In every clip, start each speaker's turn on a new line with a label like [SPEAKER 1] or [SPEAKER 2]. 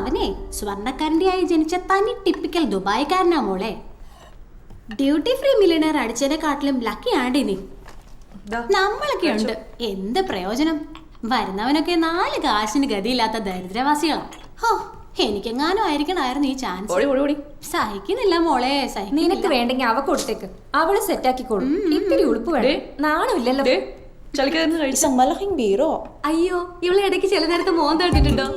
[SPEAKER 1] അവനെ സ്വർണ്ണക്കാരൻ്റെയായി ജനിച്ച തനി ടിപ്പിക്കൽ ദുബായ്ക്കാരനാ മോളെ. Duty free millionaire അടിച്ചതിനെക്കാട്ടിലും lucky Andi നീ. നമ്മളൊക്കെ ഉണ്ട്, എന്ത് പ്രയോജനം? വരുന്നവനൊക്കെ 4 കാശിന് ഗതിയില്ലാത്ത ദരിദ്രവാസികളാ. ഹോ, എനിക്കെങ്ങാനും ആയിരിക്കണമായിരുന്നു ഈ ചാൻസ്. സഹിക്കുന്നില്ല മോളെ,
[SPEAKER 2] നിനക്ക് വേണ്ടെങ്കിൽ അവ കൊടുത്തേക്ക്, അവള് സെറ്റാക്കിക്കോളും. ഇത്തിരി ഉളുപ്പ് വേണം, നാണമില്ലല്ലോ.
[SPEAKER 1] അയ്യോ, ഇവളെ ഇടയ്ക്ക് ചില നേരത്തെ മോൻ തട്ടിട്ടുണ്ടോ?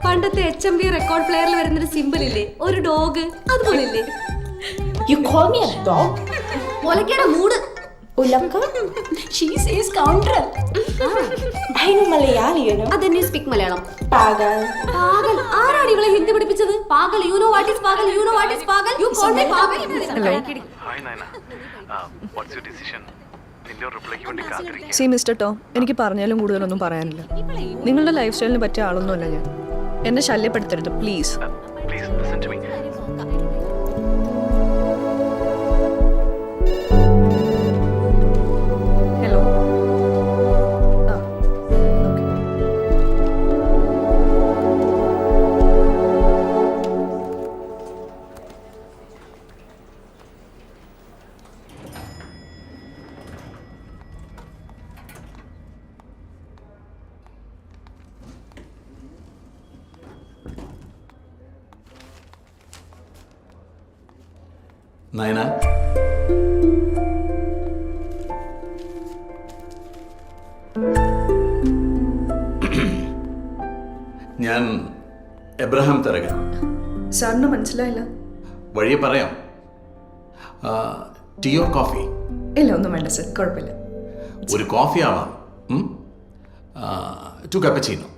[SPEAKER 1] പണ്ടത്തെ HMV റെക്കോർഡ് പ്ലെയറിൽ വരുന്നൊരു സിമ്പിൾ ഇല്ലേ, ഒരു ഡോഗ്, അതുപോലെ ഇല്ലേ? ഒലക്കയുടെ മൂട്. She says counter. അതെന്നെ സ്പീക്ക് മലയാളം. പാഗൽ. ആരാണ് ഇവളെ ഹിന്ദി പഠിപ്പിച്ചത്? Pagal, you know what is Pagal? You know what is Pagal? You call me Pagal.
[SPEAKER 3] Hi Naina. What's your decision?
[SPEAKER 4] C mister Tom, എനിക്ക് പറഞ്ഞാലും കൂടുതലൊന്നും പറയാനില്ല. നിങ്ങളുടെ ലൈഫ് സ്റ്റൈലിന് പറ്റിയ ആളൊന്നുമല്ല ഞാൻ. എന്നെ ശല്യപ്പെടുത്തരുത് പ്ലീസ്. ഹലോ.
[SPEAKER 5] നയന, ഞാൻ എബ്രഹാം തരകൻ.
[SPEAKER 4] സാറിന് മനസ്സിലായില്ല?
[SPEAKER 5] വഴിയെ പറയാം. ടീയോ കോഫി?
[SPEAKER 4] ഇല്ല, ഒന്നും വേണ്ട സർ, കുഴപ്പമില്ല.
[SPEAKER 5] ഒരു കോഫി ആവാം. 2 cappuccino.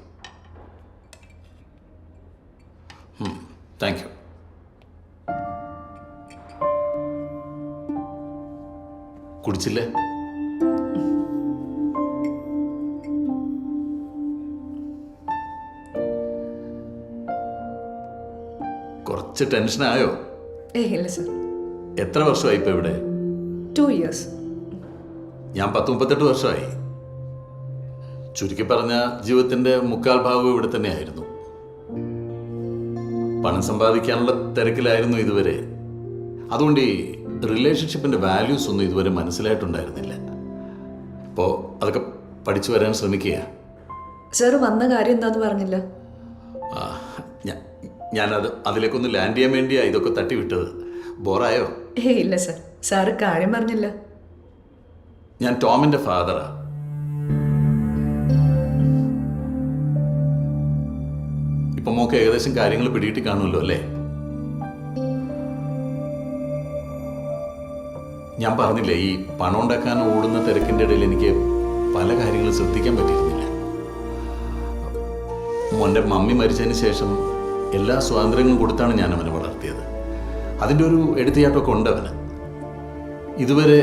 [SPEAKER 5] Thank you. കുടിച്ചില്ലേ? കുറച്ച് ടെൻഷനായോ?
[SPEAKER 4] ഇല്ല സർ.
[SPEAKER 5] എത്ര വർഷമായി ഇപ്പൊ ഇവിടെ?
[SPEAKER 4] 2 years.
[SPEAKER 5] ഞാൻ 38 വർഷമായി. ചുരുക്കി പറഞ്ഞ ജീവിതത്തിന്റെ 3/4 ഭാഗവും ഇവിടെ തന്നെയായിരുന്നു. പണം സമ്പാദിക്കാനുള്ള തിരക്കിലായിരുന്നു ഇതുവരെ. അതുകൊണ്ട് ഈ റിലേഷൻഷിപ്പിന്റെ വാല്യൂസ് ഒന്നും ഇതുവരെ മനസ്സിലായിട്ടുണ്ടായിരുന്നില്ല. ഇപ്പോൾ അതൊക്കെ പഠിച്ചു വരാൻ ശ്രമിക്കുക.
[SPEAKER 4] സാർ വന്ന കാര്യം എന്താന്ന് പറഞ്ഞില്ല.
[SPEAKER 5] ഞാനത് അതിലേക്കൊന്ന് ലാൻഡ് ചെയ്യാൻ വേണ്ടിയാ ഇതൊക്കെ തട്ടിവിട്ടത്. ബോറായോ?
[SPEAKER 4] ഇല്ല സർ, സാറ് കാര്യം പറഞ്ഞില്ല.
[SPEAKER 5] ഞാൻ ടോമിന്റെ ഫാദറാ. ഇപ്പൊ മോക്ക് ഏകദേശം കാര്യങ്ങൾ പിടികിട്ടി കാണുമല്ലോ അല്ലേ? ഞാൻ പറഞ്ഞില്ലേ, ഈ പണം ഉണ്ടാക്കാൻ ഓടുന്ന തിരക്കിൻ്റെ ഇടയിൽ എനിക്ക് പല കാര്യങ്ങളും ശ്രദ്ധിക്കാൻ പറ്റിയിരുന്നില്ല. മോൻ്റെ മമ്മി മരിച്ചതിന് ശേഷം എല്ലാ സ്വാതന്ത്ര്യങ്ങളും കൊടുത്താണ് ഞാൻ അവനെ വളർത്തിയത്. അതിൻ്റെ ഒരു എടുത്തിയാട്ടമൊക്കെ ഉണ്ട് അവന്. ഇതുവരെ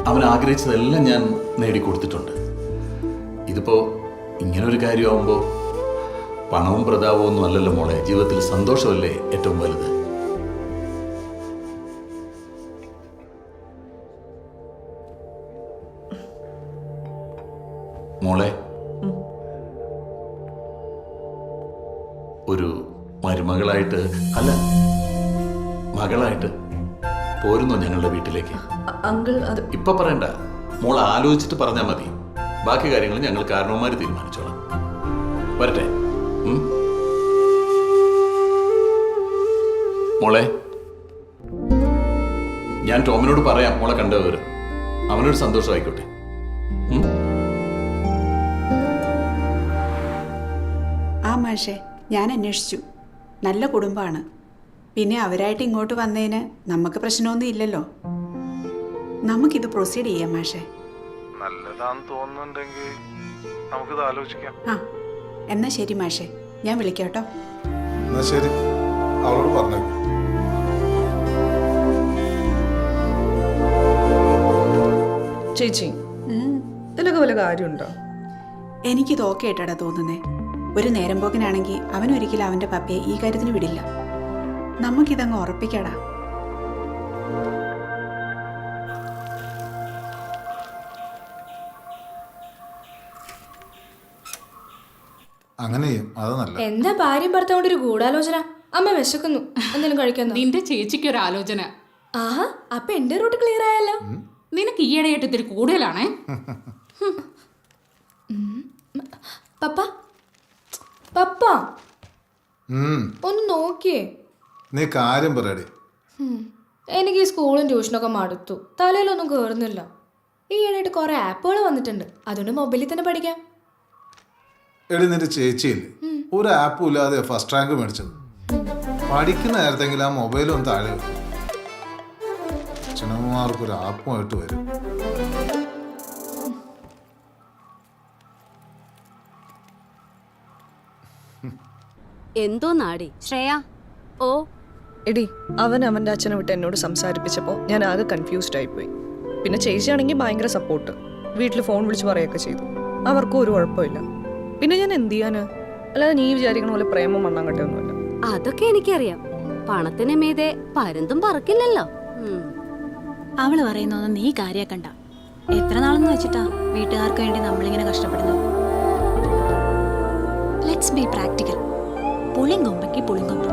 [SPEAKER 5] അവൻ ആഗ്രഹിച്ചതെല്ലാം ഞാൻ നേടിക്കൊടുത്തിട്ടുണ്ട്. ഇതിപ്പോൾ ഇങ്ങനൊരു കാര്യമാകുമ്പോൾ പണവും പ്രതാപവും ഒന്നും അല്ലല്ലോ മോളെ. ജീവിതത്തിൽ സന്തോഷമല്ലേ ഏറ്റവും വലുത്. മോളെ, ഒരു മരുമകളായിട്ട് അല്ല മകളായിട്ട് പോരുന്നോ ഞങ്ങളുടെ വീട്ടിലേക്ക്?
[SPEAKER 4] അങ്കിൾ അത്
[SPEAKER 5] ഇപ്പൊ പറയണ്ട, മോൾ ആലോചിച്ചിട്ട് പറഞ്ഞാൽ മതി. ബാക്കി കാര്യങ്ങൾ ഞങ്ങൾ കാരണവന്മാർ തീരുമാനിച്ചോളാം. വരട്ടെ. മോളെ, ഞാൻ ടോമിനോട് പറയാം മോളെ കണ്ടവരും. അവനൊരു സന്തോഷമായിക്കോട്ടെ.
[SPEAKER 6] ആ മാഷേ, ഞാൻ അന്വേഷിച്ചു. നല്ല കുടുംബമാണ്. പിന്നെ അവരായിട്ട് ഇങ്ങോട്ട് വന്നതിന് നമുക്ക് പ്രശ്നമൊന്നും ഇല്ലല്ലോ. നമുക്കിത് പ്രൊസീഡ് ചെയ്യാം മാഷേ.
[SPEAKER 7] നല്ലതാന്ന് തോന്നുന്നുണ്ടെങ്കിൽ നമുക്കിത് ആലോചിക്കാം.
[SPEAKER 6] ആ എന്നാ ശരി മാഷേ, ഞാൻ വിളിക്കാം കേട്ടോ.
[SPEAKER 7] എന്നാ ശരി, അവളോട് പറഞ്ഞേക്കും.
[SPEAKER 4] ചേച്ചി, ഇതിലൊക്കെ വല്ല കാര്യമുണ്ടോ?
[SPEAKER 6] എനിക്കിത് ഓക്കെ ആയിട്ടാടാ തോന്നുന്നേ. ഒരു നേരം പോക്കിനാണെങ്കിൽ അവനൊരിക്കലും അവൻ്റെ പപ്പയെ ഈ കാര്യത്തിന് വിടില്ല. നമുക്കിതങ്ങ് ഉറപ്പിക്കാടാ.
[SPEAKER 7] അങ്ങനെ ചെയ്യും, അത് നല്ല.
[SPEAKER 2] എന്താ ഭാര്യയും ഭർത്താവ് ഒരു ഗൂഢാലോചന? അമ്മ വിശക്കുന്നു, എന്തെങ്കിലും കഴിക്കുന്നു.
[SPEAKER 8] നിന്റെ ചേച്ചിക്ക് ഒരു ആലോചന.
[SPEAKER 2] ആഹാ, അപ്പൊ എന്റെ റൂട്ട് ക്ലിയർ ആയല്ലോ.
[SPEAKER 8] നിനക്ക് ഈയിടെയായിട്ട് ഇത്തിരി കൂടുതലാണേ.
[SPEAKER 2] പപ്പ പപ്പ ഒന്ന് നോക്കിയേ.
[SPEAKER 7] നീ കാര്യം പറയടി.
[SPEAKER 2] എനിക്ക് ഈ സ്കൂളും ട്യൂഷനൊക്കെ മടുത്തു. തലയിലൊന്നും കയറുന്നില്ല. ഈയിടെയായിട്ട് കുറെ ആപ്പുകൾ വന്നിട്ടുണ്ട്. അതുകൊണ്ട് മൊബൈലിൽ തന്നെ പഠിക്കാം.
[SPEAKER 7] എടി, നിന്റെ ചേച്ചിയില്ലേ, ഒരു ആപ്പും ഇല്ലാതെ ഫസ്റ്റ് റാങ്ക് മേടിച്ചത്. പഠിക്കുന്ന നേരത്തെങ്കിലും ആ മൊബൈലൊന്നും താഴെ വരും. അച്ഛനമ്മമാർക്കൊരു ആപ്പുമായിട്ട് വരും.
[SPEAKER 9] എന്തോ നാടി ശ്രേയ. ഓ
[SPEAKER 4] എടി, അവൻ അവൻ്റെ അച്ഛനെ വിട്ട് എന്നോട് സംസാരിപ്പിച്ചപ്പോൾ ഞാൻ ആകെ കൺഫ്യൂസ്ഡ് ആയിപ്പോയി. പിന്നെ ചേച്ചിയാണെങ്കിൽ ഭയങ്കര സപ്പോർട്ട്. വീട്ടിൽ ഫോൺ വിളിച്ച് പറയുകയൊക്കെ ചെയ്തു. അവർക്കും ഒരു കുഴപ്പമില്ല. പിന്നെ ഞാൻ എന്ത് ചെയ്യാന്? അല്ലാതെ നീ വിചാരിക്കണ പോലെ പ്രേമം മണ്ണാങ്കട്ടയൊന്നുമില്ല.
[SPEAKER 9] അതൊക്കെ എനിക്കറിയാം. പണത്തിന് മീതെ പരുന്തും പറക്കില്ലല്ലോ.
[SPEAKER 1] അവള് പറയുന്നൊന്നും നീ കാര്യാക്കണ്ട. എത്ര നാളെന്ന് വെച്ചിട്ടാ വീട്ടുകാർക്ക് വേണ്ടി നമ്മളിങ്ങനെ കഷ്ടപ്പെടുന്നത്? Let's be practical. പുളിങ്കൊമ്പയ്ക്ക് പുളിങ്കൊമ്പ്.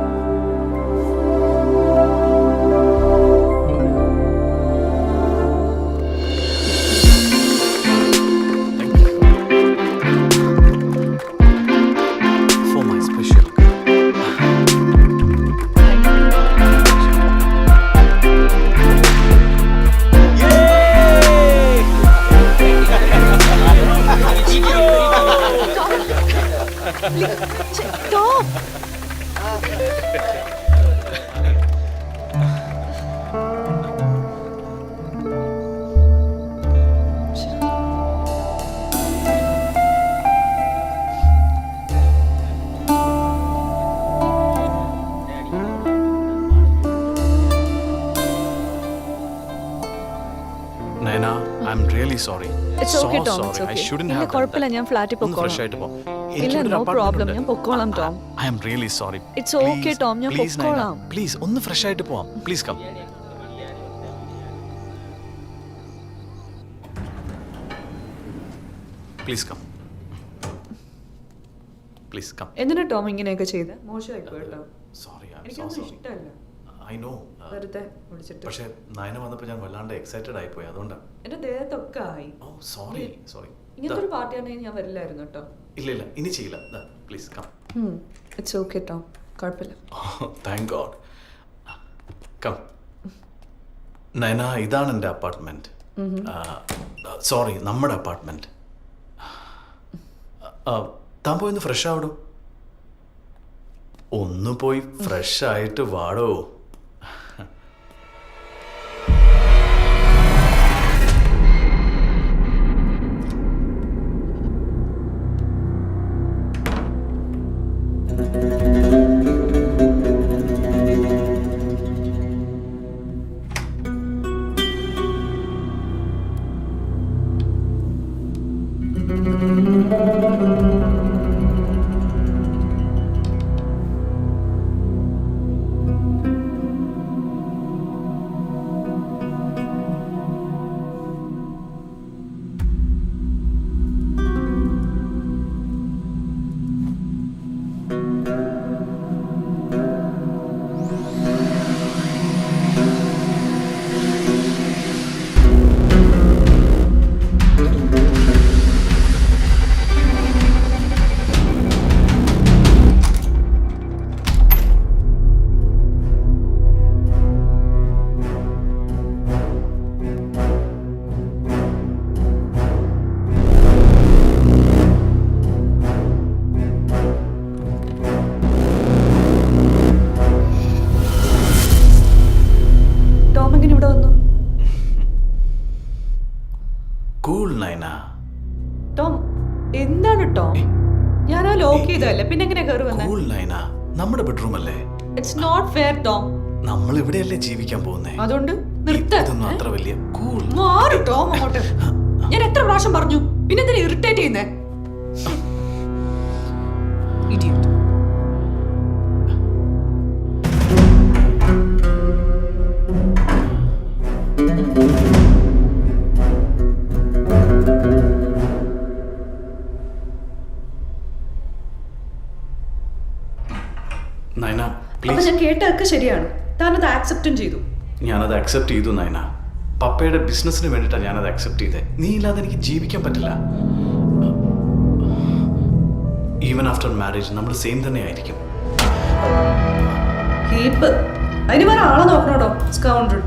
[SPEAKER 3] Nayana, I am really sorry.
[SPEAKER 4] It's okay, Tom. It's okay. ഇല്ല, കുഴപ്പമില്ല. ഞാൻ ഫ്ലാറ്റിൽ പൊക്കോളാം. ഇല്ല, നോ പ്രോബ്ലം. ഞാൻ പൊക്കോളാം, Tom.
[SPEAKER 3] I am really sorry.
[SPEAKER 4] It's okay, Tom. ഞാൻ പൊക്കോളാം.
[SPEAKER 3] പ്ലീസ് ഒന്ന് ഫ്രഷ് ആയിട്ട് പോവാം. Please come. Please come. Please come.
[SPEAKER 4] എന്തിനാ ടോം ഇങ്ങനെയൊക്കെ ചെയ്ത്? മോശമായിപ്പോ കേട്ടോ.
[SPEAKER 3] സോറി, ഐ ആം സോ
[SPEAKER 4] എനിക്കൊന്നും
[SPEAKER 3] സോറി.
[SPEAKER 4] ഇഷ്ടമല്ല
[SPEAKER 3] ഐ നോ.
[SPEAKER 4] വെറുതെ വിളിച്ചിട്ട്.
[SPEAKER 3] പക്ഷേ നയന വന്നപ്പോൾ ഞാൻ വല്ലാണ്ട് എക്സൈറ്റഡ് ആയിപ്പോയി, അതുകൊണ്ടാണ്.
[SPEAKER 4] എന്റെ ദേഹത്തൊക്കെ ആയി.
[SPEAKER 3] ഓ സോറി സോറി.
[SPEAKER 4] ഇങ്ങനത്തെ ഒരു പാർട്ടിയാണെങ്കിൽ ഞാൻ വരില്ലായിരുന്നു കേട്ടോ.
[SPEAKER 3] ഇല്ല ഇല്ല, ഇനി ചെയ്യില്ല. Please come.
[SPEAKER 4] It's okay Tom, കുഴപ്പമില്ല.
[SPEAKER 3] Thank God. കം. നയന, ഇതാണ് എൻ്റെ അപ്പാർട്ട്മെന്റ്. സോറി, നമ്മുടെ അപ്പാർട്ട്മെന്റ്. താൻ പോയി ഒന്ന് ഫ്രഷ് ആവടോ. ഒന്ന് പോയി ഫ്രഷ് ആയിട്ട് വാടോ.
[SPEAKER 5] കൂൾ നയന.
[SPEAKER 4] ടോം എന്താണ് ടോം? ഞാൻ ആ ലോക്ക് ചെയ്തല്ലേ, പിന്നെ എങ്ങനെ കയറി വന്നേ?
[SPEAKER 5] കൂൾ നയന, നമ്മുടെ ബെഡ്റൂം അല്ലേ?
[SPEAKER 4] It's not fair Tom.
[SPEAKER 5] നമ്മൾ ഇവിടെയല്ലേ ജീവിക്കാൻ പോകുന്നേ.
[SPEAKER 4] അതുകൊണ്ട് നിർത്ത്.
[SPEAKER 5] ഇതൊന്നും അത്ര വലിയ കൂൾ.
[SPEAKER 4] മാറി ടോം അങ്ങോട്ട്. ഞാൻ എത്ര പ്രാവശ്യം പറഞ്ഞു, പിന്നെ എന്തിനാ ഇറിറ്റേറ്റ് ചെയ്യുന്നേ? Idiot.
[SPEAKER 5] നയന
[SPEAKER 4] അപ്പൊ
[SPEAKER 5] പ്ലീസ്.
[SPEAKER 4] ഞാൻ കേട്ടതൊക്കെ ശരിയാണ്. താനത് ആക്സെപ്റ്റും ചെയ്തു.
[SPEAKER 5] ഞാനത് അക്സെപ്റ്റ് ചെയ്തു നയന. പപ്പയുടെ ബിസിനസ്സിന് വേണ്ടിയിട്ടാണ് ഞാനത് അക്സെപ്റ്റ് ചെയ്തത്. നീ ഇല്ലാതെ എനിക്ക് ജീവിക്കാൻ പറ്റില്ല. ഈവൻ ആഫ്റ്റർ മാരേജ് നമ്മൾ സെയിം തന്നെ ആയിരിക്കും.
[SPEAKER 4] കീപ്പ്. അതിന് വേറെ ആളെ നോക്കണോടോ, സ്കൗണ്ടർ.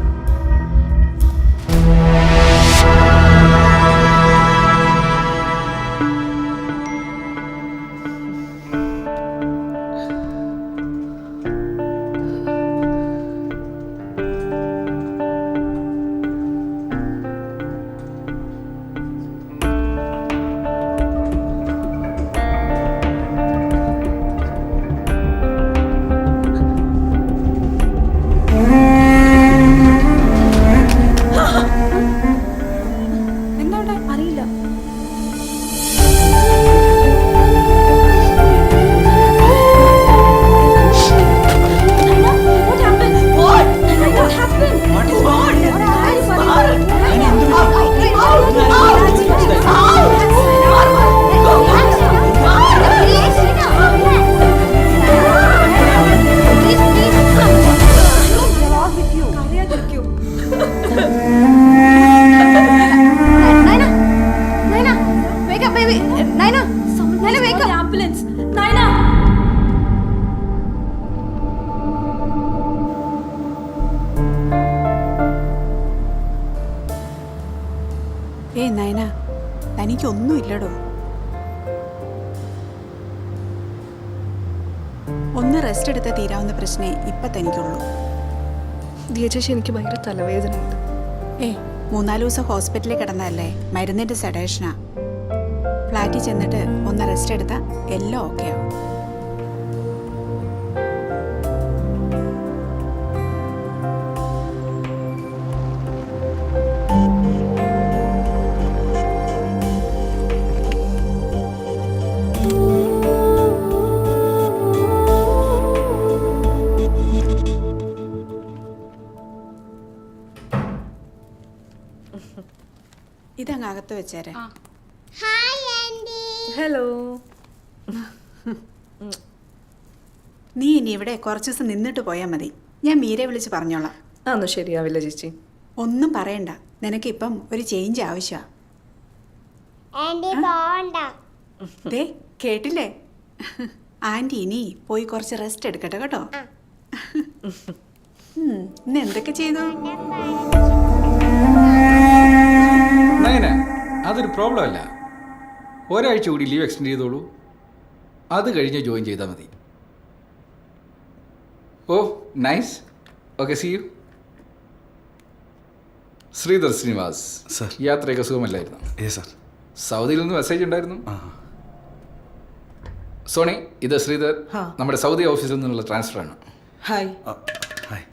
[SPEAKER 6] ഏയ് നയന, തനിക്കൊന്നുമില്ലടോ. ഒന്ന് റെസ്റ്റ് എടുത്താൽ തീരാവുന്ന പ്രശ്നമേ ഇപ്പം തനിക്കുള്ളൂ.
[SPEAKER 4] ദിയ ചേച്ചി, എനിക്ക് ഭയങ്കര തലവേദന ഉണ്ട്.
[SPEAKER 6] 3-4 ദിവസം ഹോസ്പിറ്റലിൽ കിടന്നതല്ലേ, മരുന്നിൻ്റെ സെഡേഷനാ. ഫ്ലാറ്റിൽ ചെന്നിട്ട് ഒന്ന് റെസ്റ്റ് എടുത്താൽ എല്ലാം ഓക്കെ ആവും. ഇതങ്ങ് അകത്ത് വെച്ചേരെ.
[SPEAKER 4] ഹലോ.
[SPEAKER 6] നീ ഇനി ഇവിടെ കുറച്ച് ദിവസം നിന്നിട്ട് പോയാൽ മതി. ഞാൻ മീരെ വിളിച്ച് പറഞ്ഞോളാം.
[SPEAKER 4] അതൊന്നും ശരിയാവില്ല ചേച്ചി.
[SPEAKER 6] ഒന്നും പറയണ്ട, നിനക്കിപ്പം ഒരു ചേഞ്ച് ആവശ്യമാണ്. ദേ കേട്ടില്ലേ, ആൻറ്റി ഇനി പോയി കുറച്ച് റെസ്റ്റ് എടുക്കട്ടെ കേട്ടോ. ഇന്ന് എന്തൊക്കെ ചെയ്തു?
[SPEAKER 10] നയന, അതൊരു പ്രോബ്ലം അല്ല. ഒരാഴ്ച കൂടി ലീവ് എക്സ്റ്റെൻഡ് ചെയ്തോളൂ. അത് കഴിഞ്ഞ് ജോയിൻ ചെയ്താൽ മതി. Oh nice. Okay, see you. Sreedhar Srinivas
[SPEAKER 5] sir,
[SPEAKER 10] യാത്രയൊക്കെ സുഖമല്ലായിരുന്നു?
[SPEAKER 5] സർ.
[SPEAKER 10] സൗദിയിൽ നിന്ന് മെസ്സേജ് ഉണ്ടായിരുന്നു. സോണി, ഇത് ശ്രീധർ, നമ്മുടെ സൗദി ഓഫീസിൽ നിന്നുള്ള ട്രാൻസ്ഫർ ആണ്.
[SPEAKER 6] Hi.
[SPEAKER 5] Hi.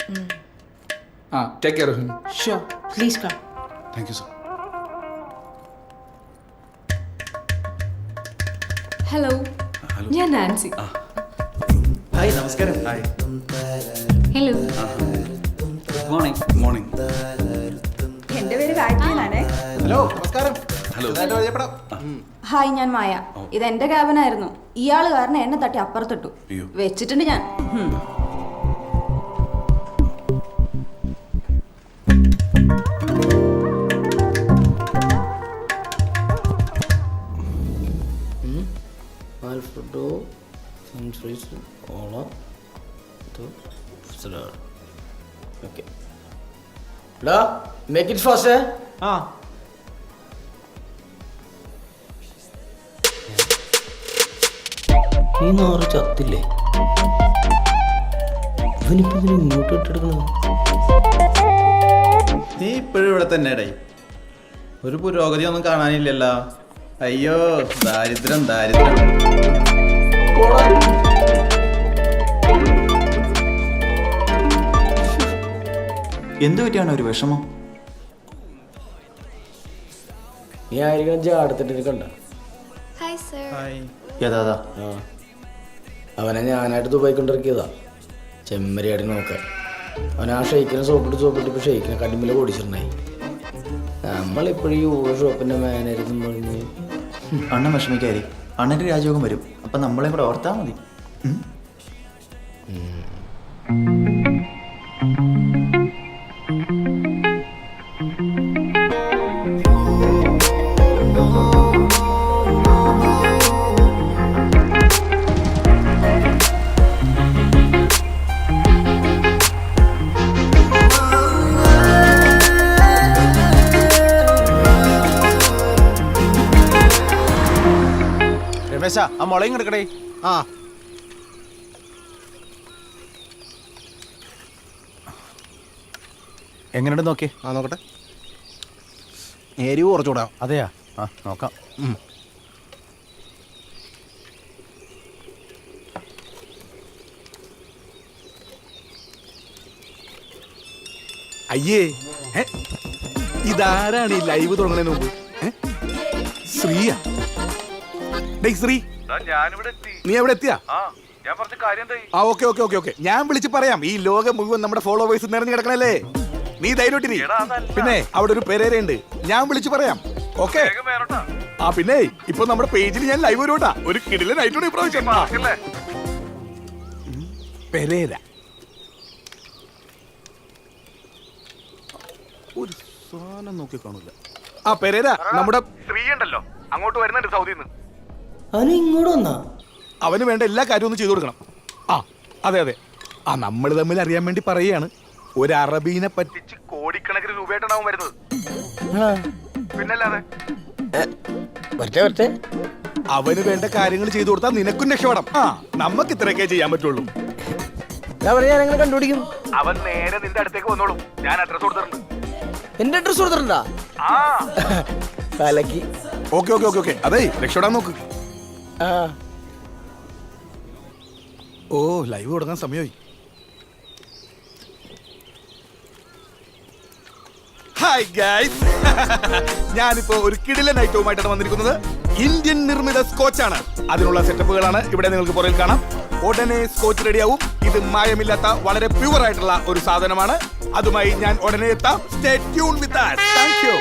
[SPEAKER 10] Take care of him.
[SPEAKER 6] Sure, please come.
[SPEAKER 5] Thank you sir.
[SPEAKER 2] Hello, ഞാൻ നാൻസി.
[SPEAKER 11] ഹായ്, നമസ്കാരം. ഹായ്.
[SPEAKER 1] ഹലോ.
[SPEAKER 11] മോർണിംഗ്.
[SPEAKER 5] മോർണിംഗ്.
[SPEAKER 6] എൻ്റെ പേര് ഗായത്രി എന്നാണേ.
[SPEAKER 7] ഹലോ, നമസ്കാരം.
[SPEAKER 5] ഹലോ.
[SPEAKER 2] ഹായ്, ഞാൻ മായ. ഇത് എന്റെ ക്യാബിനായിരുന്നു. ഇയാള് കാരണം എന്നെ തട്ടി അപ്പുറത്തിട്ടു.
[SPEAKER 5] അയ്യോ.
[SPEAKER 2] വെച്ചിട്ടുണ്ട് ഞാൻ.
[SPEAKER 11] Make it fast, eh? നീ നാറ് ചത്തില്ലേ? ഇവനിപ്പോ ഇതിന് ഇങ്ങോട്ട് ഇട്ടെടുക്കണോ?
[SPEAKER 12] നീ ഇപ്പോഴും ഇവിടെ തന്നെ.
[SPEAKER 11] ഒരു പുരോഗതി ഒന്നും കാണാനില്ലല്ലോ. അയ്യോ, ദാരിദ്ര്യം ദാരിദ്ര്യം.
[SPEAKER 12] എന്തു പറ്റിയാണ് ഒരു വിഷമം?
[SPEAKER 11] നീ ആയിരിക്കണം ജാടത്തിട്ട് കണ്ട.
[SPEAKER 12] യഥാ
[SPEAKER 11] അവനെ ഞാനായിട്ട് ദുബായി കൊണ്ടിറക്കിയതാ ചെമ്മരിയായിട്ട് നോക്കാൻ. അവൻ ആ ഷെയ്ക്കിനെ സോപ്പിട്ട് ഇപ്പൊ ഷെയ്ക്കിനെ കടിമില ഓടിച്ചിട്ടുണ്ടായി. നമ്മളിപ്പോഴും യൂറോ ഷോപ്പിന്റെ മാനേജർ എന്ന് പറഞ്ഞ്
[SPEAKER 12] അണ്ണൻ വിഷമിക്കാരി. അണ്ണൻ്റെ രാജയോഗം വരും. അപ്പം നമ്മളെ കൂടെ ഓർത്താ മതി.
[SPEAKER 11] രമേശ, ആ മുളയും കിടക്കടേ. ആ എങ്ങനെയുണ്ട് നോക്കി? ആ നോക്കട്ടെ. എരിവ് കുറച്ചുകൂടാ. അതെയാ? ആ നോക്കാം.
[SPEAKER 10] അയ്യേ, ഇതാരാണ് ഈ ലൈവ് തുടങ്ങുന്നതിന് മുമ്പ്? ശ്രീയാ? ശ്രീ, നീ എവിടെ എത്തിയാ? ആ ഓക്കെ ഓക്കെ ഓക്കെ ഓക്കെ, ഞാൻ വിളിച്ച് പറയാം. ഈ ലോകം മുഴുവൻ നമ്മുടെ ഫോളോവേഴ്സ് നിറഞ്ഞു കിടക്കണല്ലേ. നീ ധൈര്യമായിട്ടിരി. പിന്നെ അവിടെ ഒരു പെരേരയുണ്ട്, ഞാൻ വിളിച്ച് പറയാം. ഓക്കെ. ആ പിന്നെ ഇപ്പൊ നമ്മുടെ പേജിൽ ഞാൻ ലൈവ് വരൂട്ടാ. ഒരു കിടിലൻ ആയിട്ടുണ്ട് ഇപ്രാവശ്യം. പെരേര ഒരു സാധനം നോക്കി കാണൂല. ആ പെരേര നമ്മുടെ ശ്രീ ഉണ്ടല്ലോ, അങ്ങോട്ട് വരുന്നുണ്ട് സൗദിന്ന്.
[SPEAKER 11] അവന് ഇങ്ങോട്ട് വന്നാ?
[SPEAKER 10] അവന് വേണ്ട എല്ലാ കാര്യവും ഒന്ന് ചെയ്തു കൊടുക്കണം. ആ അതെ അതെ. ആ നമ്മൾ തമ്മിൽ അറിയാൻ വേണ്ടി പറയുകയാണ്. ഒരു അറബീനെ പറ്റിച്ച് കോടിക്കണക്കിന് രൂപയായിട്ടാണ് വരുന്നത്. പിന്നല്ലാതെ അവന് വേണ്ട കാര്യങ്ങൾ ചെയ്തു കൊടുത്താൽ നിനക്കും രക്ഷപ്പെടാം. ആ നമുക്ക് ഇത്രയൊക്കെ ചെയ്യാൻ പറ്റുള്ളൂ.
[SPEAKER 11] കണ്ടുപിടിക്കും.
[SPEAKER 10] അവൻ നേരെ നിന്റെ അടുത്തേക്ക് വന്നോളും. ഞാൻ അഡ്രസ് കൊടുത്തിട്ടുണ്ട്.
[SPEAKER 11] എന്റെ അഡ്രസ് കൊടുത്തിട്ടുണ്ടാ? കലക്കി.
[SPEAKER 10] Okay okay okay okay. അതെ, രക്ഷപ്പെടാൻ നോക്ക്. ഓ, ലൈവ് തുടങ്ങാൻ സമയമായി. ഹായ് ഗൈസ്, ഞാനിപ്പോ ഒരു കിടിലൻ ഐറ്റവുമായിട്ടാണ് വന്നിരിക്കുന്നത്. ഇന്ത്യൻ നിർമ്മിത സ്കോച്ചാണ്. അതിനുള്ള സെറ്റപ്പുകളാണ് ഇവിടെ നിങ്ങൾക്ക് പുറകിൽ കാണാം. ഉടനെ സ്കോച്ച് റെഡിയാവും. ഇത് മായമില്ലാത്ത വളരെ പ്യുവർ ആയിട്ടുള്ള ഒരു സാധനമാണ്. അതുമായി ഞാൻ ഉടനെ എത്താം. Stay tune with us. Thank you.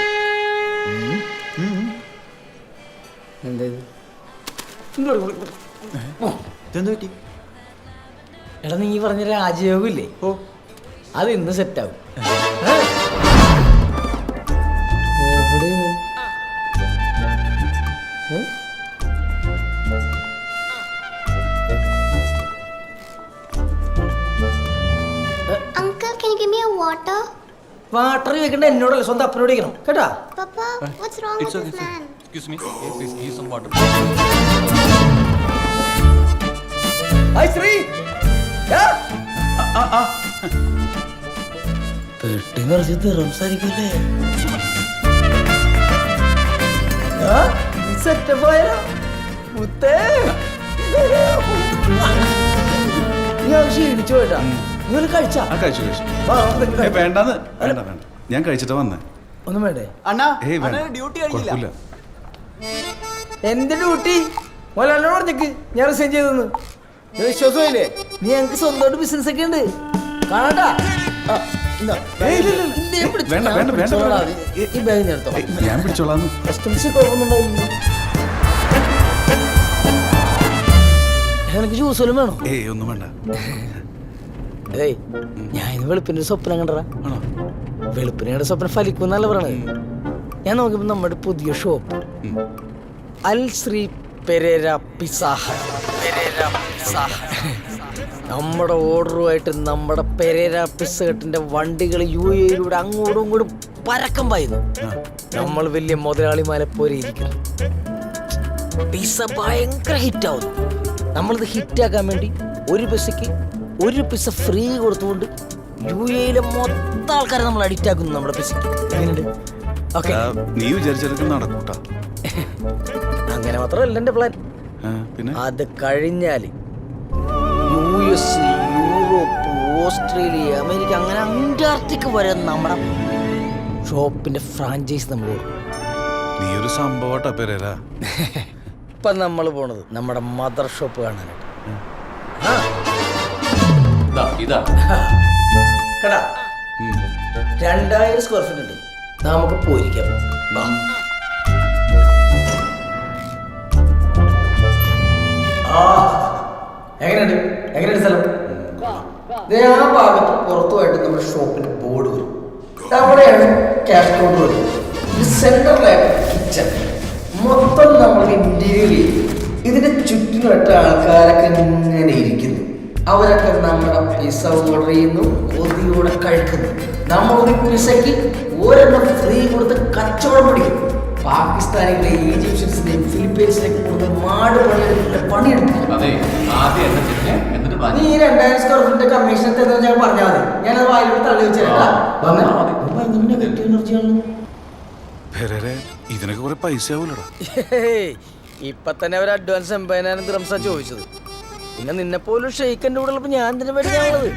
[SPEAKER 11] എടാ, നീ പറഞ്ഞ രാജയോഗം ഇല്ലേ? ഓ, അത് ഇന്ന് സെറ്റാവും. വാട്ടർ വെക്കണ്ട എന്നോടല്ല, സ്വന്തം അപ്പനോട് വെക്കണം കേട്ടാ. പെട്ടി നിറച്ച് സംസാരിക്കല്ലേ? ഞാൻ ക്ഷീണിച്ചു പോയിട്ടാ. നിങ്ങൾ കഴിച്ചാ?
[SPEAKER 3] വേണ്ടെന്ന് വേണ്ട വേണ്ട, ഞാൻ കഴിച്ചിട്ട് വന്നേ.
[SPEAKER 11] ഒന്നും വേണ്ടേ?
[SPEAKER 12] ഡ്യൂട്ടി കഴിഞ്ഞില്ല.
[SPEAKER 11] എന്ത് ഡ്യൂട്ടി? മോനോട് പറഞ്ഞേക്ക് ഞാൻ റിസൈൻ ചെയ്തെന്ന്. വിശ്വാസമില്ലേ? നീ ഞങ്ങക്ക് സ്വന്തമായിട്ട് ബിസിനസ് ഒക്കെ ഉണ്ട്. കാണാട്ടാ. ഈ ബാഗ് ഞാൻ എടുത്തോ.
[SPEAKER 3] ഞാൻ പിടിച്ചോളാം.
[SPEAKER 11] കസ്റ്റംസ് കുഴപ്പമൊന്നുണ്ടാവില്ല. എനിക്ക് ജ്യൂസ് വല്ലതും വേണോ?
[SPEAKER 3] ഏയ് ഒന്നും വേണ്ട.
[SPEAKER 11] ഏയ്, ഞാൻ ഇന്ന് വെളുപ്പിന്റെ ഒരു സ്വപ്നം കണ്ടടാ. വെളുപ്പിനയുടെ സ്വപ്നം ഫലിക്കും എന്നല്ല പറയണത്. ഞാൻ നോക്കിയപ്പോ നമ്മുടെ പുതിയ ഷോപ്പ് അൽ ശ്രീ പെരേര പിസ്സ ഹട്ട്. നമ്മുടെ ഓർഡറുമായിട്ട് നമ്മുടെ പെരേര പിസ്സ ഹട്ടിന്റെ വണ്ടികൾ UAE-യിലൂടെ അങ്ങോട്ടും ഇങ്ങോട്ടും പരക്കം പായുന്നു. നമ്മൾ വലിയ മുതലാളിമാരെ പോലെ ഇരിക്കുന്നു. പിസ്സ ഭയങ്കര ഹിറ്റാവുന്നു. നമ്മളിത് ഹിറ്റാക്കാൻ വേണ്ടി ഒരു പിസ്സയ്ക്ക് ഒരു പിസ്സ ഫ്രീ കൊടുത്തുകൊണ്ട് UAE-യിലെ മൊത്തം ആൾക്കാരെ നമ്മൾ അഡിക്റ്റ് ആക്കുന്നു നമ്മുടെ പിസ്സയ്ക്ക്. എങ്ങനെയുണ്ട്? ഓക്കെ
[SPEAKER 10] നീ വിചാരിച്ചതൊക്കെ നടക്കൂട്ടാ.
[SPEAKER 11] അങ്ങനെ മാത്രമല്ല എൻ്റെ പ്ലാൻ.
[SPEAKER 10] പിന്നെ
[SPEAKER 11] അത് കഴിഞ്ഞാൽ US, യൂറോപ്പ്, ഓസ്ട്രേലിയ, അമേരിക്ക, അങ്ങനെ അന്റാർട്ടിക്ക വരെ നമ്മുടെ ഷോപ്പിന്റെ ഫ്രാഞ്ചൈസ് നമ്മൾ കൊടുക്കും.
[SPEAKER 10] നീ ഒരു സംഭവട്ടാ പെരേര.
[SPEAKER 11] ഇപ്പൊ നമ്മൾ പോണത് നമ്മുടെ മദർ ഷോപ്പ് കാണാനായിട്ട്.
[SPEAKER 5] ഇതാ
[SPEAKER 11] കടാ 2000 സ്ക്വയർ ഫീറ്റ് ഉണ്ട്, നമുക്ക് പോയിരിക്കാം. എങ്ങനെയുണ്ട് സ്ഥലം? ആ ഭാഗത്ത് പുറത്തുമായിട്ട് നമ്മുടെ ഷോപ്പിന്റെ ബോർഡ് വരും. അവിടെയാണ് ക്യാഷ് കൗണ്ടർ വരും. സെന്ററിലായിട്ട് കിച്ചൺ മൊത്തം നമ്മൾ ഇന്റീരിയർ ചെയ്യും. ഇതിന്റെ ചുറ്റിനുമായിട്ട് ആൾക്കാരൊക്കെ ഇങ്ങനെ ഇരിക്കുന്നു. അവരൊക്കെ നമ്മുടെ പിസ ഓർഡർ ചെയ്യുന്നു, കൊതിയോടെ കഴിക്കുന്നു. നമ്മൾ ഒരു പിസയ്ക്ക് ഒരെണ്ണം ഫ്രീ കൊടുത്ത് കച്ചവടം പിടിക്കും. പാകിസ്ഥാനിലെ, ഈജിപ്ഷ്യൻസിന്റെയും ഫിലിപ്പീൻസിനെയൊക്കെ കൂടുതൽ മാട് പണിയെടുക്കും. നീ 2000 സ്ക്വയർ ഫീറ്റിന്റെ കമ്മീഷൻ എത്തുന്നത് ഞാൻ പറഞ്ഞാൽ മതി. ഞാനത് വായിലോട്ട് തള്ളി വെച്ചേക്കാം.
[SPEAKER 10] പെരേരെ ഇതിനൊക്കെ കുറെ പൈസ ആവൂലടാ.
[SPEAKER 11] ഇപ്പൊ തന്നെ അവർ അഡ്വാൻസ് 80,000 ദിർഹംസാ ചോദിച്ചത്. പിന്നെ നിന്നെ പോലും ഷെയ്ക്കൻ്റെ കൂടെ ഉള്ളപ്പോൾ ഞാൻ തന്നെ മേടിക്കാനുള്ളത്.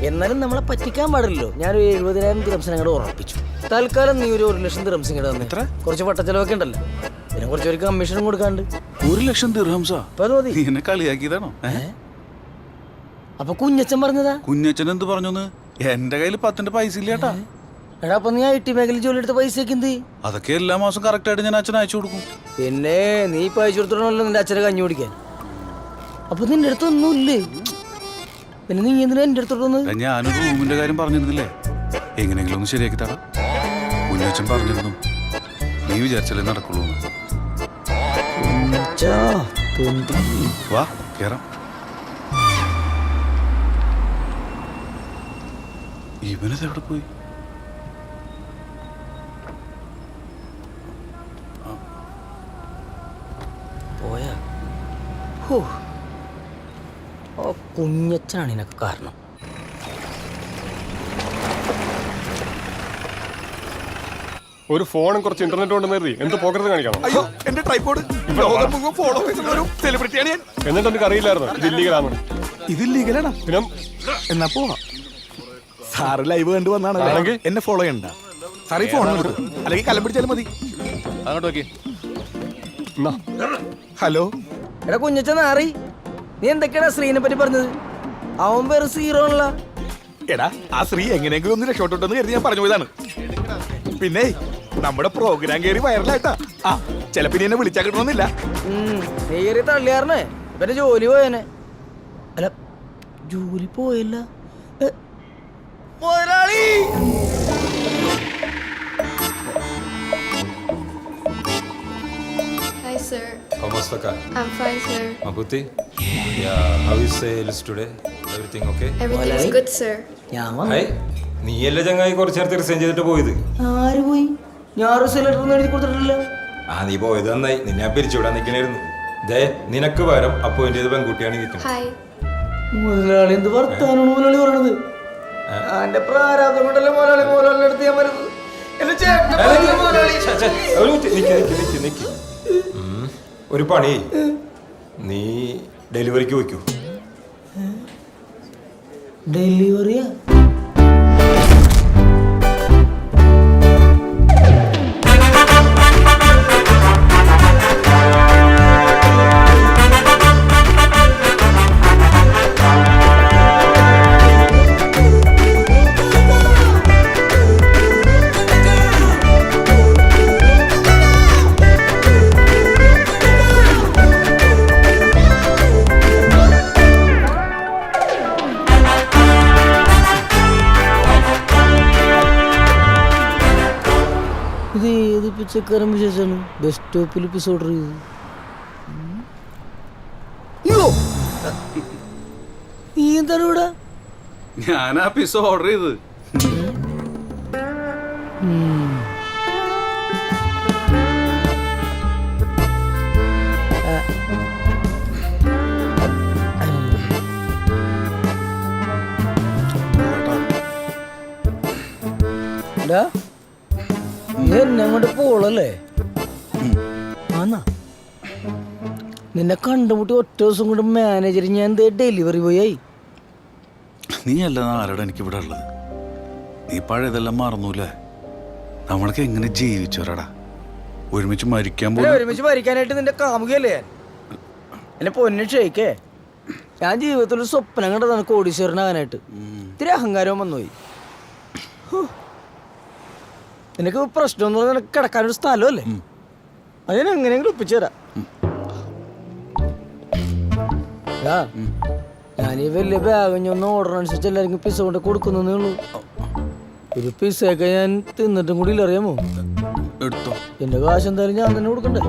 [SPEAKER 11] എന്നാലും നമ്മളെ പറ്റിക്കാൻ പാടില്ലല്ലോ. ഞാനൊരു 70,000 ദിർഹംസിനെ അങ്ങോട്ട് ഉറപ്പിച്ചു. തൽക്കാലം നീ ഒരു 1,00,000 ദിർഹംസ് ഇങ്ങോട്ട് തന്നെ. കുറച്ച് പട്ടച്ചെലവൊക്കെ ഉണ്ടല്ലോ, പിന്നെ കുറച്ച് പേർക്ക് കമ്മീഷനും കൊടുക്കാണ്ട്.
[SPEAKER 10] 1,00,000 ദിർഹംസാ? നീ എന്നെ കളിയാക്കിയതാണോ?
[SPEAKER 11] അപ്പൊ കുഞ്ഞച്ചൻ പറഞ്ഞതാ?
[SPEAKER 10] കുഞ്ഞച്ചൻ എന്ത് പറഞ്ഞോന്ന്? എന്റെ കയ്യിൽ 10 പൈസ ഇല്ലേട്ടാ.
[SPEAKER 11] എടാ അപ്പൊ നീ IT മേഖലയിൽ ജോലി എടുത്ത പൈസയൊക്കെ എന്ത്?
[SPEAKER 10] അതൊക്കെ എല്ലാ മാസം കറക്റ്റ് ആയിട്ട് ഞാൻ അച്ഛൻ അയച്ചു കൊടുക്കും.
[SPEAKER 11] പിന്നെ നീ ഇപ്പൊ അയച്ചു കൊടുത്തോളല്ലോ നിന്റെ അച്ഛനെ കഞ്ഞി കുടിക്കാൻ. അപ്പൊ നിന്റെ അടുത്ത് ഒന്നുമില്ലേ? പിന്നെ നീ എന്തിനാ എന്റെ അടുത്തോട്ട്?
[SPEAKER 10] ഞാനൊരു റൂമിന്റെ കാര്യം പറഞ്ഞിരുന്നില്ലേ, എങ്ങനെയെങ്കിലും ഒന്ന് ശരിയാക്കി തരാം. കുഞ്ഞച്ചൻ പറഞ്ഞിരുന്നു നീ വിചാരിച്ചാലേ നടക്കുള്ളൂ. വാ കേറാം. ഇവനത് എവിടെ പോയി?
[SPEAKER 11] പോയാ? ഓ കുഞ്ഞച്ചനാണ് ഇതിനൊക്കെ കാരണം.
[SPEAKER 13] ഒരു ഫോണും കുറച്ച് ഇന്റർനെറ്റ് കൊണ്ടെന്ന് കരുതി എന്ത് പോക്കറ്റ് കാണിക്കണം?
[SPEAKER 10] അയ്യോ എന്റെ ട്രൈപോഡ് ഫോളോ ഒരു സെലിബ്രിറ്റിയാണ് ഞാൻ.
[SPEAKER 13] എന്നിട്ട് എനിക്ക് അറിയില്ലായിരുന്നു ഇത് ഇല്ലീഗലാണ്.
[SPEAKER 10] ഇത് ലീഗലാണോ? പിന്നെ എന്നാ പോവാ. സാറ് ലൈവ് കണ്ടു വന്നാണ് എന്നെ ഫോളോ ചെയ്യണ്ട. സാറ് ഈ ഫോൺ എടുത്തു, അല്ലെങ്കിൽ കലം പിടിച്ചാലും മതി.
[SPEAKER 13] അങ്ങോട്ട് നോക്കി.
[SPEAKER 11] ഹലോ എടാ കുഞ്ഞച്ചൻ നാറി, നീ എന്തൊക്കെയാടാ ശ്രീനെ പറ്റി പറഞ്ഞത്? അവൻ വേറെ സീറോ ആണല്ലോ.
[SPEAKER 10] എടാ ആ ശ്രീ എങ്ങനെയെങ്കിലും ഒന്ന് രക്ഷപ്പെട്ടോട്ടെന്ന് കരുതി ഞാൻ പറഞ്ഞു പോയതാണ്. പിന്നെ നമ്മുടെ പ്രോഗ്രാം കയറി വൈറലായിട്ടാ. ആ ചിലപ്പോ എന്നെ വിളിച്ചാൽ കിട്ടണമെന്നില്ല.
[SPEAKER 11] നീ കയറി തള്ളിയാറിനെ ഇവന്റെ ജോലി പോയനെ. അല്ല ജോലി പോയല്ല മുതലാളി.
[SPEAKER 14] Hi sir.
[SPEAKER 15] ¿Cómo está acá?
[SPEAKER 14] I'm fine sir.
[SPEAKER 15] Maputi? Yeah, how is sales today? Everything okay?
[SPEAKER 14] Everything is good sir.
[SPEAKER 15] Hey, നീയല്ലേ ചങ്ങായി കുറച്ച് നേരത്തെ റിസൈൻ ചെയ്തിട്ട് പോയത്?
[SPEAKER 11] ആര് പോയി? ഞാൻ റിസൈൻ എഴുതി കൊടുത്തിട്ടില്ല.
[SPEAKER 15] നീ പോയത് നന്നായി, നിന്നെ പിരിച്ചുവിടാൻ നിൽക്കണായിരുന്നു. ദേ നിനക്ക് പകരം അപ്പോയിന്റ് ചെയ്ത പെൺകുട്ടിയാണ് നിൽക്കുന്നത്.
[SPEAKER 14] Hi.
[SPEAKER 11] മുതലാളി എന്ത് വർത്താനാണ് മുതലാളി പറയണത്? എന്റെ പ്രാരാബ്ദം കൊണ്ടല്ലേ മുതലാളി അടുത്ത് ഞാൻ വരുന്നത്.
[SPEAKER 15] ഒരു പണി, നീ ഡെലിവറിക്ക് വയ്ക്കൂ.
[SPEAKER 11] ഡെലിവറിയാ? ഇത് ഏത് പിച്ചക്കാരൻ വിശേഷമാണ്? ബസ് സ്റ്റോപ്പിൽ പിസ് ഓർഡർ ചെയ്തത്. നീ എന്താണ് ഇവിടെ?
[SPEAKER 10] ഞാനാ പിസ്സ ഓർഡർ ചെയ്തത്.
[SPEAKER 11] എന്നെ അങ്ങോട്ട് കൊള്ളല്ലേ? ആന്നാ നിന്നെ കണ്ടുമുട്ടി ഒറ്റ ദിവസം കൊണ്ട് മാനേജർ ഞാൻ ഡെലിവറി പോയി.
[SPEAKER 10] നീ അല്ല ആരോടെ എനിക്ക് ഇവിടെ ഉള്ളത്. നീ പഴയതെല്ലാം മറന്നൂല്ലേ? നമ്മളൊക്കെ എങ്ങനെ ജീവിച്ചോരാടാ, ഒരുമിച്ച് മരിക്കാൻ പോലും.
[SPEAKER 11] ഒരുമിച്ച് മരിക്കാനായിട്ട് നിന്റെ കാമുകയല്ലേ ഞാൻ? എന്നെ പൊന്നു ഷേക്കേ, ഞാൻ ജീവിതത്തിൽ ഒരു സ്വപ്നം കണ്ടതാണ് കോടീശ്വരനാകാനായിട്ട്. ഇത്തിരി അഹങ്കാരവും വന്നുപോയി. നിനക്ക് പ്രശ്നമൊന്നും നിനക്ക് കിടക്കാനൊരു സ്ഥലമല്ലേ? അതിനെ എങ്ങനെയെങ്കിലും ഒപ്പിച്ചു തരാം. ഞാനീ വലിയ ബാഗൊന്ന് ഓർഡർ അനുസരിച്ച് എല്ലാവർക്കും പിസ്സ കൊണ്ട് കൊടുക്കുന്നേ ഉള്ളൂ. ഒരു പിസ്സയൊക്കെ ഞാൻ തിന്നിട്ടും കൂടി ഇല്ല, അറിയാമോ?
[SPEAKER 10] എടുത്തോ.
[SPEAKER 11] എന്റെ കാശ് എന്തായാലും ഞാൻ തന്നെ കൊടുക്കണ്ടേ?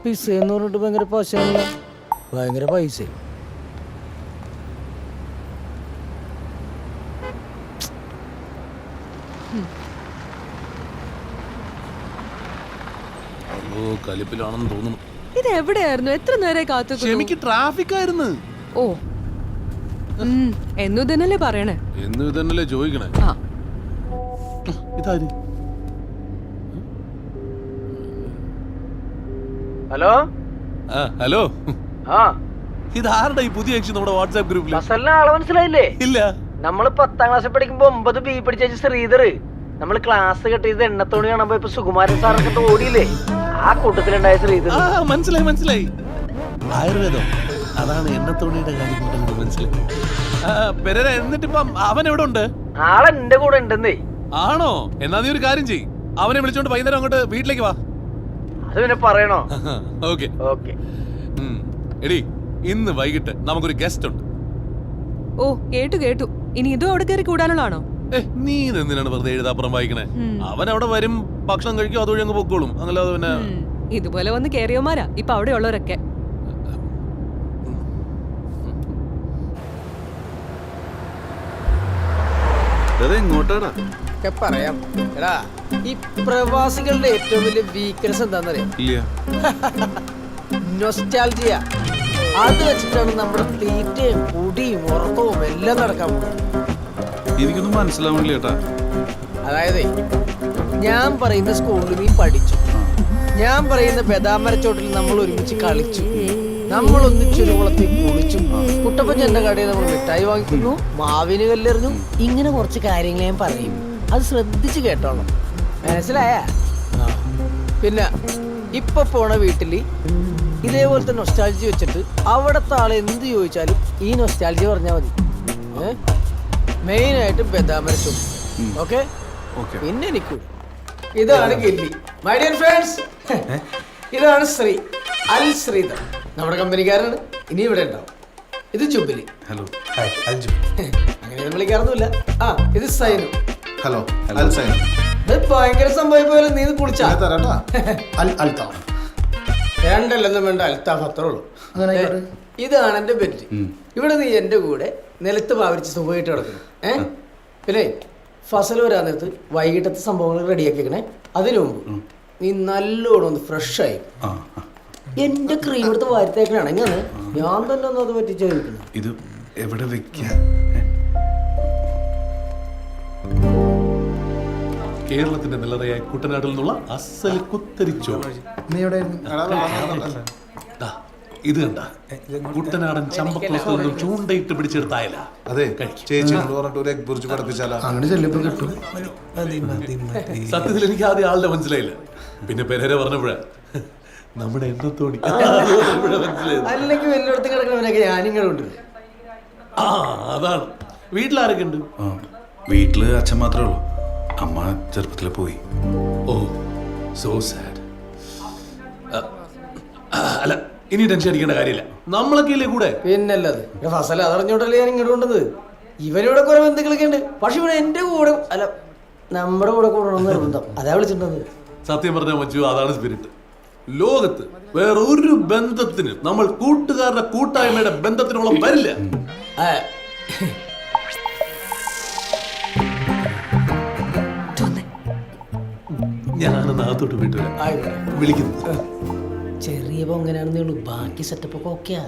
[SPEAKER 11] പിസ്സ എന്ന് പറഞ്ഞിട്ട് ഭയങ്കര പശയല്ല, ഭയങ്കര പൈസ.
[SPEAKER 5] കലിപ്പിലാണെന്ന് തോന്നുന്നു.
[SPEAKER 16] ഇത് എവിടെയായിരുന്നു? എത്ര നേരെ കാത്തു?
[SPEAKER 5] ക്ഷമിക്ക്, ട്രാഫിക് ആയിരുന്നു.
[SPEAKER 16] ഓ, എന്നു തന്നെയല്ലേ പറയണേ?
[SPEAKER 5] എന്ന് ഇതന്നല്ലേ ചോദിക്കണേ. ഇതാര്?
[SPEAKER 11] ഹലോ
[SPEAKER 5] ഹലോ,
[SPEAKER 11] ആ
[SPEAKER 5] ഇതാരുടെ ഈ പുതിയ ആക്ഷൻ നമ്മുടെ വാട്സാപ്പ് ഗ്രൂപ്പിൽ?
[SPEAKER 11] ആളെ മനസ്സിലായില്ലേ?
[SPEAKER 5] ഇല്ല.
[SPEAKER 11] നമ്മള് 10ാം ക്ലാസ്സിൽ പഠിക്കുമ്പോ 9 ബി പഠിച്ച ശ്രീധർ, നമ്മള് ക്ലാസ് കെട്ടിയത് എണ്ണത്തോണി കാണാൻ പോയപ്പോ സുകുമാരൻ സാറൊക്കെ ഓടിയില്ലേ? ആ കൂട്ടത്തിലുണ്ടായ ശ്രീധർ.
[SPEAKER 5] മനസ്സിലായി മനസ്സിലായി. ആയുർവേദം, അതാണ് എണ്ണത്തോണിയുടെ കാര്യം മനസ്സിലായി. എന്നിട്ടിപ്പം അവൻ എവിടെ ഉണ്ട്?
[SPEAKER 11] ആളെന്റെ കൂടെ ഉണ്ടെന്നേ.
[SPEAKER 5] ആണോ? എന്നാ നീ ഒരു കാര്യം ചെയ്യ്, അവനെ വിളിച്ചോണ്ട് വൈകുന്നേരം അങ്ങോട്ട് വീട്ടിലേക്ക് വാ.
[SPEAKER 11] അത് പിന്നെ പറയണോ?
[SPEAKER 5] Okay
[SPEAKER 11] okay.
[SPEAKER 5] എടി, ഇന്ന് വൈകിട്ട് നമുക്കൊരു ഗസ്റ്റ് ഉണ്ട്.
[SPEAKER 16] ഓ, കേട്ടു കേട്ടു. ഇനി ഇതും അവിടെ കയറി കൂടാനുള്ളതാണോ?
[SPEAKER 5] നീ എന്തിനാണ് വെറുതെ എഴുതാപ്പുറം വായിക്കണേ? അവൻ അവിടെ വരും, ഭക്ഷണം കഴിക്കും, അതുവഴി അങ്ങ് പൊക്കോളും. അങ്ങല്ലാതെ പിന്നെ
[SPEAKER 16] ഇതുപോലെ വന്ന് കേറിയോമാരാ ഇപ്പൊ അവിടെ ഉള്ളവരൊക്കെ.
[SPEAKER 10] എങ്ങോട്ടാടാ?
[SPEAKER 11] പറയാം. എടാ, ഈ പ്രവാസികളുടെ ഏറ്റവും വലിയ വീക്ക്നെസ് എന്താണെന്നറിയാം? നൊസ്റ്റാൾജിയ. അത് വെച്ചിട്ടാണ് നമ്മുടെ തീറ്റയും കുടിയും ഉറക്കവും എല്ലാം നടക്കാൻ പോകുന്നത്.
[SPEAKER 10] എനിക്കൊന്നും മനസ്സിലാവണില്ല ചേട്ടാ.
[SPEAKER 11] അതായത് ഞാൻ പറയുന്ന സ്കൂളിൽ നീ പഠിച്ചു, ഞാൻ പറയുന്ന ബദാമരച്ചോട്ടിൽ നമ്മൾ ഒരുമിച്ച് കളിച്ചു, നമ്മൾ ഒന്നിച്ചൊരു കുളത്തിൽ കുളിച്ചു, കുട്ടപ്പച്ചന്റെ കടയിൽ നമ്മൾ മിഠായി വാങ്ങിക്കുന്നു, മാവിന് കല്ലെറിഞ്ഞു. ഇങ്ങനെ കുറച്ച് കാര്യങ്ങൾ ഞാൻ പറയും, അത് ശ്രദ്ധിച്ച് കേട്ടോളാം. മനസ്സിലായ? പിന്നെ ഇപ്പൊ പോണ വീട്ടില് ഇതേപോലത്തെ നൊസ്റ്റാൾജി വെച്ചിട്ട് അവിടത്തെ ആളെ എന്ത് ചോദിച്ചാലും ഈ നൊസ്റ്റാൾജി പറഞ്ഞാൽ മതി. മെയിനായിട്ട് ബദാമരച്ചോട്ട്. ഓക്കെ? പിന്നെ എനിക്ക് ഇതാണ് ഗില്ലി. മൈ ഡിയർ ഫ്രണ്ട്സ്, ഇതാണ് ശ്രീ അൽ ശ്രീധർ, നമ്മുടെ കമ്പനിക്കാരനാണ്. ഇനി ഇവിടെ ഉണ്ടാവും. ഇത് ജുബിലി.
[SPEAKER 7] ഹലോ.
[SPEAKER 11] അങ്ങനെ വിളിക്കാറൊന്നുമില്ല. ഇത് സൈനു.
[SPEAKER 7] ഹലോ.
[SPEAKER 11] ഇത് ഭയങ്കര സംഭവം പോലെ. നീ കുളിച്ചാ? രണ്ടല്ലെന്നും വേണ്ട, അൽത്താഫ് അത്രേ ഉള്ളൂ. ഇതാണ് എന്റെ ബെറ്റ്. ഇവിടെ നീ എന്റെ കൂടെ നിലത്ത് പാവരിച്ച് സുഖമായിട്ട് കിടക്കണം. പിന്നെ ഫസൽ വരാൻ നേരത്ത് വൈകിട്ടത്തെ സംഭവങ്ങൾ റെഡിയാക്കി വെക്കണേ. അതിനു മുമ്പ് നീ നല്ലോണം ഒന്ന് ഫ്രഷ് ആയി എന്റെ ക്രീം എടുത്ത് വാരിത്തേക്കണാണെങ്കിൽ ഞാൻ തന്നെ ഒന്ന് അത് പറ്റിച്ചായിരിക്കണം.
[SPEAKER 10] ഇത് എവിടെ വെക്കാം?
[SPEAKER 5] കേരളത്തിന്റെ നെല്ലറയായ കുട്ടനാട്ടിൽ നിന്നുള്ള അസൽ കുത്തരിച്ചോ. ഇത് കണ്ട കുട്ടനാടൻ ചമ്പക്കുളത്തിൽ നിന്നും ചൂണ്ടയിട്ട് പിടിച്ചെടുത്തായല്ല.
[SPEAKER 7] അതെ, ചേച്ചി പറഞ്ഞിട്ട് ഒരു എഗ് ബുർജ് പഠിപ്പിച്ചാലോ?
[SPEAKER 5] സത്യത്തിൽ എനിക്ക് ആദ്യം ആളുടെ മനസ്സിലായില്ല, പിന്നെ പെരേര പറഞ്ഞപ്പോഴാ നമ്മുടെ എണ്ണത്തോണി മനസ്സിലായത്.
[SPEAKER 11] അല്ലെങ്കിൽ എല്ലായിടത്തും കിടക്കണവനൊക്കെ ഞാനിങ്ങോട്ട്.
[SPEAKER 5] അതാണ്. വീട്ടിലാരൊക്കെ ഉണ്ട്?
[SPEAKER 10] വീട്ടില് അച്ഛൻ മാത്രമേ ഉള്ളൂ. അമ്മ ചെറുപ്പത്തില് പോയി.
[SPEAKER 5] ഓ, സോ സാഡ്. അല്ല, ഇനി ടെൻഷൻ അടിക്കേണ്ട കാര്യമില്ല, നമ്മളൊക്കെ ഇല്ലേ കൂടെ.
[SPEAKER 11] പിന്നല്ലത് ഫസൽ അതറിഞ്ഞോട്ടല്ലേ ഞാൻ ഇങ്ങോട്ട് കൊണ്ടത്. ഇവനിവിടെ കുറെ ബന്ധുക്കളൊക്കെ ഉണ്ട്, പക്ഷെ ഇവിടെ എന്റെ കൂടെ അല്ല നമ്മുടെ കൂടെ കൂടണമെന്ന് നിർബന്ധം. അതാ വിളിച്ചിട്ടുണ്ടത്.
[SPEAKER 5] സത്യം പറഞ്ഞാൽ മച്ചു, അതാണ് സ്പിരിറ്റ്. ലോകത്ത് വേറൊരു ബന്ധത്തിന് നമ്മൾ കൂട്ടുകാരുടെ കൂട്ടായ്മയുടെ ബന്ധത്തിനോളം വരില്ല. ഞാനൊന്ന് അകത്തോട്ട് പോയിട്ട് വിളിക്കുന്നു.
[SPEAKER 11] ചെറിയ പൊങ്ങനാണെന്നേ ഉള്ളൂ, ബാക്കി സെറ്റപ്പ് ഒക്കെ ഓക്കെയാ.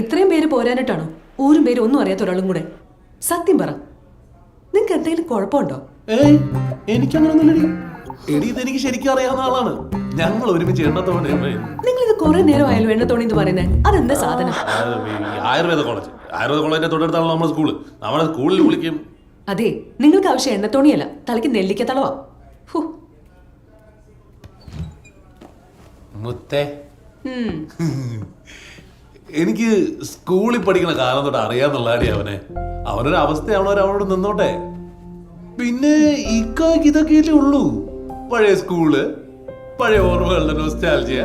[SPEAKER 16] ഇത്രയും പേര് പോരാനിട്ടാണോ ഊരും പേര് ഒന്നും അറിയാത്ത ഒരാളും കൂടെ? സത്യം പറ, നിങ്ങക്ക് എന്തെങ്കിലും കുഴപ്പമുണ്ടോ?
[SPEAKER 5] ഏയ് എനിക്കങ്ങനൊന്നുമില്ലടി. എടി ഇതെനിക്ക് ശരിക്കും അറിയാവുന്ന ആളാണ്. ഞങ്ങൾ ഒരുമിച്ച് എണ്ണത്തോടെ
[SPEAKER 16] നിങ്ങൾ ഇത് കുറെ നേരമായാലും എണ്ണത്തോണി എന്ന് പറയുന്നത് അതെന്താ സാധനം?
[SPEAKER 5] ആയുർവേദ കോളേജിന്റെ തൊട്ടടുത്താണ് നമ്മുടെ സ്കൂള്. നമ്മുടെ സ്കൂളിൽ വിളിക്കും.
[SPEAKER 16] അതെ, നിങ്ങൾക്ക് ആവശ്യം എണ്ണത്തോണിയല്ല, തലയ്ക്ക് നെല്ലിക്കത്തളവാ.
[SPEAKER 5] മുത്തേ, എനിക്ക് സ്കൂളിൽ പഠിക്കുന്ന കാലം തൊട്ട് അറിയാന്നുള്ളാടി അവനെ. അവനൊരു അവസ്ഥയാവണവർ അവനോട് നിന്നോട്ടെ. പിന്നെ ഇക്കാക്ക് ഇതൊക്കെയല്ലേ ഉള്ളൂ. പഴയ സ്കൂള്, പഴയ ഓർമ്മകളുടെ നൊസ്റ്റാൾജിയ,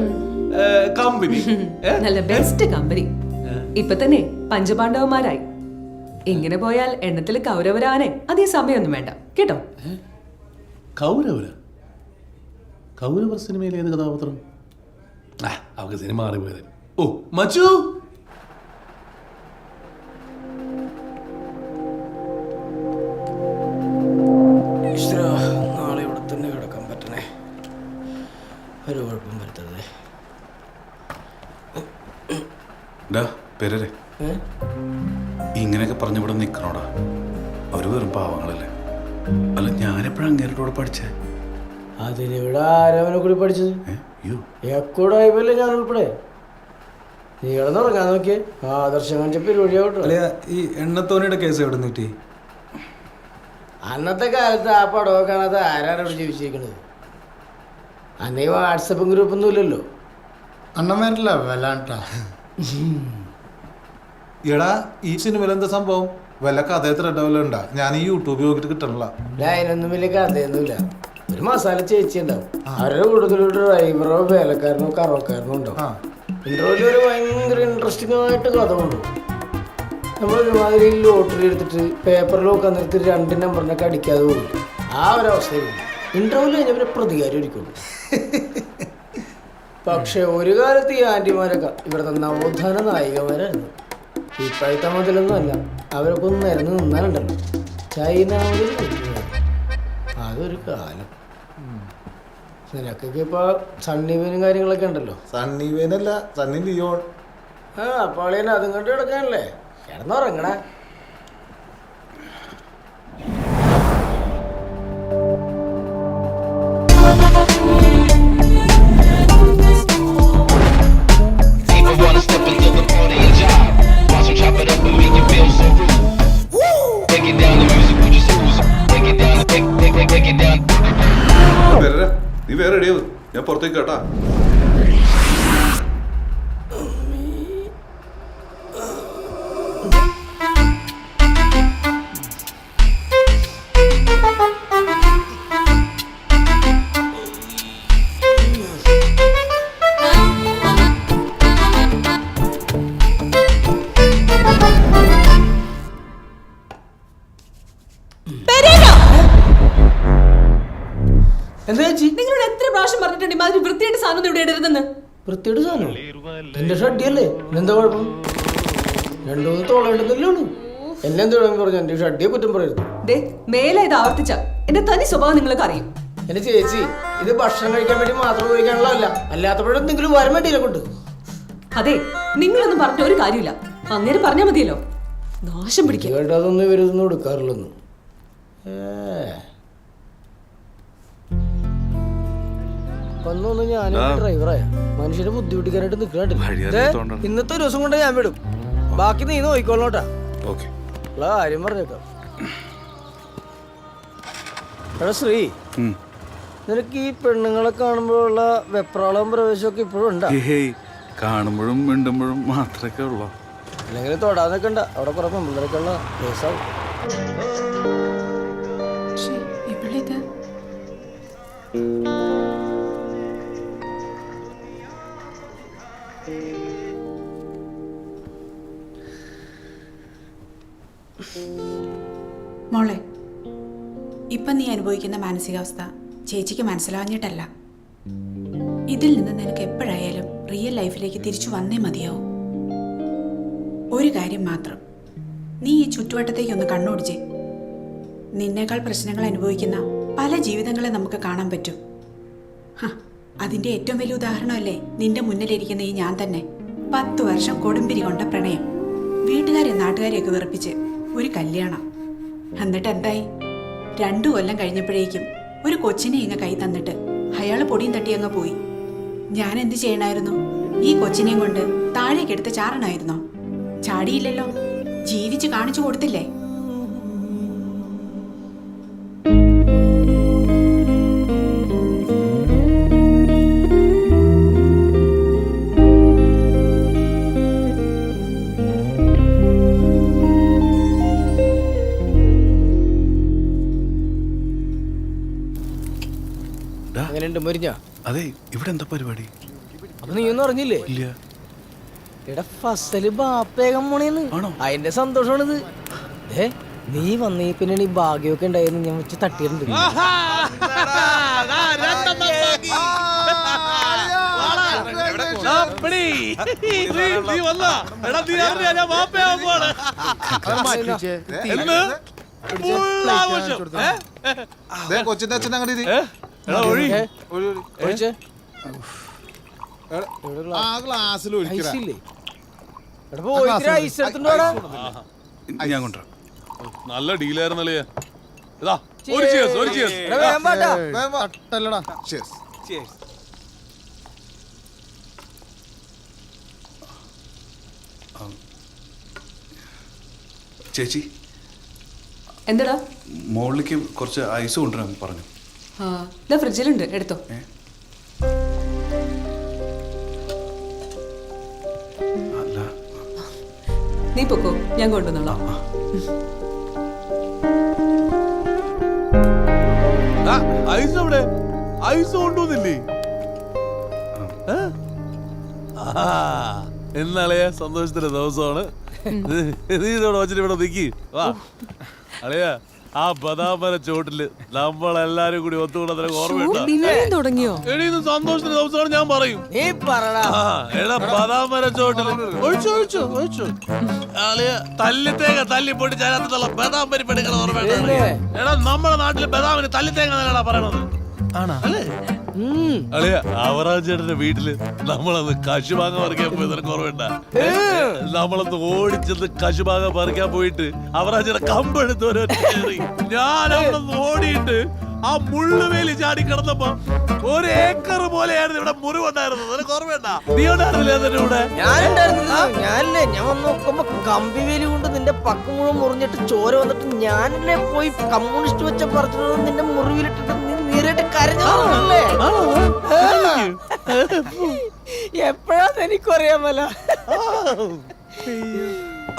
[SPEAKER 5] കമ്പനി,
[SPEAKER 16] നല്ല ബെസ്റ്റ് കമ്പനി. ഇപ്പൊ തന്നെ പഞ്ചപാണ്ഡവന്മാരായി. ഇങ്ങനെ പോയാൽ എണ്ണത്തിൽ കൗരവരാനെ അധികം സമയമൊന്നും വേണ്ട കേട്ടോ.
[SPEAKER 5] കൗരവർ സിനിമയിലെ ഏത് കഥാപാത്രം? അവർക്ക് സിനിമ മാറിപ്പോയത്. ഓ മച്ചു,
[SPEAKER 11] നാളെ ഇവിടെ തന്നെ കിടക്കാൻ പറ്റണേ, ഒരു കുഴപ്പം വരുത്തരുതേ.
[SPEAKER 5] ഇങ്ങനെയൊക്കെ പറഞ്ഞിവിടെ നിക്കണോടാ. അവര് വെറും പാവങ്ങളല്ലേ. അല്ല ഞാനെപ്പോഴും അങ്ങേരുടെ പഠിച്ചേ.
[SPEAKER 11] അതിനിവിടെ ആരവനെ കൂടി പഠിച്ചത്? എക്കൂടായിപ്പല്ലേ ഞാൻ ഉൾപ്പെടെ. നീ കിടന്നുറങ്ങാൻ നോക്കിയേ, ആദർശം കാണിച്ച പരിപാടിയാവട്ടോ.
[SPEAKER 15] ഈ എണ്ണത്തോണിയുടെ കേസ് എവിടെ നിട്ടി?
[SPEAKER 11] അന്നത്തെ കാലത്ത് ആ പടമൊക്കെ കാണാതെ ആരാണ് ഇവിടെ ജീവിച്ചിരിക്കുന്നത്? അന്നേ വാട്സപ്പും ഗ്രൂപ്പൊന്നും ഇല്ലല്ലോ.
[SPEAKER 7] അണ്ണന്മാരല്ല വല്ലാണ്ടാ. എടാ ഈ സിനിമയിൽ എന്താ സംഭവം? വല്ല കഥയത്ര ഇടവല്ല. ഞാൻ ഈ യൂട്യൂബിൽ നോക്കിട്ട് കിട്ടണില്ല.
[SPEAKER 11] അതിനൊന്നും വലിയ കഥയൊന്നുമില്ല. ഒരു മസാല ചേച്ചി ഉണ്ടാവും, അവരുടെ കൂടുതലൊരു ഡ്രൈവറോ വേലക്കാരനോ കറവക്കാരനോ ഉണ്ടാവും. ഇന്റർവ്യൂവിൽ ഒരു ഭയങ്കര ഇൻട്രസ്റ്റിംഗ് ആയിട്ട് കഥ കൊണ്ടുപോകും. നമ്മളൊരുമാതിരി ലോട്ടറി എടുത്തിട്ട് പേപ്പറിലൊക്കെ നിർത്തി 2 നമ്പറിനൊക്കെ അടിക്കാതെ പോകില്ല. ആ ഒരവസ്ഥയിൽ ഇന്റർവ്യൂവിൽ കഴിഞ്ഞ പ്രതികാരം ഒരുക്കുള്ളൂ. പക്ഷെ ഒരു കാലത്ത് ഈ ആൻറ്റിമാരൊക്കെ ഇവിടുത്തെ നവോത്ഥാന നായികമാരായിരുന്നു. ഇപ്പോഴത്തെ മുതലൊന്നും അല്ല, അവരൊക്കെ ഒന്ന് നിരന്ന് നിന്നാലുണ്ടല്ലോ. ചൈന മുതൽ അതൊരു കാലം. നിനക്കൊക്കെ ഇപ്പൊ സണ്ണിവേനും കാര്യങ്ങളൊക്കെ ഉണ്ടല്ലോ.
[SPEAKER 7] സണ്ണിവേനല്ല, സണ്ണി ലിയോൺ.
[SPEAKER 11] അപ്പോൾ അതും കണ്ട് കിടക്കാനല്ലേ? കിടന്നുറങ്ങടാ.
[SPEAKER 5] നീ വേറെ റെഡിയാവും, ഞാൻ പുറത്തേക്ക് കേട്ടാ.
[SPEAKER 16] നിങ്ങളോട് എത്ര പ്രാവശ്യം പറഞ്ഞിട്ടുണ്ട് ഇമാതിരി വൃത്തിയായിട്ട് സാധനം ഇവിടെ ഇടരുതെന്ന്?
[SPEAKER 11] വൃത്തിയുടെ സാധനം എന്റെ ഷഡ്ഡിയല്ലേ, എന്താ കുഴപ്പം? 2-3 തോളേണ്ടതല്ലേ ഉള്ളൂ. എല്ലാം തുടങ്ങി പറഞ്ഞു എന്റെ ഷഡ്ഡിയെ കുറ്റം പറയരുത്.
[SPEAKER 16] മേലെ ഇത് ആവർത്തിച്ച എന്റെ തനി സ്വഭാവം നിങ്ങൾക്ക് അറിയും.
[SPEAKER 11] എന്റെ ചേച്ചി, ഇത് ഭക്ഷണം കഴിക്കാൻ വേണ്ടി മാത്രം ഉപയോഗിക്കാനുള്ളതല്ല, അല്ലാത്തപ്പോഴും എന്തെങ്കിലും വരം വേണ്ടിയില്ല കൊണ്ട്.
[SPEAKER 16] അതെ, നിങ്ങളൊന്നും പറഞ്ഞ ഒരു കാര്യമില്ല. അങ്ങേര് പറഞ്ഞാൽ മതിയല്ലോ. നാശം പിടിക്കുക.
[SPEAKER 11] കേട്ടതൊന്നും ഇവരൊന്നും എടുക്കാറില്ലെന്ന്. ഒന്നൊന്നും ഞാനും ഡ്രൈവറായ മനുഷ്യനെ ബുദ്ധിമുട്ടിക്കാനായിട്ട് നിൽക്കണ്ടില്ല. ഇന്നത്തെ ഒരു ദിവസം കൊണ്ട് ഞാൻ വിടും, ബാക്കി നീ നോക്കിക്കോളോട്ടാ. ഉള്ള കാര്യം പറഞ്ഞേക്കാം. എടാ ശ്രീ, നിനക്ക് ഈ പെണ്ണുങ്ങളെ കാണുമ്പോഴുള്ള വെപ്രാളവും പ്രവേശമൊക്കെ ഇപ്പോഴും ഉണ്ടാ?
[SPEAKER 10] കാണുമ്പോഴും മിണ്ടുമ്പോഴും മാത്രമേ ഉള്ളൂ.
[SPEAKER 11] അല്ലെങ്കിൽ തൊടാൻ നിൽക്കണ്ട, അവിടെ കുറെ പെമ്പിള്ളേരൊക്കെ ഉള്ള കേസാവും.
[SPEAKER 6] മോളെ, ഇപ്പം നീ അനുഭവിക്കുന്ന മാനസികാവസ്ഥ ചേച്ചിക്ക് മനസ്സിലാവാഞ്ഞിട്ടല്ല. ഇതിൽ നിന്ന് നിനക്ക് എപ്പോഴായാലും റിയൽ ലൈഫിലേക്ക് തിരിച്ചു വന്നേ മതിയാവും. ഒരു കാര്യം മാത്രം, നീ ഈ ചുറ്റുവട്ടത്തേക്ക് ഒന്ന് കണ്ണോടിച്ചേ. നിന്നേക്കാൾ പ്രശ്നങ്ങൾ അനുഭവിക്കുന്ന പല ജീവിതങ്ങളെ നമുക്ക് കാണാൻ പറ്റും. അതിൻ്റെ ഏറ്റവും വലിയ ഉദാഹരണമല്ലേ നിന്റെ മുന്നിലിരിക്കുന്ന ഈ ഞാൻ തന്നെ. 10 വർഷം കൊടുമ്പിരി കൊണ്ട പ്രണയം, വീട്ടുകാരെ നാട്ടുകാരെയൊക്കെ വെറുപ്പിച്ച് ഒരു കല്യാണം, എന്നിട്ട് എന്തായി? 2 കൊല്ലം കഴിഞ്ഞപ്പോഴേക്കും ഒരു കൊച്ചിനെ ഇങ്ങ കൈ തന്നിട്ട് അയാൾ പൊടിയും തട്ടി അങ്ങ് പോയി. ഞാൻ എന്ത് ചെയ്യണമായിരുന്നു? ഈ കൊച്ചിനെയും കൊണ്ട് താഴേക്കെടുത്ത് ചാടണമായിരുന്നോ? ചാടിയില്ലല്ലോ, ജീവിച്ച് കാണിച്ചു കൊടുത്തില്ലേ?
[SPEAKER 11] അങ്ങനെയുണ്ട് മുരിഞ്ഞ.
[SPEAKER 10] അതെ, ഇവിടെ എന്താ പരിപാടി?
[SPEAKER 11] അപ്പൊ നീ ഒന്നും അറിഞ്ഞില്ലേ?
[SPEAKER 10] ഇല്ല.
[SPEAKER 11] എടാ ഫസല് ബാപ്പേകം പോണേന്ന്. അതിന്റെ സന്തോഷമാണിത്. നീ വന്നേ പിന്നെ നീ ഭാഗ്യമൊക്കെ ഉണ്ടായിരുന്നു. ഞാൻ വെച്ച് തട്ടിയിട്ടുണ്ട്.
[SPEAKER 7] കൊച്ചിന്റെ അച്ഛൻ അങ്ങനെ ഗ്ലാസ്സിൽ
[SPEAKER 10] ഞാൻ കൊണ്ടുവരാം.
[SPEAKER 13] നല്ല ഡീലായിരുന്നല്ലേ. ഇതാ
[SPEAKER 10] ചേച്ചി,
[SPEAKER 16] എന്താടാ?
[SPEAKER 10] മോളിലേക്ക് കുറച്ച് ഐസ് കൊണ്ടുവരാൻ പറഞ്ഞു.
[SPEAKER 16] ഫ്രിഡ്ജിലുണ്ട്, എടുത്തോ. നീ പൊക്കോ, ഞാൻ കൊണ്ടുവന്നോളാം.
[SPEAKER 13] ഐസ് എവിടെ? ഐസ് കൊണ്ടുവന്നില്ലേ? എന്നാളെയാ സന്തോഷത്തിന്റെ ദിവസമാണ്. നീ ഇതോടെ വച്ചിട്ട് ഇവിടെ നിൽക്കി. വാ അളിയാ, ആ ബദാമര ചോട്ടില് നമ്മളെല്ലാരും കൂടി ഒത്തുകൂടാൻ ഓർമ്മയുണ്ടോ? എടീന്ന് സന്തോഷത്തിന്റെ ദിവസമാണ് ഞാൻ പറയും. എടാ ബദാമര ചോട്ടില് ഒഴിച്ചു അളിയ തല്ലിത്തേങ്ങ തല്ലി പൊട്ടിച്ച് അതിനകത്തുള്ള ബദാം പരിപ്പെടുക്കണ ഓർമ്മയുണ്ടോ? എടാ നമ്മുടെ നാട്ടില് ബദാമിന് തല്ലിത്തേങ്ങ എന്നല്ലടാ പറയണത്. അല്ലേ അളിയ? അവറാജേട്ടന്റെ വീട്ടില് നമ്മളന്ന് കശുമാങ്ങ പറിക്കാൻ പോയത് നിനക്ക് ഓർമ്മയുണ്ട? നമ്മളന്ന് ഓടിച്ചെന്ന് കശുമാങ്ങ പറിക്കാൻ പോയിട്ട് അവറാജയുടെ കമ്പെടുത്ത് ഓരോരി ഞാൻ അവിടെ ഓടിയിട്ട് ആ മുള്ളുവേലി ചാടി കിടന്നപ്പോ 1 ഏക്കർ പോലെയായിരുന്നു ഇവിടെ മുറിവുണ്ടായിരുന്നത്. നിനക്ക് ഓർമ്മയുണ്ട? നീ ഉണ്ടായിരുന്നില്ലേ അതിന്റെ കൂടെ?
[SPEAKER 11] ഞാനല്ലേ, ഞാൻ വന്ന് നോക്കുമ്പോ കമ്പി വേലി കൊണ്ട് നിന്റെ പക്ക മുഴുവൻ മുറിഞ്ഞിട്ട് ചോര വന്നിട്ട് ഞാനല്ലേ പോയി കമ്മ്യൂണിസ്റ്റ് വെച്ച പറിച്ചിട്ട് നിന്റെ മുറിവിലിട്ടിട്ട് നീരായിട്ട് കരഞ്ഞല്ലേ? എപ്പോഴാന്ന് എനിക്കറിയാമല്ല.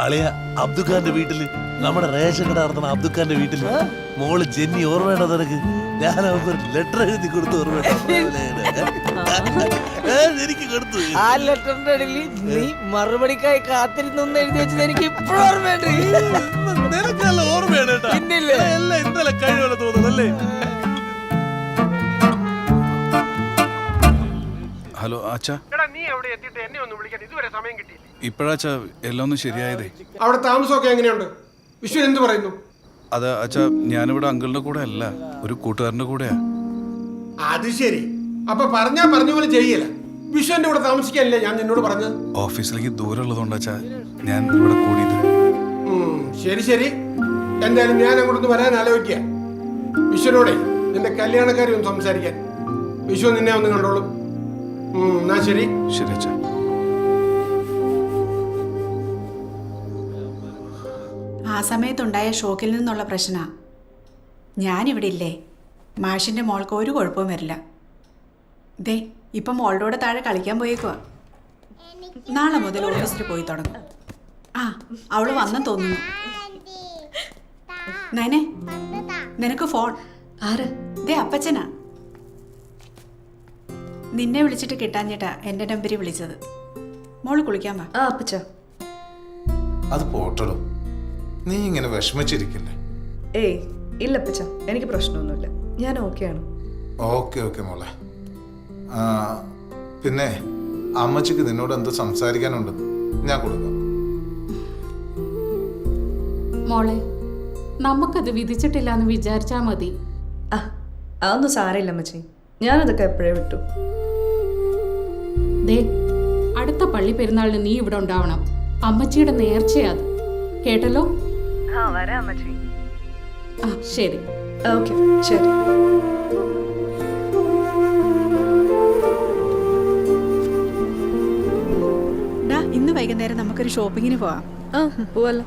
[SPEAKER 13] അളിയ അബ്ദുഖാന്റെ വീട്ടില്, നമ്മുടെ റേഷൻ കട നടത്തുന്ന അബ്ദുഖാന്റെ വീട്ടില് മോള് ജെന്നി ഓർമ്മയുണ്ടോ നിനക്ക്? ഞാൻ അവർക്ക് ലെറ്റർ എഴുതി കൊടുത്തു. എനിക്ക് കൊടുത്തു.
[SPEAKER 11] ആ ലെറ്ററിന്റെ ഇടയിൽ നീ മറുപടിക്കായി കാത്തിരുന്നു എഴുതി വെച്ചത് എനിക്ക് ഇപ്പോഴും ഓർമ്മയുണ്ട്.
[SPEAKER 13] നിനക്കല്ല ഓർമ്മയാണ് കേട്ടോ. എല്ലാം ഇന്നലെ കഴിവല്ല തോന്നുന്നല്ലേ?
[SPEAKER 10] ഹലോ അച്ഛാ,
[SPEAKER 17] നീ എവിടെ എത്തിയിട്ട് എന്നെ ഒന്ന് വിളിക്കാൻ ഇതുവരെ സമയം കിട്ടിയില്ല.
[SPEAKER 10] ഇപ്പോഴാച്ചാ എല്ലാം ഒന്ന് ശരിയായതേ.
[SPEAKER 17] അവിടെ താമസമൊക്കെ എങ്ങനെയുണ്ട്? വിശ്വൻ എന്ത് പറയുന്നു?
[SPEAKER 10] അത് അച്ഛാ, ഞാനിവിടെ അങ്കിളിന്റെ കൂടെ അല്ല, ഒരു കൂട്ടുകാരന്റെ കൂടെയാ.
[SPEAKER 17] അത് ശരി. അപ്പൊ പറഞ്ഞ പോലെ ചെയ്യല. വിശ്വന്റെ കൂടെ താമസിക്കാനല്ലേ ഞാൻ നിന്നോട് പറഞ്ഞത്?
[SPEAKER 10] ഓഫീസിലേക്ക് ദൂരം ഉള്ളതുകൊണ്ടാച്ചാ ഞാൻ ഇവിടെ കൂടിയത്.
[SPEAKER 17] ശരി. എന്തായാലും ഞാൻ അങ്ങോട്ടൊന്ന് വരാൻ ആലോചിക്കുക. വിശ്വനോടെ നിന്റെ കല്യാണക്കാരി ഒന്ന് സംസാരിക്കാൻ. വിശ്വ നിന്നെ ഒന്ന് കണ്ടോളും. എന്നാ ശരി.
[SPEAKER 10] ശരി അച്ഛാ.
[SPEAKER 6] ആ സമയത്തുണ്ടായ ഷോക്കിൽ നിന്നുള്ള പ്രശ്ന. ഞാനിവിടെ ഇല്ലേ, മാഷിന്റെ മോൾക്ക് ഒരു കുഴപ്പവും വരില്ല. ദേ ഇപ്പം മോളുടെ താഴെ കളിക്കാൻ പോയേക്കുവാ. നാളെ മുതൽ ഓഫീസിൽ പോയി തുടങ്ങും. ആ അവള് വന്നെന്ന് തോന്നുന്നു. നൈനെ, നിനക്ക് ഫോൺ.
[SPEAKER 16] ആര്?
[SPEAKER 6] ദേ അപ്പച്ചനാ. നിന്നെ വിളിച്ചിട്ട് കിട്ടാഞ്ഞിട്ടാ എന്റെ നമ്പറിൽ വിളിച്ചത്. മോള് കുളിക്കാൻ വാ.
[SPEAKER 16] അപ്പച്ച.
[SPEAKER 7] അത് പോട്ടടോ, നീ ഇങ്ങനെ വിഷമിച്ചിരിക്കില്ലേ?
[SPEAKER 4] ഏയ് ഇല്ല അപ്പച്ച, എനിക്ക് പ്രശ്നമൊന്നുമില്ല, ഞാൻ ഓക്കെയാണ്.
[SPEAKER 7] ഓക്കെ മോളെ. പിന്നെ അമ്മച്ചിക്ക് നിന്നോട് എന്ത് സംസാരിക്കാനുണ്ടെന്ന് ഞാൻ കൊടുക്കാം.
[SPEAKER 8] മോളെ, നമുക്കത് വിധിച്ചിട്ടില്ല എന്ന് വിചാരിച്ചാ മതി.
[SPEAKER 4] അതൊന്നും സാരമില്ല അമ്മച്ചി, ഞാനതൊക്കെ എപ്പോഴേ വിട്ടു.
[SPEAKER 8] ദേ, അടുത്ത പള്ളി പെരുന്നാളിന് നീ ഇവിടെ ഉണ്ടാവണം. അമ്മച്ചിയുടെ നേർച്ചയാത്, കേട്ടല്ലോ?
[SPEAKER 4] വരാം അമ്മച്ചി.
[SPEAKER 8] ആ ശരി.
[SPEAKER 4] ഓക്കെ ശരി.
[SPEAKER 6] ഇന്ന് വൈകുന്നേരം നമുക്കൊരു ഷോപ്പിങ്ങിന് പോവാം.
[SPEAKER 4] പോവല്ലോ.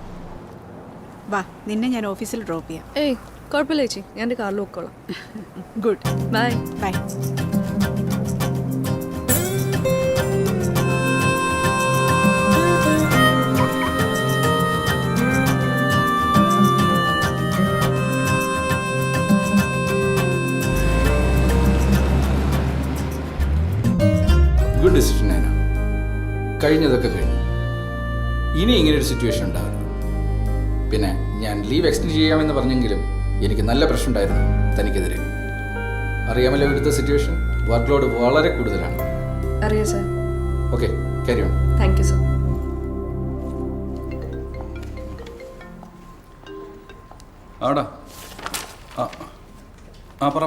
[SPEAKER 6] വാ, നിന്നെ ഞാൻ ഓഫീസിൽ ഡ്രോപ്പ് ചെയ്യാം.
[SPEAKER 4] ഏയ് കുഴപ്പമില്ല ചേച്ചി, ഞാൻ എൻ്റെ കാറിൽ നോക്കോളാം.
[SPEAKER 6] Good.
[SPEAKER 4] Bye.
[SPEAKER 6] Bye.
[SPEAKER 18] Good decision Naina. കഴിഞ്ഞതൊക്കെ കഴിഞ്ഞു. ഇനി ഇങ്ങനൊരു സിറ്റുവേഷൻ ഉണ്ടാവില്ല. പിന്നെ ഞാൻ ലീവ് എക്സ്റ്റെൻഡ് ചെയ്യാമെന്ന് പറഞ്ഞെങ്കിലും എനിക്ക് നല്ല പ്രശ്നമുണ്ടായിരുന്നു തനിക്കെതിരെ. അറിയാമല്ലോ ഇവിടുത്തെ സിറ്റുവേഷൻ, വർക്ക് ലോഡ് വളരെ കൂടുതലാണ്.
[SPEAKER 4] അറിയാം sir.
[SPEAKER 18] Okay, carry on.
[SPEAKER 4] Thank you sir.
[SPEAKER 18] ആടാ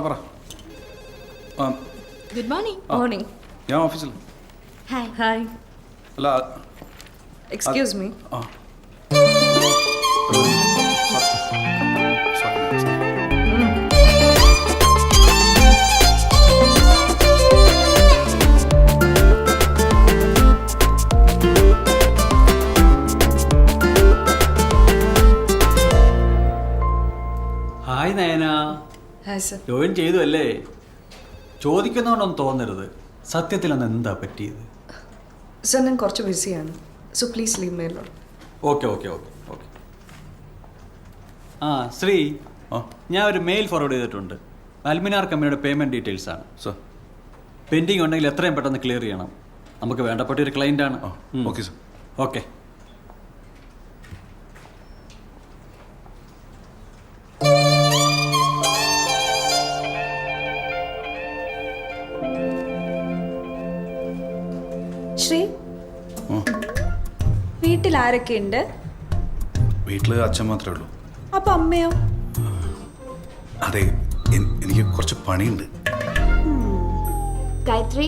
[SPEAKER 18] പറ.
[SPEAKER 2] Good morning.
[SPEAKER 4] മോർണിംഗ്.
[SPEAKER 18] ഞാൻ ഓഫീസിൽ.
[SPEAKER 2] ഹായ്.
[SPEAKER 4] ഹായ്.
[SPEAKER 18] അല്ല,
[SPEAKER 4] excuse me.
[SPEAKER 19] Hi Nayana.
[SPEAKER 4] Hi sir.
[SPEAKER 19] Join ചെയ്തു അല്ലേ? ചോദിക്കുന്നതുകൊണ്ടൊന്നും തോന്നരുത്. സത്യത്തിൽ അന്ന് എന്താ പറ്റിയത്?
[SPEAKER 4] സർ ഞാൻ കുറച്ച് ബിസിയാണ്, so please leave my alone.
[SPEAKER 19] Okay. ആ ശ്രീ, ഞാൻ ഒരു മെയിൽ ഫോർവേഡ് ചെയ്തിട്ടുണ്ട്. അൽമിനാർ കമ്പനിയുടെ പേയ്മെൻറ്റ് ഡീറ്റെയിൽസ് ആണ്.
[SPEAKER 5] സർ,
[SPEAKER 19] പെൻഡിങ് ഉണ്ടെങ്കിൽ എത്രയും പെട്ടെന്ന് ക്ലിയർ ചെയ്യണം. നമുക്ക് വേണ്ടപ്പെട്ട ഒരു ക്ലയൻ്റ് ആണ്.
[SPEAKER 5] Okay sir.
[SPEAKER 19] ഓക്കെ.
[SPEAKER 4] ശ്രീ, വീട്ടിൽ ആരൊക്കെ ഉണ്ട്?
[SPEAKER 5] വീട്ടിൽ അച്ഛൻ മാത്രമേ ഉള്ളൂ.
[SPEAKER 4] അപ്പൊ അമ്മയോ?
[SPEAKER 5] അതെ, എനിക്ക് കുറച്ച് പണിയുണ്ട്.
[SPEAKER 14] ഗായത്രി.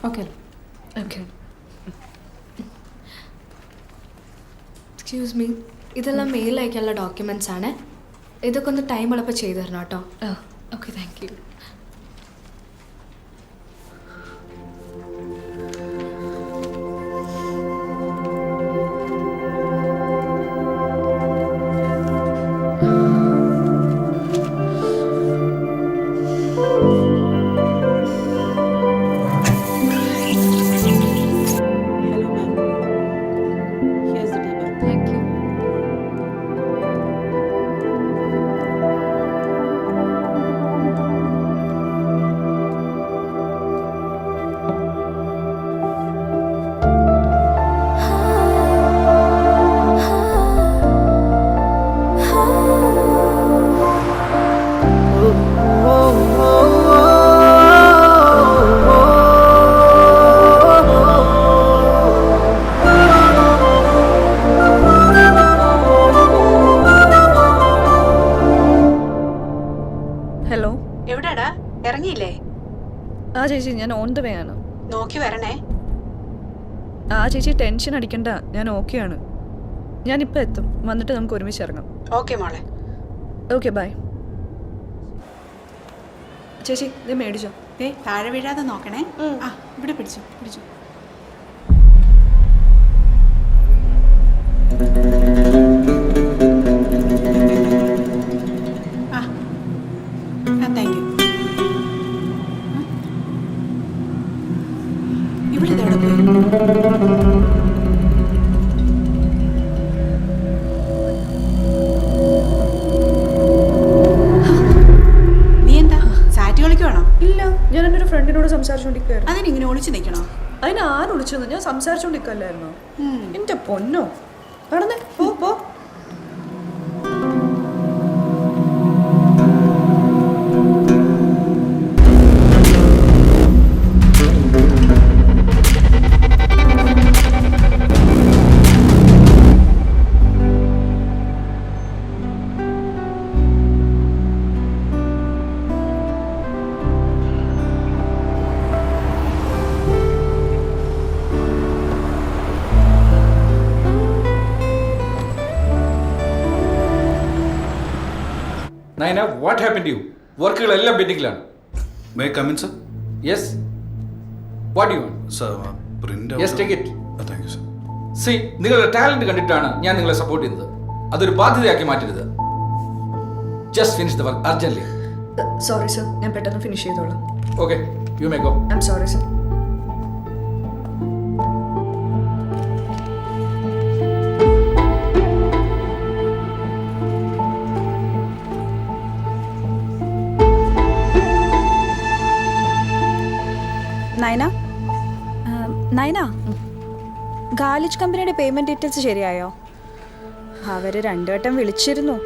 [SPEAKER 8] ഓക്കെ.
[SPEAKER 2] എക്സ്ക്യൂസ് മീ, ഇതെല്ലാം മെയിൽ അയക്കാനുള്ള ഡോക്യുമെന്റ്സ് ആണ്. ഇതൊക്കെ ഒന്ന് ടൈം ഉള്ളപ്പോൾ ചെയ്തു തരണം കേട്ടോ. Okay, thank you.
[SPEAKER 4] ഹലോ.
[SPEAKER 6] എവിടാടാ? ഇറങ്ങിയില്ലേ?
[SPEAKER 4] ആ ചേച്ചി, ഞാൻ ഓൺ ദ വേ ആണ്.
[SPEAKER 6] നോക്കി വരണേ.
[SPEAKER 4] ആ ചേച്ചി ടെൻഷൻ അടിക്കണ്ട, ഞാൻ ഓക്കെയാണ്. ഞാനിപ്പോൾ എത്തും. വന്നിട്ട് നമുക്ക് ഒരുമിച്ച് ഇറങ്ങാം.
[SPEAKER 6] ഓക്കെ മോളെ.
[SPEAKER 4] Okay, bye. ചേച്ചി ഇത് മേടിച്ചോ.
[SPEAKER 6] താഴെ വീഴാതെ നോക്കണേ. ആ, ഇവിടെ പിടിച്ചു. Thank you. ഇവിടെ ഇതവിടെ പോയി. നീ എന്താ സാറ്റ് കളിക്കുവാണോ?
[SPEAKER 4] ഇല്ല, ഞാൻ എൻ്റെ ഒരു ഫ്രണ്ടിനോട് സംസാരിച്ചുകൊണ്ടിരിക്കുകയായിരുന്നു.
[SPEAKER 6] അതിനിങ്ങനെ ഒളിച്ചു നിൽക്കണോ?
[SPEAKER 4] അതിന് ആര് ഒളിച്ചെന്ന്? ഞാൻ സംസാരിച്ചുകൊണ്ടിരിക്കല്ലായിരുന്നോ? എൻ്റെ പൊന്നോ, കടന്നേ, പോ.
[SPEAKER 18] Nayana what happen to you? വർക്കുകളെല്ലാം പെൻഡിങ്ങിലാണ്.
[SPEAKER 7] May come in sir?
[SPEAKER 18] Yes. What you want?
[SPEAKER 7] Sir print.
[SPEAKER 18] Yes, take it.
[SPEAKER 7] Thank you sir.
[SPEAKER 18] See, നിങ്ങളുടെ ടാലന്റ് കണ്ടിട്ടാണ് ഞാൻ നിങ്ങളെ സപ്പോർട്ട് ചെയ്യുന്നത്. അതൊരു ബാധ്യതയാക്കി മാറ്റരുത്. Just finish the work urgently.
[SPEAKER 4] Sorry sir, ഞാൻ പെട്ടെന്ന് ഫിനിഷ് ചെയ്തോളാം.
[SPEAKER 18] Okay, you may go.
[SPEAKER 4] I am sorry sir.
[SPEAKER 20] Nayana, Nayana, ഗാലിച്ച് കമ്പനിയുടെ പേയ്മെന്റ് ഡീറ്റെയിൽസ് ശരിയായോ? അവര് 2 വട്ടം വിളിച്ചിരുന്നു.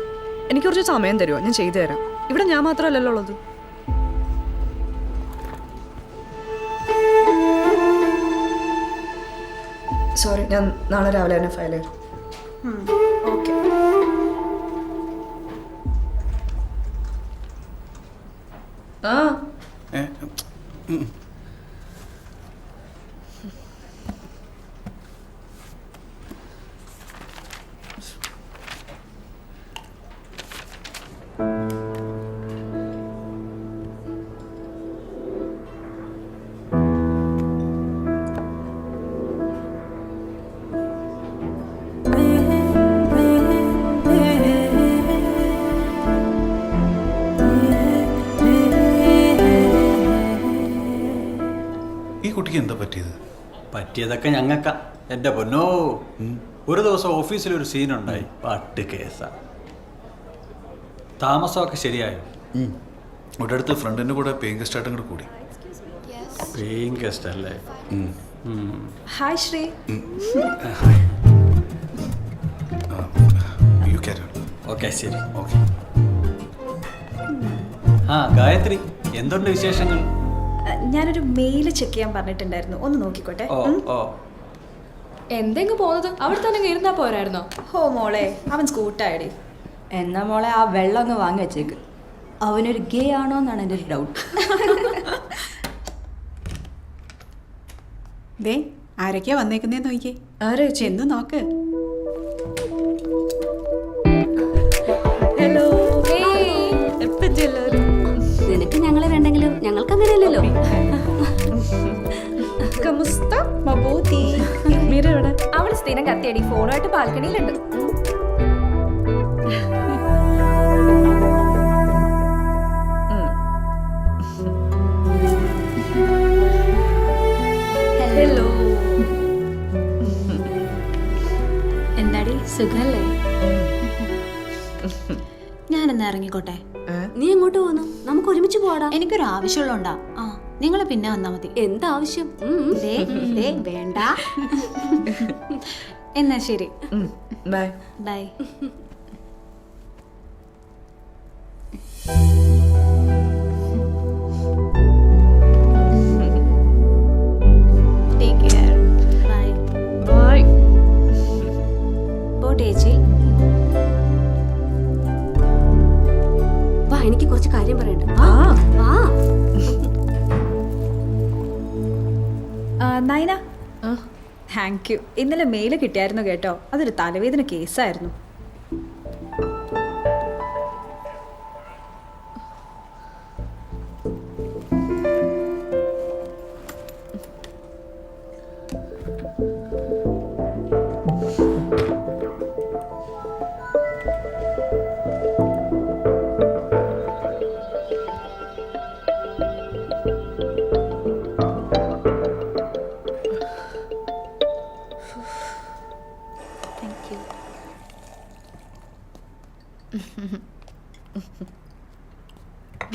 [SPEAKER 4] എനിക്ക് കുറച്ച് സമയം തരുമോ? ഞാൻ ചെയ്തു തരാം. ഇവിടെ ഞാൻ മാത്രമല്ലല്ലോ ഉള്ളത്. സോറി, ഞാൻ നാളെ രാവിലെ തന്നെ ഫയൽ ചെയ്യാം.
[SPEAKER 20] ഓക്കെ.
[SPEAKER 4] ആ
[SPEAKER 7] കുട്ടിക്ക് എന്താ പറ്റിയത്?
[SPEAKER 19] പറ്റിയതൊക്കെ ഞങ്ങൾക്കാ. എൻ്റെ പൊന്നോ, ഒരു ദിവസം ഓഫീസിലൊരു സീനുണ്ടായി. പട്ട് കേസാ. താമസമൊക്കെ ശരിയായോ?
[SPEAKER 7] ഇവിടെ അടുത്ത് ഫ്രണ്ടിൻ്റെ കൂടെ പേയിങ് ഗസ്റ്റ് ആയിട്ടും കൂടെ കൂടി.
[SPEAKER 19] പേയിങ് ഗസ്റ്റ് അല്ലേ?
[SPEAKER 20] ഹായ് ശ്രീ.
[SPEAKER 19] ഓക്കെ, ശരി.
[SPEAKER 7] ഓക്കെ.
[SPEAKER 19] ആ ഗായത്രി, എന്തുണ്ട് വിശേഷങ്ങൾ?
[SPEAKER 20] ഞാനൊരു മെയിൽ ചെക്ക് ചെയ്യാൻ പറഞ്ഞിട്ടുണ്ടായിരുന്നു, ഒന്ന് നോക്കിക്കോട്ടെ.
[SPEAKER 2] എന്തെങ്കിലും പോകുന്നത് അവിടെ തന്നെ ഇരുന്നാ പോരായിരുന്നോ?
[SPEAKER 20] ഹോ മോളെ, അവൻ സ്കൂട്ടായടി.
[SPEAKER 9] എന്നാ മോളെ ആ വെള്ളം ഒന്ന് വാങ്ങി വെച്ചേക്ക്. അവനൊരു ഗേ ആണോ എന്നാണ് എൻ്റെ ഒരു ഡൗട്ട്.
[SPEAKER 6] ദേ ആരൊക്കെയാ വന്നേക്കുന്നേന്ന് നോക്കിയേ.
[SPEAKER 20] ആരെ?
[SPEAKER 6] ചെന്ന് നോക്ക്.
[SPEAKER 20] ഹലോ. എപ്പം ചെല്ലാരും?
[SPEAKER 9] നിനക്ക് ഞങ്ങളെ വേണ്ടെങ്കിലും ഞങ്ങൾക്ക് അങ്ങനെയല്ലല്ലോ.
[SPEAKER 20] അവൾ സ്ഥിരം കത്തിയടി, ഫോണുമായിട്ട് ബാൽക്കണിയിലുണ്ട്.
[SPEAKER 1] ഹലോ. എന്താടി, സുഖല്ലേ? ഞാനെന്നാ ഇറങ്ങിക്കോട്ടെ.
[SPEAKER 9] നീ എങ്ങോട്ട് പോകുന്നു? നമുക്ക് ഒരുമിച്ച് പോടാ.
[SPEAKER 1] എനിക്കൊരു ആവശ്യമുള്ളതുണ്ടാ. ആ, നിങ്ങൾ പിന്നെ വന്നാ മതി.
[SPEAKER 9] എന്താവശ്യം?
[SPEAKER 1] വേണ്ട. എന്നാ ശരി,
[SPEAKER 4] bye.
[SPEAKER 1] Bye. Take care. Bye.
[SPEAKER 4] Bye.
[SPEAKER 1] പോട്ടെ ചേച്ചി.
[SPEAKER 9] വാ, എനിക്ക് കുറച്ച് കാര്യം പറയണ്ട.
[SPEAKER 20] Nayana, thank you. ഇന്നലെ മെയിൽ കിട്ടിയായിരുന്നു കേട്ടോ. അതൊരു തലവേദന കേസായിരുന്നു.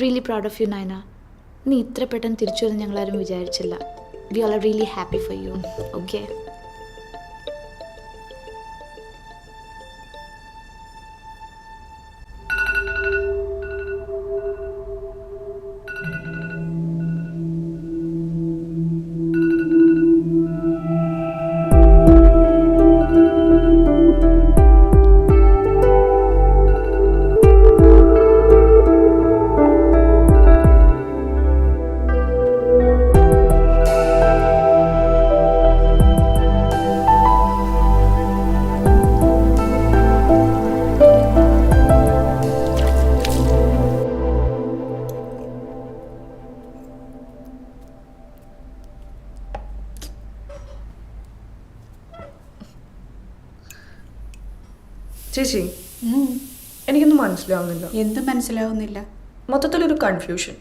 [SPEAKER 21] Really proud of you Nayana. നീ ഇത്ര പെട്ടെന്ന് തിരിച്ചു വരുന്ന ഞങ്ങളാരും വിചാരിച്ചില്ല. We are really happy for you. Okay.
[SPEAKER 4] ചേച്ചി എനിക്കൊന്നും മനസ്സിലാവുന്നില്ല.
[SPEAKER 6] എന്ത് മനസ്സിലാവുന്നില്ല?
[SPEAKER 4] മൊത്തത്തിലൊരു കൺഫ്യൂഷൻ.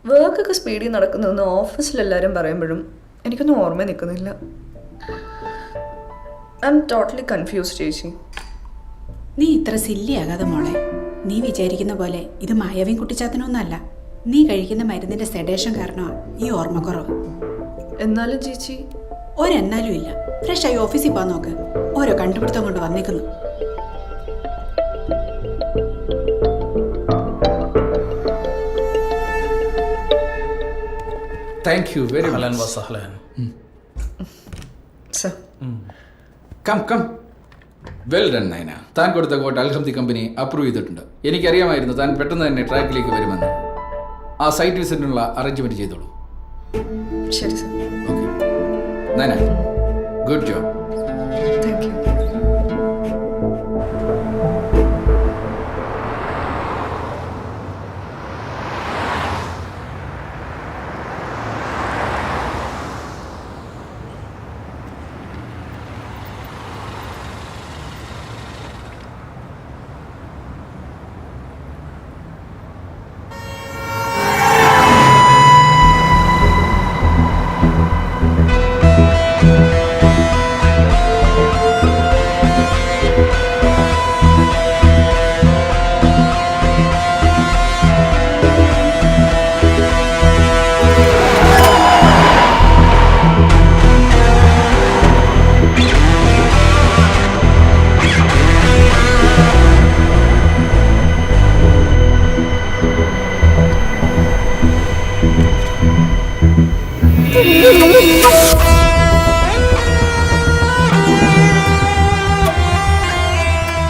[SPEAKER 4] വർക്കൊക്കെ സ്പീഡിൽ നടക്കുന്നതെന്ന് ഓഫീസിലെല്ലാവരും പറയുമ്പോഴും എനിക്കൊന്നും ഓർമ്മ നിൽക്കുന്നില്ല. ഐ എം ടോട്ടലി കൺഫ്യൂസ്ഡ് ചേച്ചി.
[SPEAKER 6] നീ ഇത്ര സില്ലിയാകാതെ മോളെ. നീ വിചാരിക്കുന്ന പോലെ ഇത് മായവിയും കുട്ടിച്ചാത്തനൊന്നല്ല. നീ കഴിക്കുന്ന മരുന്നിന്റെ സെഡേഷൻ കാരണമാണ് ഈ ഓർമ്മക്കുറവ്.
[SPEAKER 4] എന്നാലും ചേച്ചി
[SPEAKER 6] ഒരെന്നാലും ഇല്ല. ഫ്രഷായി ഓഫീസിൽ പോകാൻ നോക്ക്. ഓരോ കണ്ടുപിടുത്തം കൊണ്ട് വന്നേക്കുന്നു.
[SPEAKER 18] താങ്ക് യു വെരി
[SPEAKER 13] അഹ്ലൻ
[SPEAKER 18] മച്ച്.
[SPEAKER 13] വസഹ്ലൻ.
[SPEAKER 4] Sir
[SPEAKER 18] come come. Well done Naina. താൻ കൊടുത്ത കോട്ട് അൽഹംദി കമ്പനി അപ്രൂവ് ചെയ്തിട്ടുണ്ട്. എനിക്കറിയാമായിരുന്നു താൻ പെട്ടെന്ന് തന്നെ ട്രാക്കിലേക്ക് വരുമെന്ന്. ആ സൈറ്റ് വിസിറ്റിനുള്ള അറേഞ്ച്മെന്റ് ചെയ്തോളൂ.
[SPEAKER 4] ശരി sir.
[SPEAKER 18] Okay Naina, good job.
[SPEAKER 4] Thank you.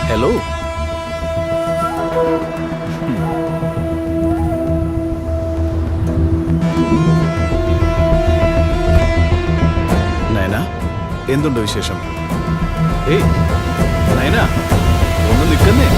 [SPEAKER 13] Hello. Nayana, എന്തുണ്ട് വിശേഷം? ഏയ് നയന, ഒന്ന് നിൽക്കുന്നേ.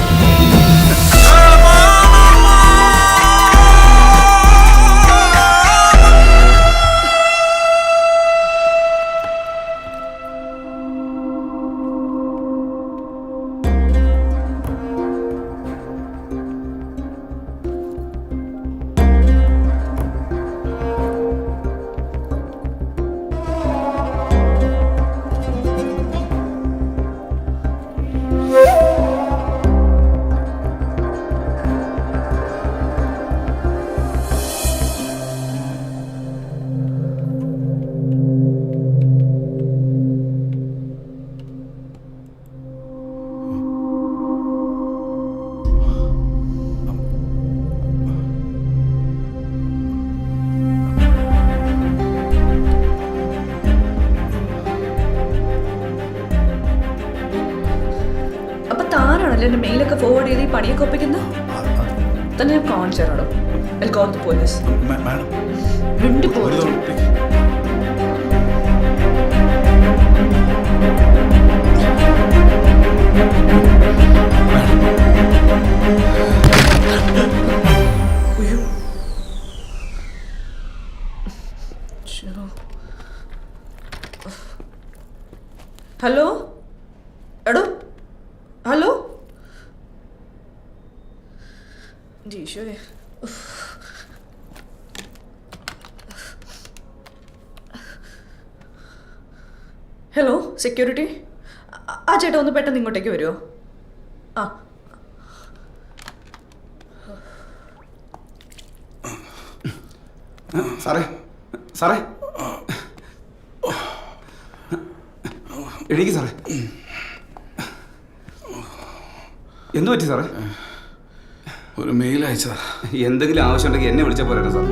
[SPEAKER 4] താനാണല്ലോ എൻ്റെ മെയിലൊക്കെ ഫോർവേഡ് ചെയ്ത് ഈ പണിയൊക്കെ ഒപ്പിക്കുന്നത്. തന്നെ ഞാൻ കാണിച്ചു തരാടോ. I'll call the police.
[SPEAKER 13] Madam
[SPEAKER 4] രണ്ട് പോലീസ്. ഹലോ എടോ, ഹലോ ജീശോയെ. ഹലോ സെക്യൂരിറ്റി, ആ ചേട്ടാ ഒന്ന് പെട്ടെന്ന് ഇങ്ങോട്ടേക്ക് വരുമോ? ആ
[SPEAKER 10] സാറേ സാറേ എഴുതി സാറേ. എന്തു പറ്റി സാറേ?
[SPEAKER 13] ഒരു മെയിൽ അയച്ചതാ.
[SPEAKER 10] എന്തെങ്കിലും ആവശ്യമുണ്ടെങ്കിൽ എന്നെ വിളിച്ചാൽ പോരാ സാർ.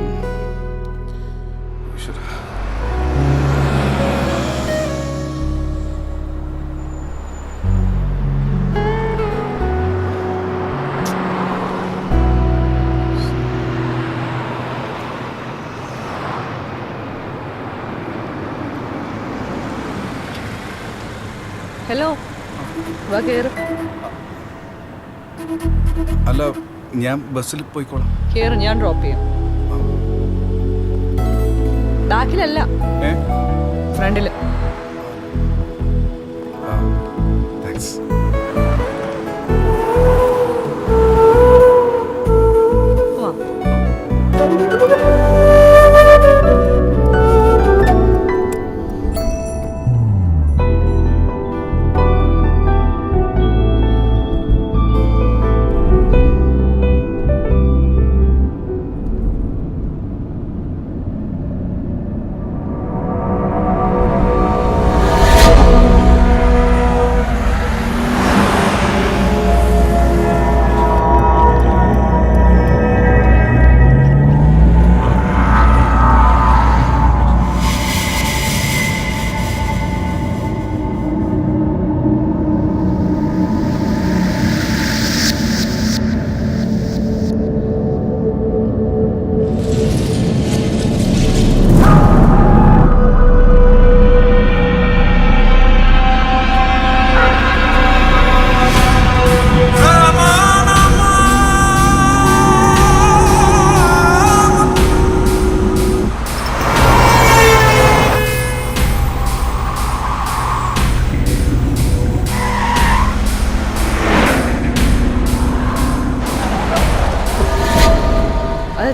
[SPEAKER 4] ഹലോ വാ കേറ്.
[SPEAKER 13] അല്ല, ഞാൻ ബസ്സിൽ പോയിക്കോളാം.
[SPEAKER 4] കേറ്, ഞാൻ ഡ്രോപ്പ് ചെയ്യാം. ബാക്കിലല്ല, ഫ്രണ്ടില്.
[SPEAKER 13] താങ്ക്സ്.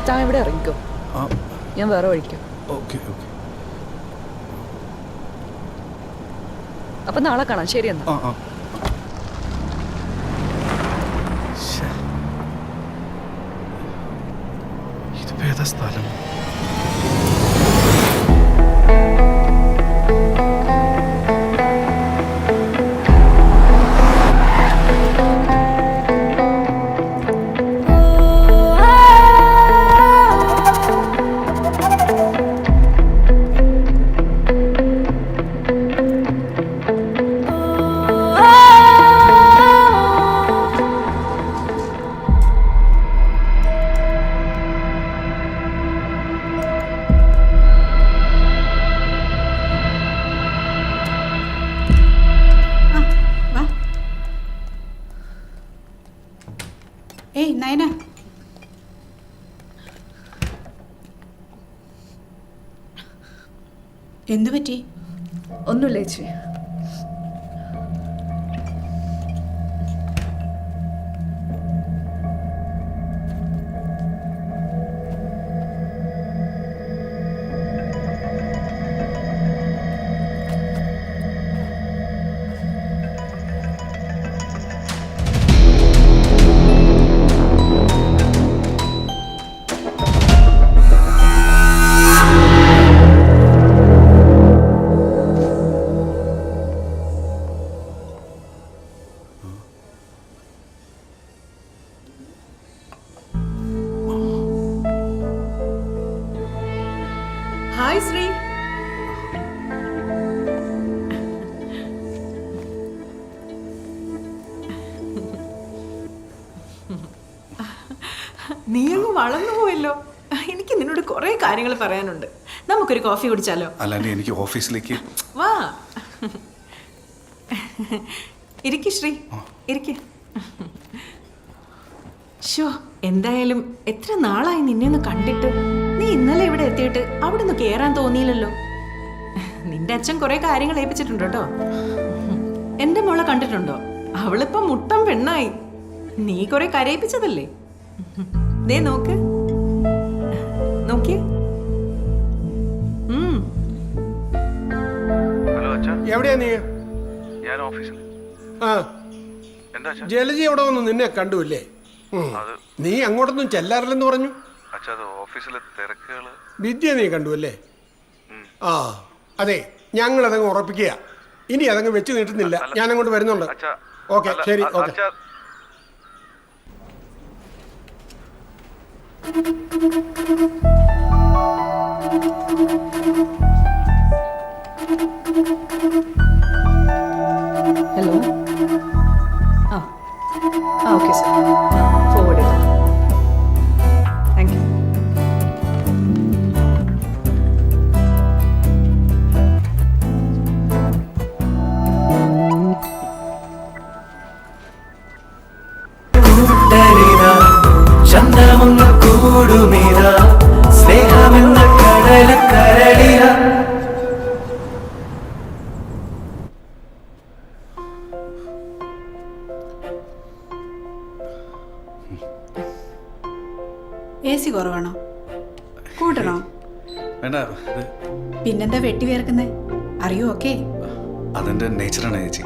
[SPEAKER 4] താൻ ഇവിടെ ഇറങ്ങിക്കോ, ഞാൻ വേറെ വഴിക്കാം.
[SPEAKER 10] Okay okay.
[SPEAKER 4] അപ്പൊ നാളെ കാണാം. ശരി എന്നാ.
[SPEAKER 10] ഇതിപ്പോ ഏതാ സ്ഥലം?
[SPEAKER 6] ഏയ് നയന, എന്തു പറ്റി?
[SPEAKER 4] ഒന്നുമില്ല ചേച്ചി.
[SPEAKER 6] ഹായ് ശ്രീ.
[SPEAKER 12] നീ അങ്ങ് വളർന്നു പോയല്ലോ. എനിക്ക് നിന്നോട് കുറെ കാര്യങ്ങൾ പറയാനുണ്ട്. നമുക്കൊരു കോഫി കുടിച്ചാലോ?
[SPEAKER 10] അല്ലാണ്ട് എനിക്ക് ഓഫീസിലേക്ക്.
[SPEAKER 12] വാ, ഇരിക്ക് ശ്രീ, ഇരിക്ക്. ഷോ, എന്തായാലും എത്ര നാളായി നിന്നെ ഒന്ന് കണ്ടിട്ട്. നീ ഇന്നലെ ഇവിടെ എത്തിയിട്ട് അവിടെ നിന്ന് കേറാൻ തോന്നിയില്ലല്ലോ. നിന്റെ അച്ഛൻ കുറെ കാര്യങ്ങൾ ഏൽപ്പിച്ചിട്ടുണ്ട് കേട്ടോ. എന്റെ മോളെ കണ്ടിട്ടുണ്ടോ? അവളിപ്പം മുട്ടം പെണ്ണായി. നീ കുറെ കരയിപ്പിച്ചതല്ലേ? ദേ നോക്ക്, നോക്കിയേ.
[SPEAKER 3] ഹലോ അച്ഛാ.
[SPEAKER 17] എവിടെയാ നീ?
[SPEAKER 3] ഞാൻ ഓഫീസിൽ.
[SPEAKER 17] ആ,
[SPEAKER 3] എന്താ അച്ഛാ?
[SPEAKER 17] ജലജി എവിടെ വന്നു നിന്നെ കണ്ടുല്ലേ? നീ അങ്ങോട്ടൊന്നും ചെല്ലാറില്ലെന്ന് പറഞ്ഞു.
[SPEAKER 3] അച്ഛാ, അത് ഓഫീസിലെ തിരക്കുകള്.
[SPEAKER 17] വിദ്യ നീ കണ്ടുവല്ലേ? ആ അതെ, ഞങ്ങൾ അതങ്ങ് ഉറപ്പിക്കുക. ഇനി അതങ്ങ് വെച്ച് നീട്ടുന്നില്ല. ഞാൻ അങ്ങോട്ട് വരുന്നുണ്ട്. ഓക്കെ, ശരി. ഓക്കെ.
[SPEAKER 16] ഹലോ. ആ ഓക്കെ സാർ, ഫോർവേഡ് ചെയ്തു. Thank you.
[SPEAKER 22] ചന്ദ്രമുങ്ങ കൂടുമീത സ്നേഹമെന്ന കടല കരളില.
[SPEAKER 6] AC കുറവാണോ? കൂട്ടണോ?
[SPEAKER 10] വേണ്ട.
[SPEAKER 6] പിന്നെന്താ വെട്ടി വേർക്കുന്നേ? അറിയോ? ഓക്കെ,
[SPEAKER 10] അതെന്റെ നേച്ചറാണ് ചേച്ചി.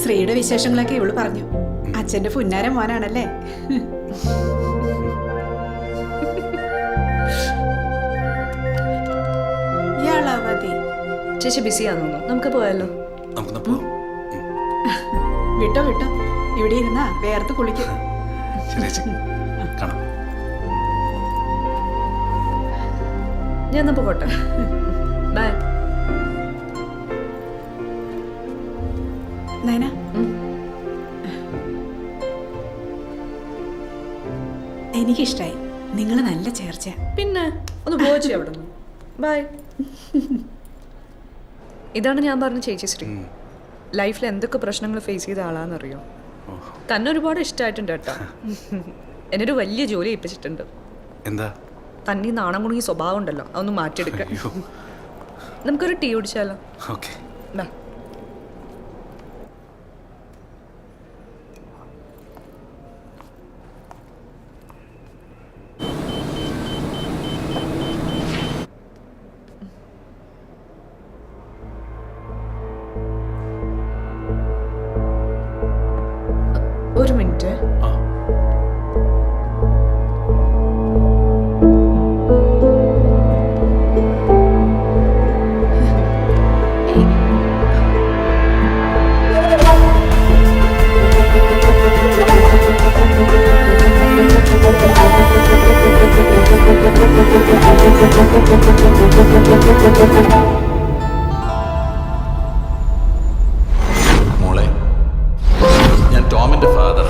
[SPEAKER 6] ശ്രീയുടെ വിശേഷങ്ങളൊക്കെ ഇവള് പറഞ്ഞു. അച്ഛന്റെ പുന്നാര മോനാണല്ലേ? യാളാവതി
[SPEAKER 4] ചേച്ചി ബിസിയാണെന്ന് തോന്നുന്നു. നമുക്ക് പോയാലോ?
[SPEAKER 6] വിട്ടോ വിട്ടോ, ഇവിടെ ഇരുന്നാ വേർത്ത് കുളിക്കും.
[SPEAKER 4] ഞാൻ പോട്ടെ. ബൈ.
[SPEAKER 6] നയന, എനിക്കിഷ്ടായി. നിങ്ങൾ നല്ല ചേർച്ച.
[SPEAKER 4] പിന്നെ ഒന്ന് പോയി അവിടെ നിന്ന്. ബൈ. ഇതാണ് ഞാൻ പറഞ്ഞ ചേച്ചി ശ്രീ. ലൈഫിൽ എന്തൊക്കെ പ്രശ്നങ്ങൾ ഫേസ് ചെയ്ത ആളാണെന്നറിയോ? തന്നെ ഒരുപാട് ഇഷ്ടമായിട്ടുണ്ട് കേട്ടോ. എന്നൊരു വലിയ ജോലി ഏൽപ്പിച്ചിട്ടുണ്ട്.
[SPEAKER 10] എന്താ?
[SPEAKER 4] തന്നെ നാണം കുണുങ്ങി സ്വഭാവം ഉണ്ടല്ലോ, അതൊന്ന് മാറ്റിയെടുക്കാൻ. നമുക്കൊരു ടീ കുടിച്ചാലോ?
[SPEAKER 10] ഓക്കെ.
[SPEAKER 4] ഒരു മിനിറ്റ്.
[SPEAKER 5] മോളെ, ഞാൻ ടോമിന്റെ ഫാദർ.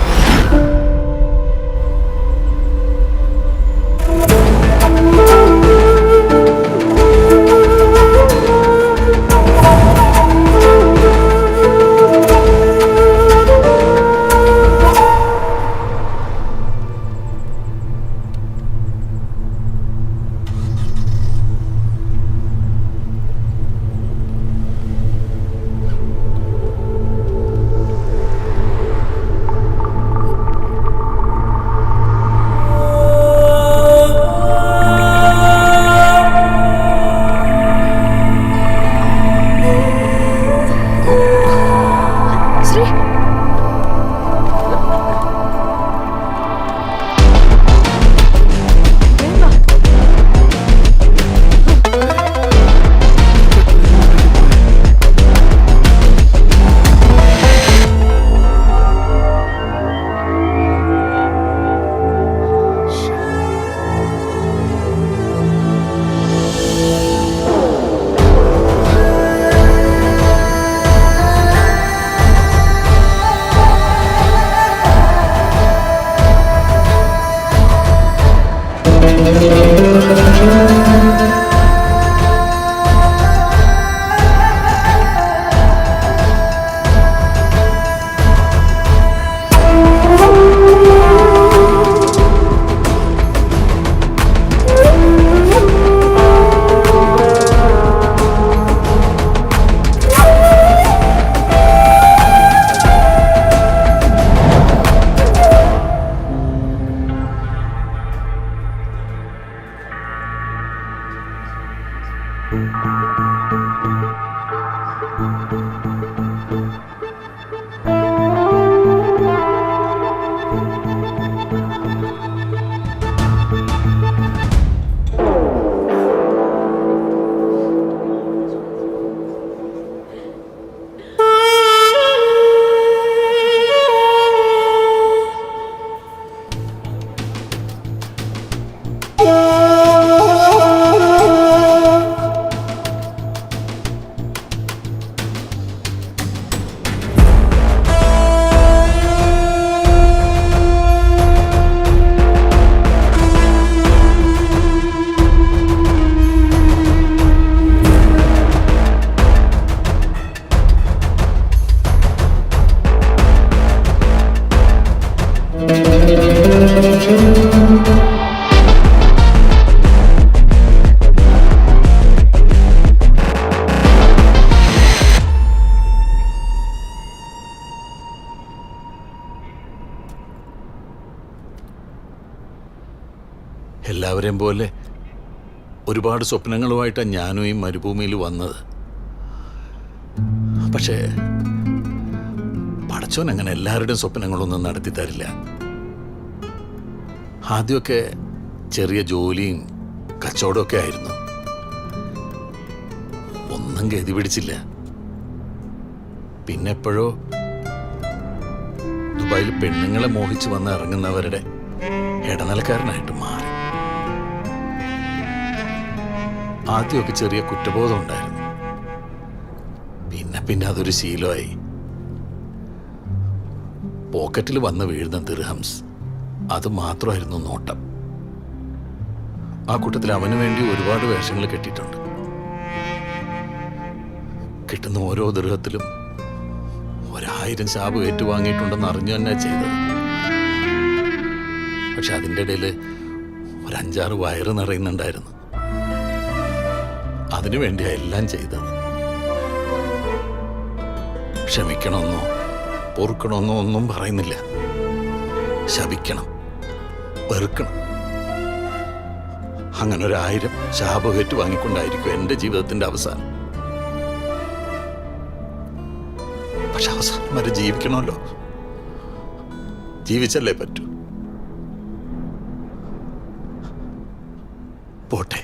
[SPEAKER 5] എല്ലാവരെയും പോലെ ഒരുപാട് സ്വപ്നങ്ങളുമായിട്ടാണ് ഞാനും ഈ മരുഭൂമിയിൽ വന്നത്. പക്ഷേ പടച്ചോൻ അങ്ങനെ എല്ലാവരുടെയും സ്വപ്നങ്ങളൊന്നും നടത്തി തരില്ല. ആദ്യമൊക്കെ ചെറിയ ജോലിയും കച്ചവടമൊക്കെ ആയിരുന്നു. ഒന്നും ഗതി പിടിച്ചില്ല. പിന്നെ എപ്പോഴോ ദുബായിൽ പെണ്ണുങ്ങളെ മോഹിച്ച് വന്ന് ഇറങ്ങുന്നവരുടെ ഇടനിലക്കാരനായിട്ട് മാറി. ആദ്യമൊക്കെ ചെറിയ കുറ്റബോധം ഉണ്ടായിരുന്നു. പിന്നെ അതൊരു ശീലമായി. പോക്കറ്റിൽ വന്ന് വീഴുന്ന ദിർഹംസ്, അത് മാത്രമായിരുന്നു നോട്ടം. ആ കൂട്ടത്തിൽ അവന് വേണ്ടി ഒരുപാട് വേഷങ്ങൾ കെട്ടിയിട്ടുണ്ട്. കിട്ടുന്ന ഓരോ ദിർഹത്തിലും 1000 ശാപം ഏറ്റുവാങ്ങിയിട്ടുണ്ടെന്ന് അറിഞ്ഞു തന്നെ ചെയ്തത്. പക്ഷെ അതിൻ്റെ ഇടയിൽ 5-6 വയറ് നിറയുന്നുണ്ടായിരുന്നു. അതിനു വേണ്ടിയാ എല്ലാം ചെയ്തത്. ക്ഷമിക്കണമെന്നോ പൊറുക്കണമെന്നോ ഒന്നും പറയുന്നില്ല. ശപിക്കണം, വെറുക്കണം. അങ്ങനെ 1000 ശാപമേറ്റ് വാങ്ങിക്കൊണ്ടായിരിക്കും എൻ്റെ ജീവിതത്തിന്റെ അവസാനം. പക്ഷെ അവസാനം വരെ ജീവിക്കണമല്ലോ. ജീവിച്ചല്ലേ പറ്റൂ. പോട്ടെ.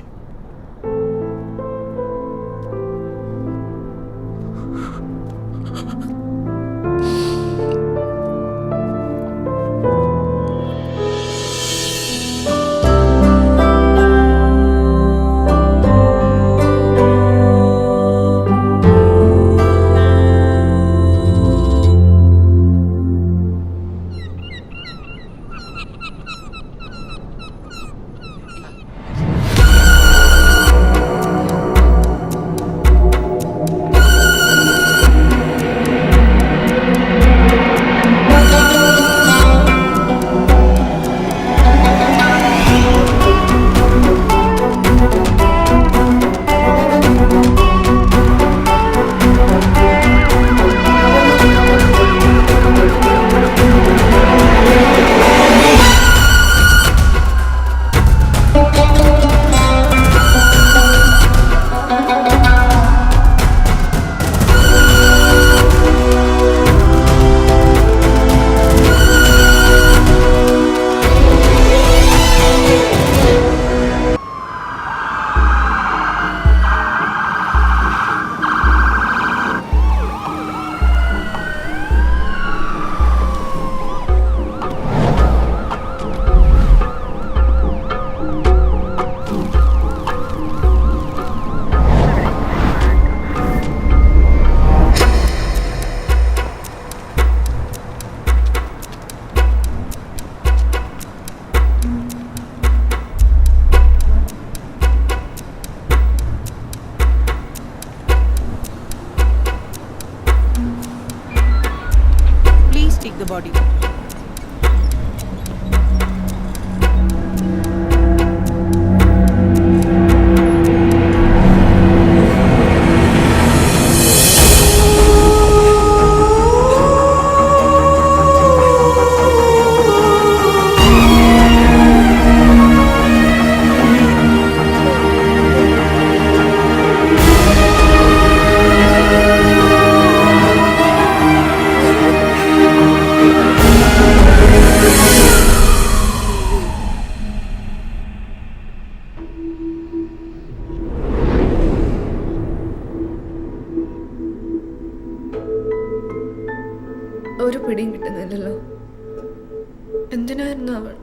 [SPEAKER 12] Take the body.
[SPEAKER 4] ഒരു പിടിയും കിട്ടുന്നില്ലല്ലോ. എന്തിനായിരുന്നു അവൾ?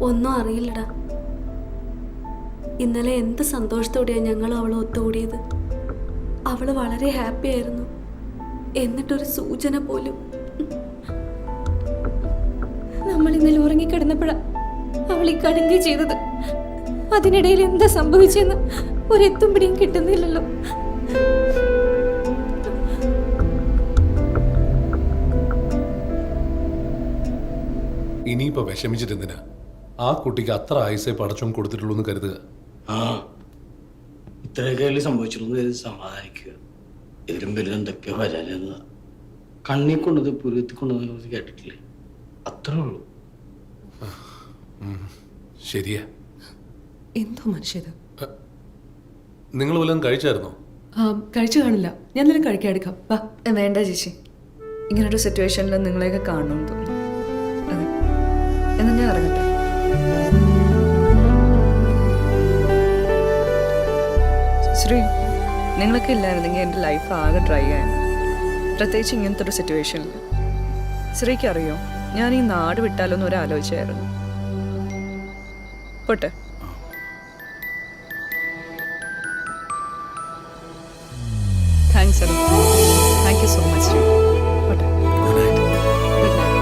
[SPEAKER 11] ഒന്നും അറിയില്ലടാ. ഇന്നലെ എന്ത് സന്തോഷത്തോടെയാണ് ഞങ്ങൾ അവളെ ഒത്തുകൂടിയത്. അവള് വളരെ ഹാപ്പി ആയിരുന്നു. എന്നിട്ടൊരു സൂചന പോലും. നമ്മൾ ഇന്നലെ ഉറങ്ങിക്കിടന്നപ്പോഴാ അവൾ ഈ കടുങ്കി ചെയ്തത്. അതിനിടയിൽ എന്താ സംഭവിച്ചെന്ന് ഒരെത്തും പിടിയും കിട്ടുന്നില്ലല്ലോ.
[SPEAKER 15] ഇനിയിപ്പോ വിഷമിച്ചിട്ടെന്തിനാ? ആ കുട്ടിക്ക് അത്ര ആയുസേ പടച്ചോൻ കൊടുത്തിട്ടുള്ളൂ എന്ന് കരുതുക.
[SPEAKER 23] ആ ഇത്രയൊക്കെ സംഭവിച്ചുള്ളൂ എന്ന് സമാധാനിക്കുക. ഇതിലും വലുത് എന്തൊക്കെയോ വരാനെന്ന് കണ്ണി കൊണ്ടത് പുരുത്തി കൊണ്ടത് കേട്ടിട്ടില്ലേ? അത്രേ ഉള്ളൂ.
[SPEAKER 15] ശരിയാ.
[SPEAKER 16] എന്തോ മനുഷ്യത്.
[SPEAKER 15] നിങ്ങൾ വല്ലതും കഴിച്ചായിരുന്നോ?
[SPEAKER 16] കഴിച്ചു കാണില്ല. ഞാൻ എന്തെങ്കിലും കഴിക്കാൻ എടുക്കാം. വാ.
[SPEAKER 4] വേണ്ട ചേച്ചി, ഇങ്ങനൊരു സിറ്റുവേഷനിൽ നിങ്ങളെയൊക്കെ കാണണമെന്ന് തോന്നുന്നു. അതെ, എന്നാ ഞാൻ ഇറങ്ങട്ടെ. ശ്രീ, നിങ്ങളൊക്കെ ഇല്ലായിരുന്നെങ്കിൽ എൻ്റെ ലൈഫ് ആകെ ഡ്രൈ ആയിരുന്നു. പ്രത്യേകിച്ച് ഇങ്ങനത്തെ ഒരു സിറ്റുവേഷനിൽ. ശ്രീക്ക് അറിയോ, ഞാൻ ഈ നാട് വിട്ടാലോന്ന് ഒരാലോചിച്ചായിരുന്നു. പോട്ടെ. താങ്ക്സ് അല്ലോ. Thank you so much Sree. പോട്ടെ. Good night. Good night.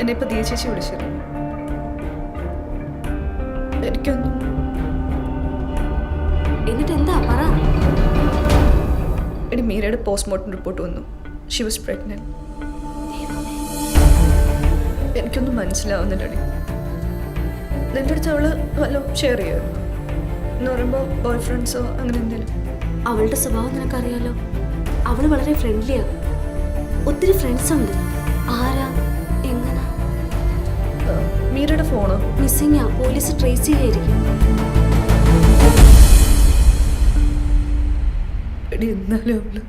[SPEAKER 4] എന്നെ ഇപ്പൊ ദിയ ചേച്ചി വിളിച്ചത്. എനിക്കൊന്നും.
[SPEAKER 1] എന്നിട്ട് എന്താ പറ?
[SPEAKER 4] എടി മീരയുടെ പോസ്റ്റ്മോർട്ടം റിപ്പോർട്ട് വന്നു. She was pregnant. എനിക്കൊന്നും മനസ്സിലാവുന്നില്ലടി. നിന്റെ അടുത്ത് അവള് വല്ലതും ഷെയർ ചെയ്യുമായിരുന്നു എന്ന് പറയുമ്പോൾ ബോയ് ഫ്രണ്ട്സോ അങ്ങനെ എന്തെങ്കിലും?
[SPEAKER 1] അവളുടെ സ്വഭാവം നിനക്കറിയാലോ. അവള് വളരെ ഫ്രണ്ട്ലിയാ. ഒത്തിരി ഫ്രണ്ട്സ് ഉണ്ട്. ആരാ, എങ്ങനെ?
[SPEAKER 4] മീരയുടെ ഫോണോ?
[SPEAKER 1] മിസ്സിങ്ങാ. പോലീസ് ട്രേസ് ചെയ്യായിരിക്കും.
[SPEAKER 4] എടി എന്നാലും അവള്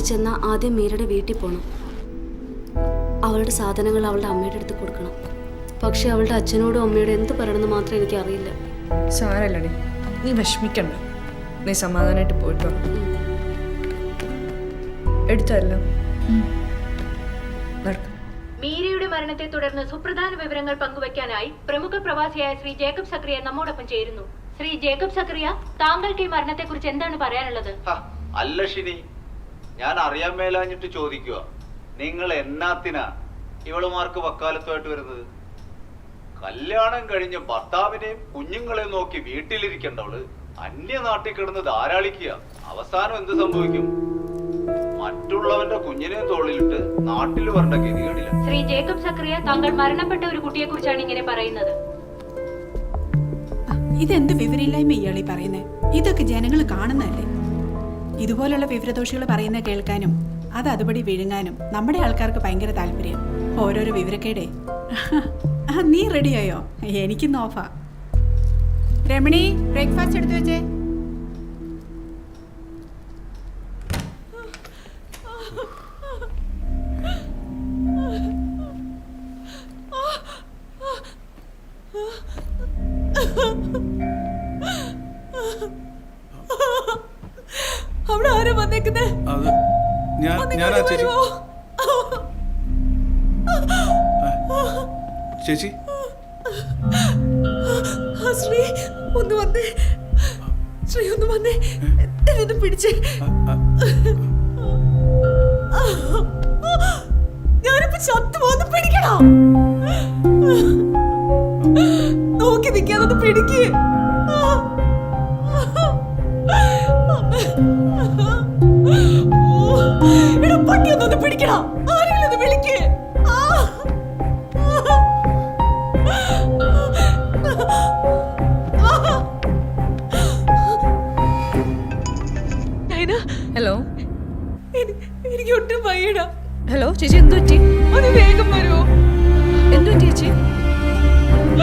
[SPEAKER 1] ചെന്നാൽ ആദ്യം മീരയുടെ വീട്ടിൽ പോകണം. അവളുടെ സാധനങ്ങൾ അവളുടെ അമ്മയുടെ അടുത്ത് കൊടുക്കണം. പക്ഷെ അവളുടെ അച്ഛനോടും അമ്മയോടും എന്ത് പറയണമെന്ന് മാത്രം എനിക്കറിയില്ല.
[SPEAKER 4] സാരല്ലടി, നീ വിഷമിക്കണ്ട. നീ സമാധാനമായിട്ട് പോയിട്ടോ. എടുത്തല്ല
[SPEAKER 7] മീരയുടെ മരണത്തെ തുടർന്ന് സുപ്രധാന വിവരങ്ങൾ പങ്കുവയ്ക്കാനായി പ്രമുഖ പ്രവാസിയായ ശ്രീ ജേക്കബ് സക്രിയ നമ്മോടൊപ്പം ചേരുന്നു. ശ്രീ ജേക്കബ് സക്രിയ, താങ്കൾക്ക് ഈ മരണത്തെ കുറിച്ച് എന്താണ് പറയാനുള്ളത്?
[SPEAKER 8] അല്ല ഷിനി, ഞാൻ അറിയാൻ മേലാഞ്ഞിട്ട് ചോദിക്കുക, നിങ്ങൾ എന്നാത്തിനാ ഇവളുമാർക്ക് വക്കാലത്തുമായിട്ട് വരുന്നത്? കല്യാണം കഴിഞ്ഞ് ഭർത്താവിനെയും കുഞ്ഞുങ്ങളെയും നോക്കി വീട്ടിലിരിക്കേണ്ടവള് അന്യനാട്ടിൽ കിടന്ന് ധാരാളിക്കുക. അവസാനം എന്ത് സംഭവിക്കും? മറ്റുള്ളവന്റെ കുഞ്ഞിനെ തോളിലിട്ട് നാട്ടിൽ വരേണ്ട ഗതികേടില്ല.
[SPEAKER 7] ശ്രീ ജേക്കബ് സക്രിയ, താങ്കൾ മരണപ്പെട്ട ഒരു കുട്ടിയെ കുറിച്ചാണ് ഇങ്ങനെ പറയുന്നത്.
[SPEAKER 6] ഇതെന്ത് വിവരമില്ലായ്മ ഇയാളീ പറയുന്നേ? ഇതൊക്കെ ജനങ്ങൾ കാണുന്നതല്ലേ? ഇതുപോലുള്ള വിവരദോഷികൾ പറയുന്ന കേൾക്കാനും അത് അതുപടി വിഴുങ്ങാനും നമ്മുടെ ആൾക്കാർക്ക് ഭയങ്കര താല്പര്യം. ഓരോരോ വിവരക്കേടേ. നീ റെഡിയായോ? എനിക്കിന്ന് ഓഫാ. രമണി, ബ്രേക്ക്ഫാസ്റ്റ് എടുത്തു വെച്ചേ. അവിടെ ആരാ വന്നേക്കുന്നേ?
[SPEAKER 10] ചേച്ചി,
[SPEAKER 4] ശ്രീ ഒന്ന് വന്നേ. ശ്രീ ഒന്ന് വന്നേ. എന്നെ പിടിച്ചേ. ഞാനിപ്പോ ചത്തുപോന്ന് പിടിക്കണോ? നോക്കി നിൽക്കാതൊന്ന് പിടിക്ക്. പട്ടിയൊന്നൊന്ന് പിടിക്കണം. ആരെങ്കിലും ഒന്ന് വിളിക്ക്. ഹലോ, എനിക്ക് ഒട്ടും വയ്യടാ. ഹലോ ചേച്ചി, എന്തു പറ്റി? ഒന്ന് വേഗം വരുമോ? എന്തു പറ്റി ചേച്ചി?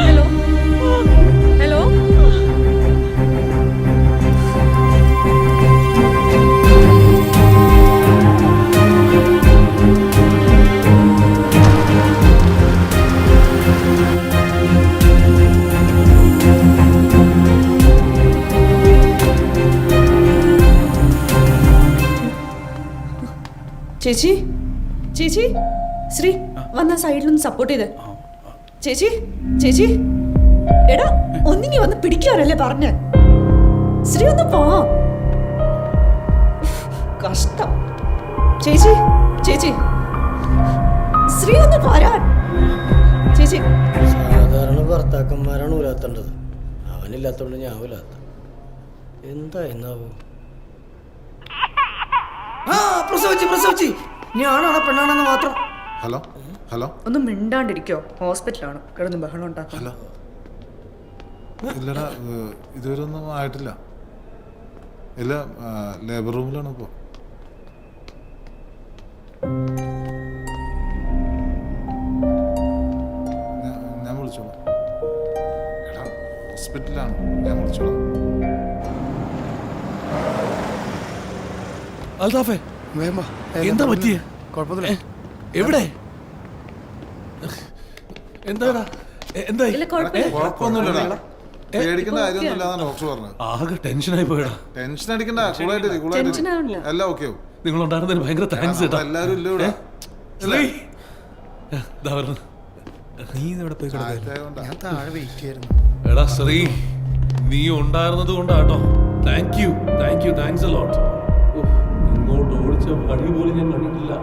[SPEAKER 4] Hello hello. ചേച്ചി, ചേച്ചി, ശ്രീ വന്ന സൈഡിലൊന്ന് സപ്പോർട്ട് ചെയ്തേ. ചേച്ചി, ചേച്ചി, എടാ ഒന്നിങ്ങി വന്ന് പിടിക്കാറല്ലേ പറഞ്ഞ? ശ്രീ ഒന്ന് പോ. കഷ്ടം. ചേച്ചി, ചേച്ചി, ശ്രീ ഒന്ന് പോരാൻ. ചേച്ചി,
[SPEAKER 23] സാധാരണ ഭർത്താക്കന്മാരാണ് ഉലാത്തേണ്ടത്. അവനില്ലാത്തോണ്ട് ഞാൻ ഉലാത്ത. എന്താ എന്നാവോ?
[SPEAKER 9] പ്രസവിച്ച് ഞാനാണോ പെണ്ണാണെന്ന് മാത്രം.
[SPEAKER 10] ഹലോ ഹലോ,
[SPEAKER 4] ഒന്ന് മിണ്ടാണ്ടിരിക്കോ? ഹോസ്പിറ്റലാണ്, കിടന്ന് ബഹളം ഉണ്ടാക്കാം.
[SPEAKER 10] ഹലോ, ഇല്ലടാ, ഇതുവരെ ഒന്നും ആയിട്ടില്ല. ഇല്ല, ലേബർ റൂമിലാണ് ഇപ്പോൾ. ഞാൻ വിളിച്ചോളാം. എടാ, ഹോസ്പിറ്റലാണ്, ഞാൻ വിളിച്ചോളാം.
[SPEAKER 13] അൽതാഫേ, എന്താ പറ്റിയേ?
[SPEAKER 10] കുഴപ്പമില്ല.
[SPEAKER 13] എവിടെ? എന്താടാ? എന്തായി?
[SPEAKER 10] കുഴപ്പമൊന്നുമില്ലടാ, പേടിക്കേണ്ട കാര്യമൊന്നുമില്ലാന്നാണ് ഡോക്ടർ പറഞ്ഞത്.
[SPEAKER 13] ആകെ ടെൻഷനായി പോയടാ.
[SPEAKER 10] ടെൻഷൻ അടിക്കണ്ട, കൂളായിട്ട് എല്ലാം ഓക്കെ ആവും.
[SPEAKER 13] നിങ്ങൾ ഉണ്ടായിരുന്നതിന് ഭയങ്കര താങ്ക്സ് കേട്ടോ.
[SPEAKER 10] എല്ലാവരും ഇല്ല ഇവിടെ.
[SPEAKER 23] ഞാൻ താഴെ വെയിറ്റ് ചെയ്യായിരുന്നു.
[SPEAKER 13] എടാ ശ്രീ, നീ ഉണ്ടായിരുന്നത് കൊണ്ടാട്ടോ. Thanks a lot. ഇങ്ങോട്ട് ഓടിച്ച വഴി പോലും ഞാൻ കണ്ടിട്ടില്ല.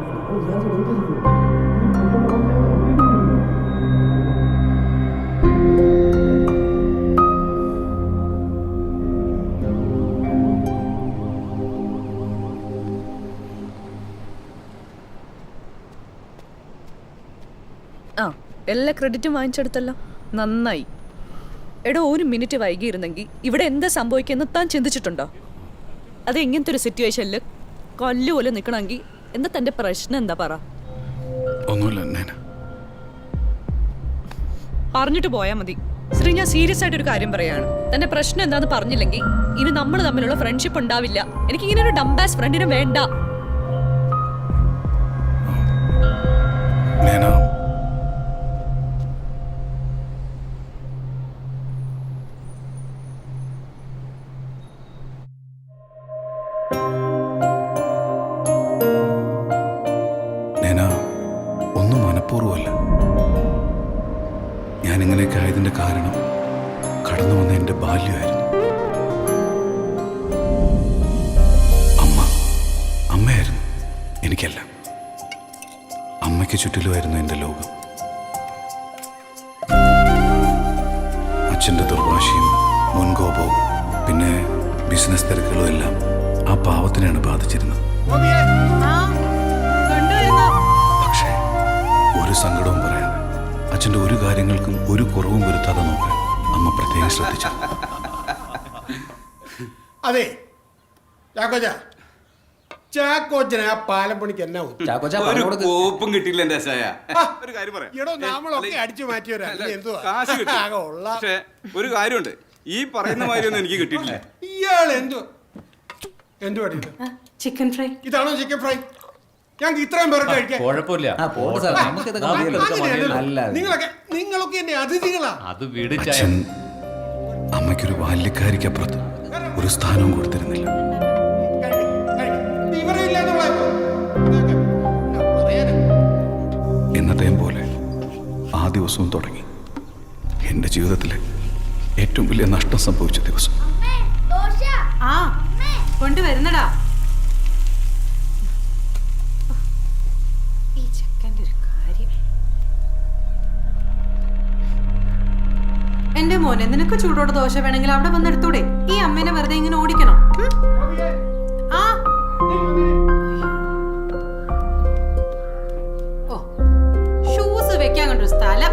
[SPEAKER 4] ആ, എല്ലാ ക്രെഡിറ്റും വാങ്ങിച്ചെടുത്തല്ലോ, നന്നായി. എടോ, ഒരു മിനിറ്റ് വൈകിയിരുന്നെങ്കിൽ ഇവിടെ എന്താ സംഭവിക്കുമെന്ന് താൻ ചിന്തിച്ചിട്ടുണ്ടോ? അത് ഇങ്ങനത്തെ ഒരു സിറ്റുവേഷനിൽ കൊല്ലുപോലെ നിൽക്കണമെങ്കിൽ എന്താ തൻ്റെ പ്രശ്നം? എന്താ പറ.
[SPEAKER 10] ഒന്നുമില്ല,
[SPEAKER 4] പറഞ്ഞിട്ട് പോയാൽ മതി. ശ്രീ, ഞാൻ സീരിയസ് ആയിട്ട് ഒരു കാര്യം പറയാണ്. തന്റെ പ്രശ്നം എന്താന്ന് പറഞ്ഞില്ലെങ്കിൽ ഇനി നമ്മൾ തമ്മിലുള്ള ഫ്രണ്ട്ഷിപ്പ് ഉണ്ടാവില്ല. എനിക്ക് ഇങ്ങനെ ഒരു ഡംബാസ് ഫ്രണ്ടിനെ വേണ്ട.
[SPEAKER 10] ഒന്നും മനഃപൂർവ്വമല്ല. ഞാനിങ്ങനെയൊക്കെ ആയതിന്റെ കാരണം കടന്നു വന്ന എൻ്റെ ബാല്യമായിരുന്നു. അമ്മയായിരുന്നു എനിക്കെല്ലാം. അമ്മയ്ക്ക് ചുറ്റിലുമായിരുന്നു എൻ്റെ ലോകം. അച്ഛൻ്റെ ദുർവാശിയും മുൻകോപവും പിന്നെ ബിസിനസ് തിരക്കുകളും എല്ലാം ആ പാവത്തിനെയാണ് ബാധിച്ചിരുന്നത്. പക്ഷേ ഒരു സങ്കടവും പറയാതെ അച്ഛൻ്റെ ഒരു കാര്യങ്ങൾക്കും ഒരു കുറവും വരുത്താതെ നോക്കാൻ അമ്മ പ്രത്യേകം ശ്രദ്ധിച്ചു.
[SPEAKER 17] അതെ ചാക്കോച്ചനെ ആ പാലം പണിക്ക് എന്നാ
[SPEAKER 2] കോപ്പും കിട്ടിയില്ല എന്റെ ഒരു കാര്യം പറയാം.
[SPEAKER 17] നമ്മളൊക്കെ അടിച്ചു മാറ്റിയവരാ.
[SPEAKER 2] പക്ഷേ ഒരു കാര്യമുണ്ട്, ഈ പറയുന്ന മാതിരി ഒന്നും എനിക്ക് കിട്ടിയിട്ടില്ല.
[SPEAKER 17] ഇയാൾ എന്തു
[SPEAKER 12] ചിക്കൻ ഫ്രൈ.
[SPEAKER 17] ഇതാണോ ചിക്കൻ ഫ്രൈ? ഞങ്ങൾക്ക് ഇത്രയും പേർക്ക് കഴിക്കാൻ. നിങ്ങളൊക്കെ എന്റെ അതിഥികളാ.
[SPEAKER 10] അച്ഛൻ അമ്മയ്ക്കൊരു ബാല്യക്കാരിക്കപ്പുറത്ത് ഒരു സ്ഥാനവും കൊടുത്തിരുന്നില്ല. എന്നത്തെയും പോലെ ആ ദിവസവും തുടങ്ങി എൻ്റെ ജീവിതത്തിലെ ഏറ്റവും വലിയ നഷ്ടം സംഭവിച്ച ദിവസം.
[SPEAKER 12] ആ, കൊണ്ടുവരുന്നടാ. ഈ ചെക്കൻ്റെ ഒരു കാര്യം. എന്റെ മോനെ, നിനക്ക് ചൂടോടെ ദോശ വേണമെങ്കിൽ അവിടെ വന്നെടുത്തൂടെ? ഈ അമ്മേനെ വെറുതെ ഇങ്ങനെ ഓടിക്കണം. ആ, ഓ, ഷൂസ് വെക്കാൻ കണ്ടൊരു സ്ഥലം.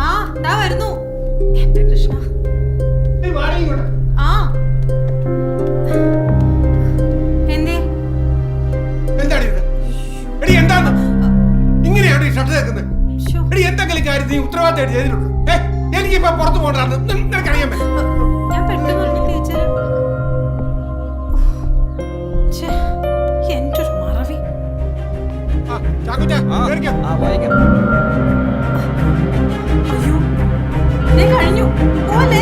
[SPEAKER 12] ആ, ദാ വരുന്നു. എന്റെ കൃഷ്ണ. ആ, എന്തേ?
[SPEAKER 17] ഇങ്ങനെയാണ് ഈ ഷർട്ട് തേക്കുന്നത്. എന്തെങ്കിലും കാര്യം നീ ഉത്തരവാദിത്തമായിട്ട് ചെയ്തിട്ടുള്ളൂ. എനിക്കിപ്പോ പുറത്തു പോകണ്ടാന്ന് നിനക്കറിയാൻ പറ്റും.
[SPEAKER 12] ഞാൻ പെട്ടെന്ന് എന്റെ ഒരു മറവി. അയ്യോ, ദേ കഴിഞ്ഞു. പോലെ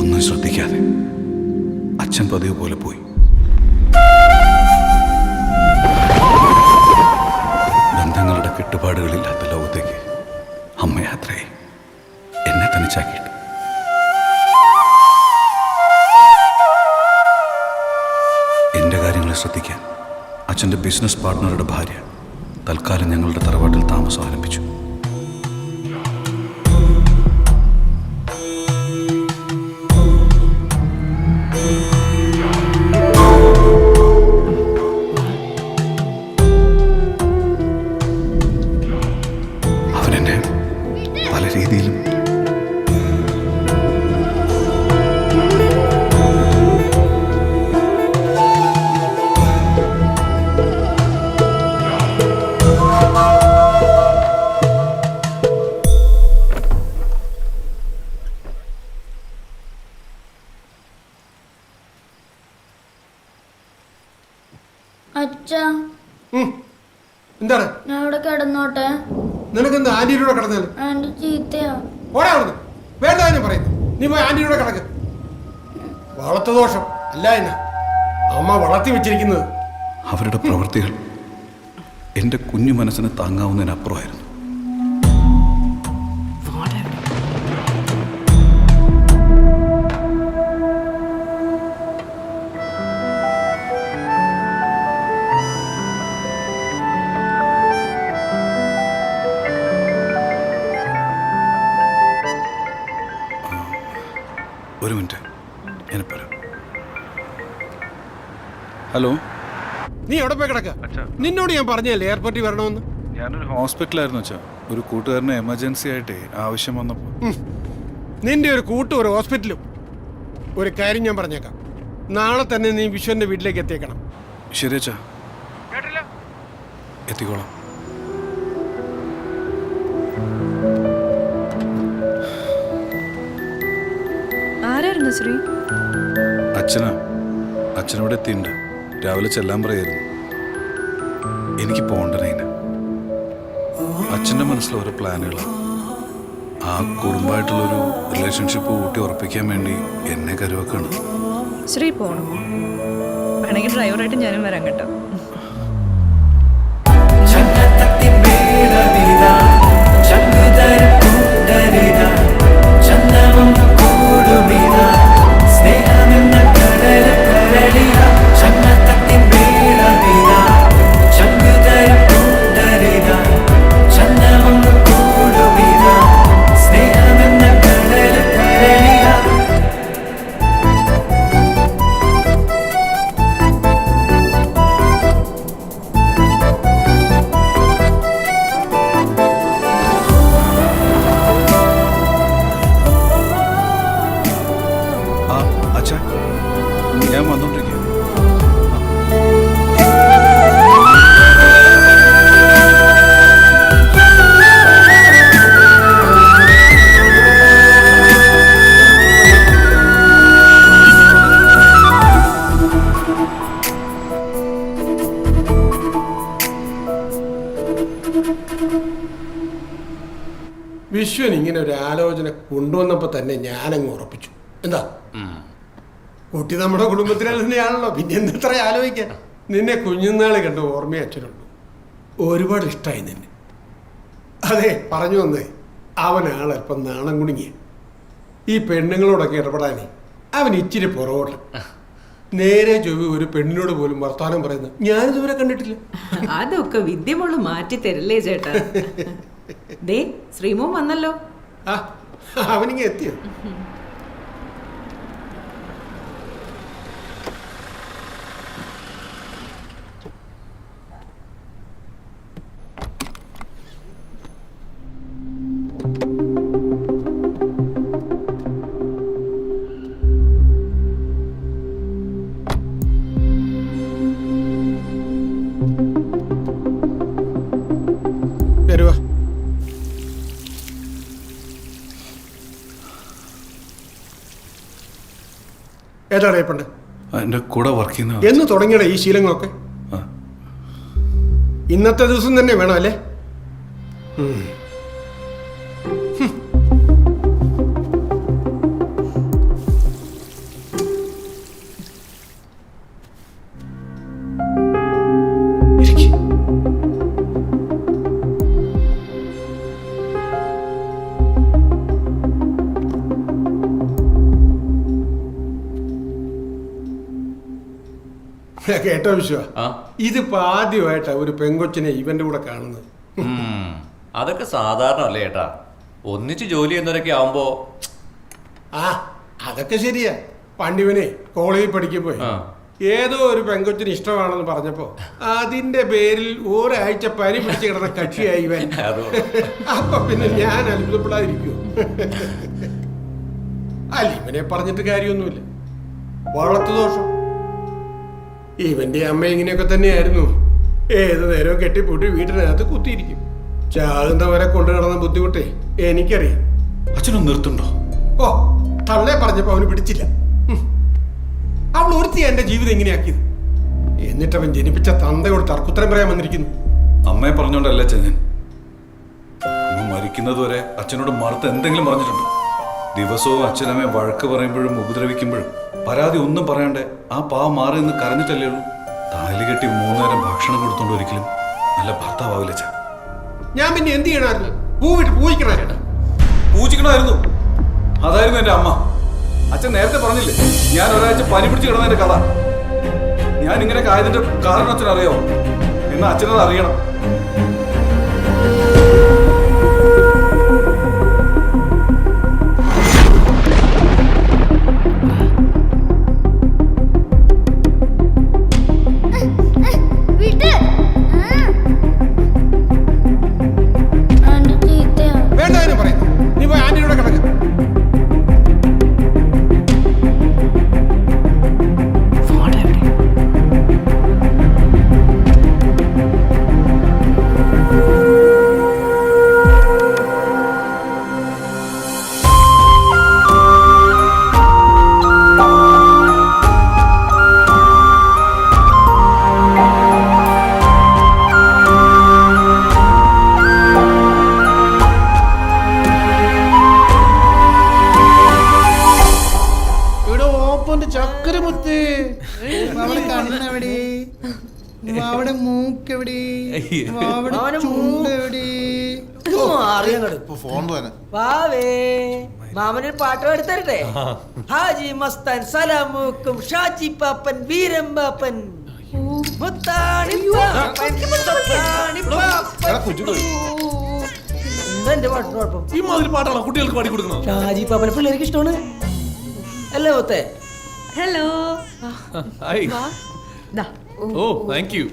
[SPEAKER 10] ഒന്നും ശ്രദ്ധിക്കാതെ അച്ഛൻ പതിവ് പോലെ പോയി.
[SPEAKER 14] അച്ഛൻ്റെ ബിസിനസ് പാർട്ട്ണറുടെ ഭാര്യ തൽക്കാലം ഞങ്ങളുടെ തറവാട്ടിൽ താമസം ആരംഭിച്ചു. അവനെന്നെ പല രീതിയിലും
[SPEAKER 21] അച്ഛാ,
[SPEAKER 17] എന്താണ്
[SPEAKER 21] ഞാൻ ഇവിടെ കിടന്നോട്ടെ?
[SPEAKER 17] നിനക്കെന്താ ആന്റിയുടെ കൂടെ കിടന്നാലും
[SPEAKER 21] ആന്റി ചീത്തയാ.
[SPEAKER 17] ഓടാ അവിടുന്ന്. വേണ്ട ഞാൻ പറയുന്നു, നീ പോയി ആന്റിയുടെ കൂടെ കിടക്ക്. വളർത്തു ദോഷം അല്ല എന്നെ അമ്മ വളർത്തി വെച്ചിരിക്കുന്നത്.
[SPEAKER 14] അവരുടെ പ്രവൃത്തികൾ എൻ്റെ കുഞ്ഞു മനസ്സിന് താങ്ങാവുന്നതിനപ്പുറമായിരുന്നു. ഒരു മിനിറ്റ്, ഞാനിപ്പോ വരാം. ഹലോ,
[SPEAKER 17] നീ എവിടെ പോയി കിടക്ക? നിന്നോട് ഞാൻ പറഞ്ഞല്ലേ എയർപോർട്ടിൽ വരണമെന്ന്.
[SPEAKER 14] ഞാനൊരു ഹോസ്പിറ്റലായിരുന്നു വെച്ചാ. ഒരു കൂട്ടുകാരന് എമർജൻസി ആയിട്ടേ ആവശ്യം വന്നപ്പോൾ.
[SPEAKER 17] നിന്റെ ഒരു കൂട്ടും ഒരു ഹോസ്പിറ്റലും. ഒരു കാര്യം ഞാൻ പറഞ്ഞേക്കാം, നാളെ തന്നെ നീ വിശ്വന്റെ വീട്ടിലേക്ക് എത്തിയേക്കണം.
[SPEAKER 14] ശരി അച്ഛാ, എത്തിക്കോളാം.
[SPEAKER 4] ആരായിരുന്നു ശ്രീ?
[SPEAKER 14] അച്ഛനവിടെ എത്തിയിട്ടുണ്ട്. രാവിലെ ചെല്ലാൻ പറയായിരുന്നു. എനിക്ക് പോകണ്ടനേന്. അച്ഛൻ്റെ മനസ്സിൽ ഓരോ പ്ലാനുകളാണ്. ആ കുടുംബമായിട്ടുള്ളൊരു റിലേഷൻഷിപ്പ് ഊട്ടി ഉറപ്പിക്കാൻ വേണ്ടി എന്നെ കരുവാക്കാണ്.
[SPEAKER 4] ശ്രീ പോകണം. വേണമെങ്കിൽ ഡ്രൈവറായിട്ട് ഞാനും വരാം കേട്ടോ.
[SPEAKER 14] ഞാൻ വന്നോണ്ടിരിക്കുക.
[SPEAKER 17] വിശ്വൻ ഇങ്ങനെ ഒരു ആലോചന കൊണ്ടുവന്നപ്പോൾ തന്നെ ഞാനങ്ങ് ഉറപ്പിച്ചു. എന്താ കുട്ടി നമ്മുടെ കുടുംബത്തിലെ തന്നെയാണല്ലോ, പിന്നെ എന്തെത്ര ആലോചിക്കാൻ. നിന്നെ കുഞ്ഞുനാള് കണ്ട ഓർമ്മയെ അച്ഛനുള്ളൂ. ഒരുപാട് ഇഷ്ടമായി നിന്നെ. അതെ, പറഞ്ഞു വന്നേ, അവനാളല്പം നാണം കുടുങ്ങിയ. ഈ പെണ്ണുങ്ങളോടൊക്കെ ഇടപെടാനേ അവൻ ഇച്ചിരി പുറകോട്ട്. നേരെ ചൊവ്വ ഒരു പെണ്ണിനോട് പോലും വർത്താനം പറയുന്നത് ഞാനിതുവരെ കണ്ടിട്ടില്ല.
[SPEAKER 12] അതൊക്കെ വിദ്യമോള് മാറ്റി തരില്ലേ ചേട്ടാ. ദേ ശ്രീമോൻ വന്നല്ലോ.
[SPEAKER 17] അവനിങ്ങ എത്തിയോ? വരുവാ. ഏതാടേ പണ്ട്
[SPEAKER 14] എൻ്റെ കൂടെ വർക്ക് ചെയ്യുന്ന
[SPEAKER 17] എന്ന് തുടങ്ങിയട ഈ ശീലങ്ങളൊക്കെ? ഇന്നത്തെ ദിവസം തന്നെ വേണം അല്ലേ? കേട്ടോ വിശ്വ, ഇതിപ്പോ ആദ്യമായിട്ടാ ഒരു പെങ്കൊച്ചിനെ ഇവന്റെ കൂടെ കാണുന്നത്.
[SPEAKER 18] അതൊക്കെ സാധാരണ അല്ലേ ഏട്ടാ, ഒന്നിച്ച് ജോലി ചെയ്യുന്നവരൊക്കെ ആവുമ്പോ.
[SPEAKER 17] ആ അതൊക്കെ ശരിയാ. പണ്ടിവനെ കോളേജിൽ പഠിക്കുമ്പോ ഏതോ ഒരു പെങ്കൊച്ചിന് ഇഷ്ടമാണെന്ന് പറഞ്ഞപ്പോ അതിന്റെ പേരിൽ ഒരാഴ്ച പനി പിടിച്ച് കിടന്ന കക്ഷിയായി ഇവൻ. അപ്പൊ പിന്നെ ഞാൻ അത്ഭുതപ്പെടാതിരിക്കൂ? അല്ല, ഇവനെ പറഞ്ഞിട്ട് കാര്യമൊന്നുമില്ല. വളർത്തു ദോഷം. ഇവന്റെ അമ്മ ഇങ്ങനെയൊക്കെ തന്നെയായിരുന്നു. ഏത് നേരവും കെട്ടിപ്പൂട്ടി വീട്ടിനകത്ത് കുത്തിയിരിക്കും. ചാകുന്നവരെ കൊണ്ടു നടന്ന ബുദ്ധിമുട്ടേ എനിക്കറിയാം.
[SPEAKER 5] അച്ഛനൊന്ന് നിർത്തുണ്ടോ?
[SPEAKER 17] ഓ, തള്ളെ പറഞ്ഞപ്പോ അവന് പിടിച്ചില്ല. അവൾ ഒരുത്തി എന്റെ ജീവിതം എങ്ങനെയാക്കിയത്. എന്നിട്ടവൻ ജനിപ്പിച്ച തന്തയോട് തർക്കുത്തരം പറയാൻ വന്നിരിക്കുന്നു.
[SPEAKER 5] അമ്മയെ പറഞ്ഞോണ്ടല്ലേ അച്ഛൻ ഞാൻ. അമ്മ മരിക്കുന്നതുവരെ അച്ഛനോട് മറുത്ത് എന്തെങ്കിലും പറഞ്ഞിട്ടുണ്ടോ? ദിവസവും അച്ഛനമ്മയെ വഴക്ക് പറയുമ്പോഴും ഉപദ്രവിക്കുമ്പോഴും പരാതി ഒന്നും പറയാണ്ട് ആ പാവം മാറി നിന്ന് കരഞ്ഞിട്ടല്ലേ ഉള്ളൂ. താലി കെട്ടി 3 നേരം ഭക്ഷണം കൊടുത്തോണ്ട് ഒരിക്കലും നല്ല ഭർത്താവില്ല അച്ഛൻ.
[SPEAKER 17] ഞാൻ പിന്നെ എന്ത് ചെയ്യണമായിരുന്നു? പൂവിട്ട് പൂജിക്കണമായിരുന്നു.
[SPEAKER 5] പൂജിക്കണമായിരുന്നു. അതായിരുന്നു എന്റെ അമ്മ. അച്ഛൻ നേരത്തെ പറഞ്ഞില്ലേ ഞാൻ ഒരാഴ്ച പനി പിടിച്ച് കിടന്നതിന്റെ കഥ. ഞാൻ ഇങ്ങനെയൊക്കെ ആയതിന്റെ കാരണം അച്ഛൻ അറിയാമോ? എന്നാ അച്ഛനത് അറിയണം.
[SPEAKER 17] വേണ്ടതിനെ പറയുന്നു. നീ പോയി ആന്റിയുടെ കിടക്ക.
[SPEAKER 19] ചക്കരമുത്ത് അവിടെ കണ്ണെവിടെ, അവിടെ മൂക്കെവിടെ, അവിടെ ചൂണ്ടെവിടെ?
[SPEAKER 20] മാമനൊരു പാട്ട് എടുത്തരട്ടെ. ഹാജി മസ്താൻ, സലാമൂക്കും, ഷാജി പാപ്പൻ, വീരം പാപ്പൻ, എന്താ പാട്ടിന് കുഴപ്പം?
[SPEAKER 13] ഈ മാതിരി പാട്ടാണോ കുട്ടികൾക്ക് പാടി കൊടുക്കണം?
[SPEAKER 20] ഷാജി പാപ്പനെ പിള്ളേർക്ക് ഇഷ്ടമാണ് അല്ലേ മുത്തേ?
[SPEAKER 12] ഹലോ.
[SPEAKER 13] Oh thank you.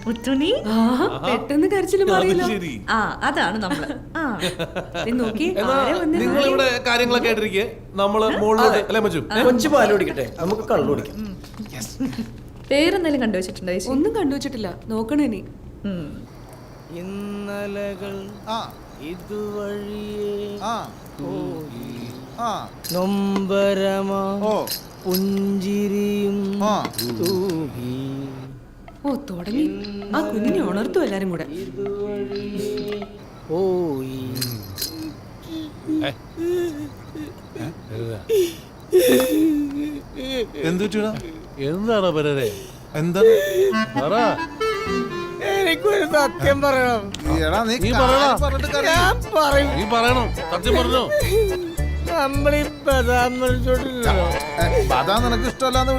[SPEAKER 12] മുത്തുണി പെട്ടെന്ന് കരച്ചില് മാറിയല്ലോ. ആ അതാണ് നമ്മള്. നോക്കി
[SPEAKER 13] നിങ്ങൾ ഇവിടെ കാര്യങ്ങളൊക്കെ ആയിട്ടിരിക്കെ നമ്മള് മുകളിലോട്ട് അല്ലേ മച്ചു?
[SPEAKER 20] കൊച്ചു പാല് കുടിക്കട്ടെ, നമുക്ക് കള്ളു കുടിക്കാം.
[SPEAKER 12] പേരെന്തായാലും കണ്ടുവച്ചിട്ടുണ്ടോ? ഒന്നും കണ്ടുവച്ചിട്ടില്ല, നോക്കണേ നീ.
[SPEAKER 19] ഇന്നലകൾ ഇതുവഴിയേ നൊമ്പരമാ പുഞ്ചിരിയും തൂകി.
[SPEAKER 12] ഓ തുടങ്ങി. ആ കുഞ്ഞിനെ ഉണർത്തു എല്ലാരും കൂടെ.
[SPEAKER 19] പോയി
[SPEAKER 13] എന്താണ് പരരെ? എന്താ
[SPEAKER 19] എനിക്കൊരു സത്യം പറയണം.
[SPEAKER 13] നീ പറയണം. സത്യം പറഞ്ഞോ.
[SPEAKER 19] നമ്മളീ ബദാം
[SPEAKER 10] നിനക്ക് ഇഷ്ടമല്ലാന്ന്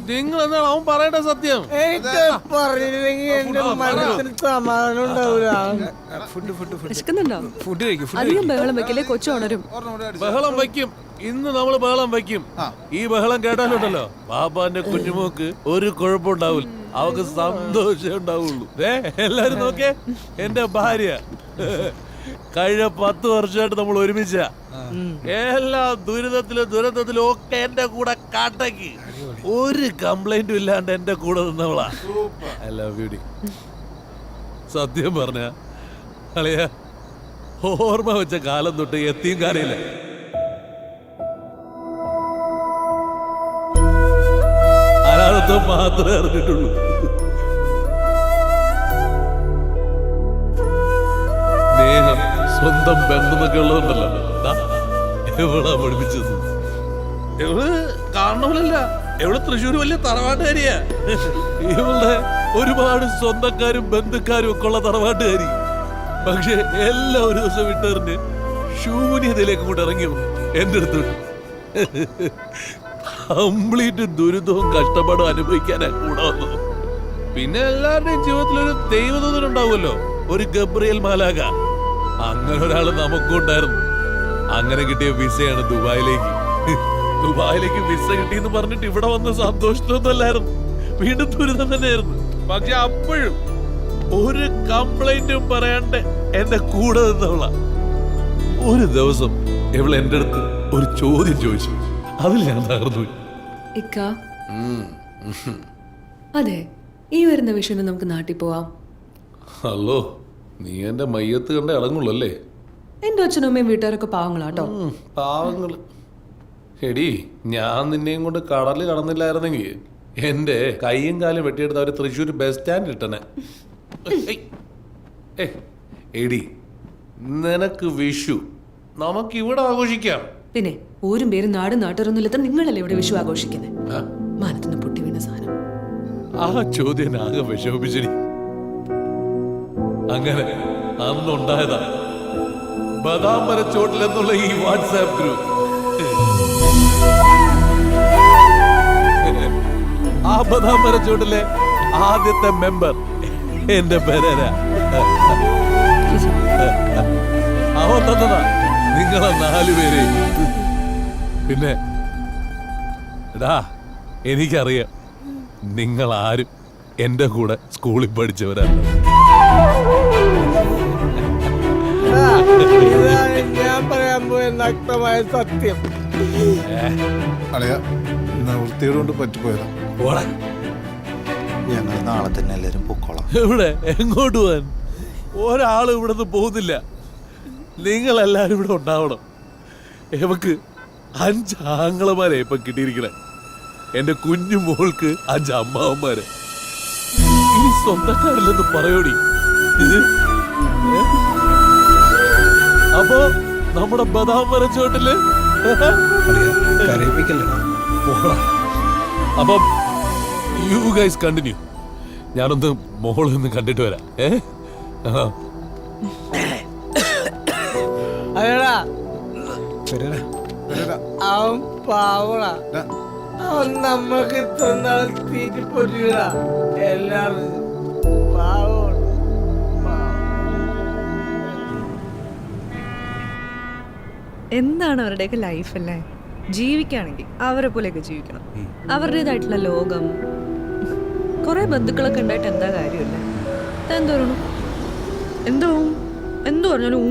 [SPEAKER 13] നിങ്ങൾ എന്താണ് അവൻ പറയേണ്ട സത്യം?
[SPEAKER 19] എനിക്ക് പറഞ്ഞില്ലെങ്കിൽ എന്റെ മനസ്സിന് സമാധാനം ഉണ്ടാവൂല.
[SPEAKER 12] അധികം ബഹളം വെക്കലേ, കൊച്ചു ഉണരും.
[SPEAKER 13] ബഹളം വയ്ക്കും. ഇന്ന് നമ്മള് ബഹളം വയ്ക്കും. ഈ ബഹളം കേട്ടാലുണ്ടല്ലോ പാപ്പാന്റെ കുഞ്ഞുമോക്ക് ഒരു കുഴപ്പമുണ്ടാവില്ല. അവക്ക് സന്തോഷം ഉണ്ടാവുള്ളൂ. എല്ലാരും നോക്കേ, എന്റെ ഭാര്യ കഴിഞ്ഞ 10 വർഷമായിട്ട് നമ്മൾ ഒരുമിച്ച. എല്ലാ ദുരിതത്തിലും ഒക്കെ എന്റെ കൂടെ കാട്ടയ്ക്ക് ഒരു കംപ്ലൈന്റും ഇല്ലാണ്ട് എന്റെ കൂടെ നിന്നവളാ. I love you. സത്യം പറഞ്ഞ അളിയ, ഓർമ്മ വെച്ച കാലം തൊട്ട് എത്തിയും കാര്യമില്ല. അനാഥത്വം മാത്രമേ അറിഞ്ഞിട്ടുള്ളൂ. സ്നേഹം, സ്വന്തം ബന്ധമൊക്കെ ഉള്ളതുണ്ടല്ലോ. എവിടാ പഠിപ്പിച്ചത്? എവള് കാണണമല്ല, എവള് തൃശ്ശൂർ വലിയ തറവാട്ടുകാരിയാ. ഇവളുടെ ഒരുപാട് സ്വന്തക്കാരും ബന്ധുക്കാരും ഒക്കെ ഉള്ള തറവാട്ടുകാരി. പക്ഷെ എല്ലാം ഒരു ദിവസം വിട്ടെറിഞ്ഞ് ശൂന്യതയിലേക്ക് കൂടെ ഇറങ്ങി എന്റെ അടുത്തോട്ട്. കംപ്ലീറ്റ് ദുരിതവും കഷ്ടപ്പാടും അനുഭവിക്കാനാ കൂടെ വന്നത്. പിന്നെ എല്ലാവരുടെയും ജീവിതത്തിൽ ഒരു ദൈവദൂതൻ ഉണ്ടാവുമല്ലോ, ഒരു ഗബ്രിയേൽ മാലാഖ. അങ്ങനെ ഒരാള് നമുക്കും ഉണ്ടായിരുന്നു. അങ്ങനെ കിട്ടിയ വിസയാണ് ദുബായിലേക്ക്. ദുബായിലേക്ക് വിസ കിട്ടിയെന്ന് പറഞ്ഞിട്ട് ഇവിടെ വന്ന സന്തോഷത്തിലൊന്നും അല്ലായിരുന്നു, വീണ്ടും ദുരിതം തന്നെയായിരുന്നു. പക്ഷെ അപ്പോഴും ഒരു കംപ്ലൈന്റും പറയാണ്ട് എന്റെ കൂടെ നിന്നവള. ഒരു ദിവസം ഇവൾ എന്റെ അടുത്ത് ഒരു ചോദ്യം ചോദിച്ചു, അതിൽ ഞാൻ തകർന്നു.
[SPEAKER 16] ഇക്ക, അതെ, ഈ വരുന്ന വിഷുവിന് നമുക്ക് നാട്ടിൽ പോവാം.
[SPEAKER 15] ഹലോ, നീ എന്റെ മയ്യത്ത് കണ്ട ഇളങ്ങുള്ളല്ലേ?
[SPEAKER 16] എന്റെ അച്ഛനും അമ്മയും വീട്ടുകാരൊക്കെ പാവങ്ങളാട്ടോ.
[SPEAKER 15] പാവങ്ങള്. എടി, ഞാൻ നിന്നെയും കൊണ്ട് കടലിൽ കടന്നില്ലായിരുന്നെങ്കിൽ എന്റെ കൈയും കാലും വെട്ടിയെടുത്ത് അവര് തൃശ്ശൂർ ബസ് സ്റ്റാൻഡ് ഇട്ടനെ. എടി, നിനക്ക് വിഷു നമുക്ക് ഇവിടെ ആഘോഷിക്കാം.
[SPEAKER 16] പിന്നെ ഊരും പേരും നാടും നാട്ടുകാരൊന്നുമില്ലാത്ത നിങ്ങളല്ലേ ഇവിടെ വിഷു ആഘോഷിക്കുന്നത്? മാനത്തുനിന്ന് പൊട്ടി വീണ സാധനം.
[SPEAKER 13] ആ ചോദ്യം ആകെ വിഷമിപ്പിച്ചടി. അങ്ങനെ അന്നുണ്ടായതാ ബദാം മരച്ചോട്ടിൽ എന്നുള്ള ഈ വാട്സാപ്പ് ഗ്രൂപ്പ്. ആ ബദാം മരച്ചോട്ടിലെ ആദ്യത്തെ മെമ്പർ എന്റെ പെരേര. അവൻ തന്നതാ നിങ്ങളെ 4 പേരെ. പിന്നെ എടാ, എനിക്കറിയാം നിങ്ങൾ ആരും എന്റെ കൂടെ സ്കൂളിൽ പഠിച്ചവരല്ല.
[SPEAKER 19] ഇതാണ് ഞാൻ പറയാൻ പോയ നഗ്നമായ സത്യം.
[SPEAKER 10] അളിയ വൃത്തിയോട് പറ്റിപ്പോയതാ.
[SPEAKER 3] ഞങ്ങൾ നാളെ തന്നെ എല്ലാരും പൊക്കോളാം.
[SPEAKER 13] ഇവിടെ എങ്ങോട്ട് പോവാൻ? ഒരാളും ഇവിടെ നിന്ന് പോകുന്നില്ല. നിങ്ങളെല്ലാരും ഇവിടെ ഉണ്ടാവണം. നമുക്ക് 5 ആങ്ങളമാരെ ഇപ്പൊ കിട്ടിയിരിക്കണേ. എന്റെ കുഞ്ഞു മോൾക്ക് 5 അമ്മാവന്മാര്. ഇനി സ്വന്തക്കാരില്ലെന്ന് പറയോടി. അപ്പോ നമ്മുടെ ബദാം മരച്ചോട്ടില് അപ്പം യു ഗൈസ് കണ്ടിന്യൂ. ഞാനൊന്ന് മോളിൽ നിന്ന് കണ്ടിട്ട് വരാം.
[SPEAKER 19] അതെടാ, അവൻ പാവടാ. അവൻ നമ്മൾക്ക് ഇത്ര നാൾ തീറ്റിപ്പൊരിടാ. എല്ലാവരും പാവ.
[SPEAKER 4] എന്താണ് അവരുടെയൊക്കെ ലൈഫല്ലേ? ജീവിക്കുകയാണെങ്കിൽ അവരെ പോലെയൊക്കെ ജീവിക്കണം. അവരുടേതായിട്ടുള്ള ലോകം. കുറെ ബന്ധുക്കളൊക്കെ ഉണ്ടായിട്ട് എന്താ കാര്യമല്ലേ? എന്തോ എന്തോ എന്തോ പറഞ്ഞാലും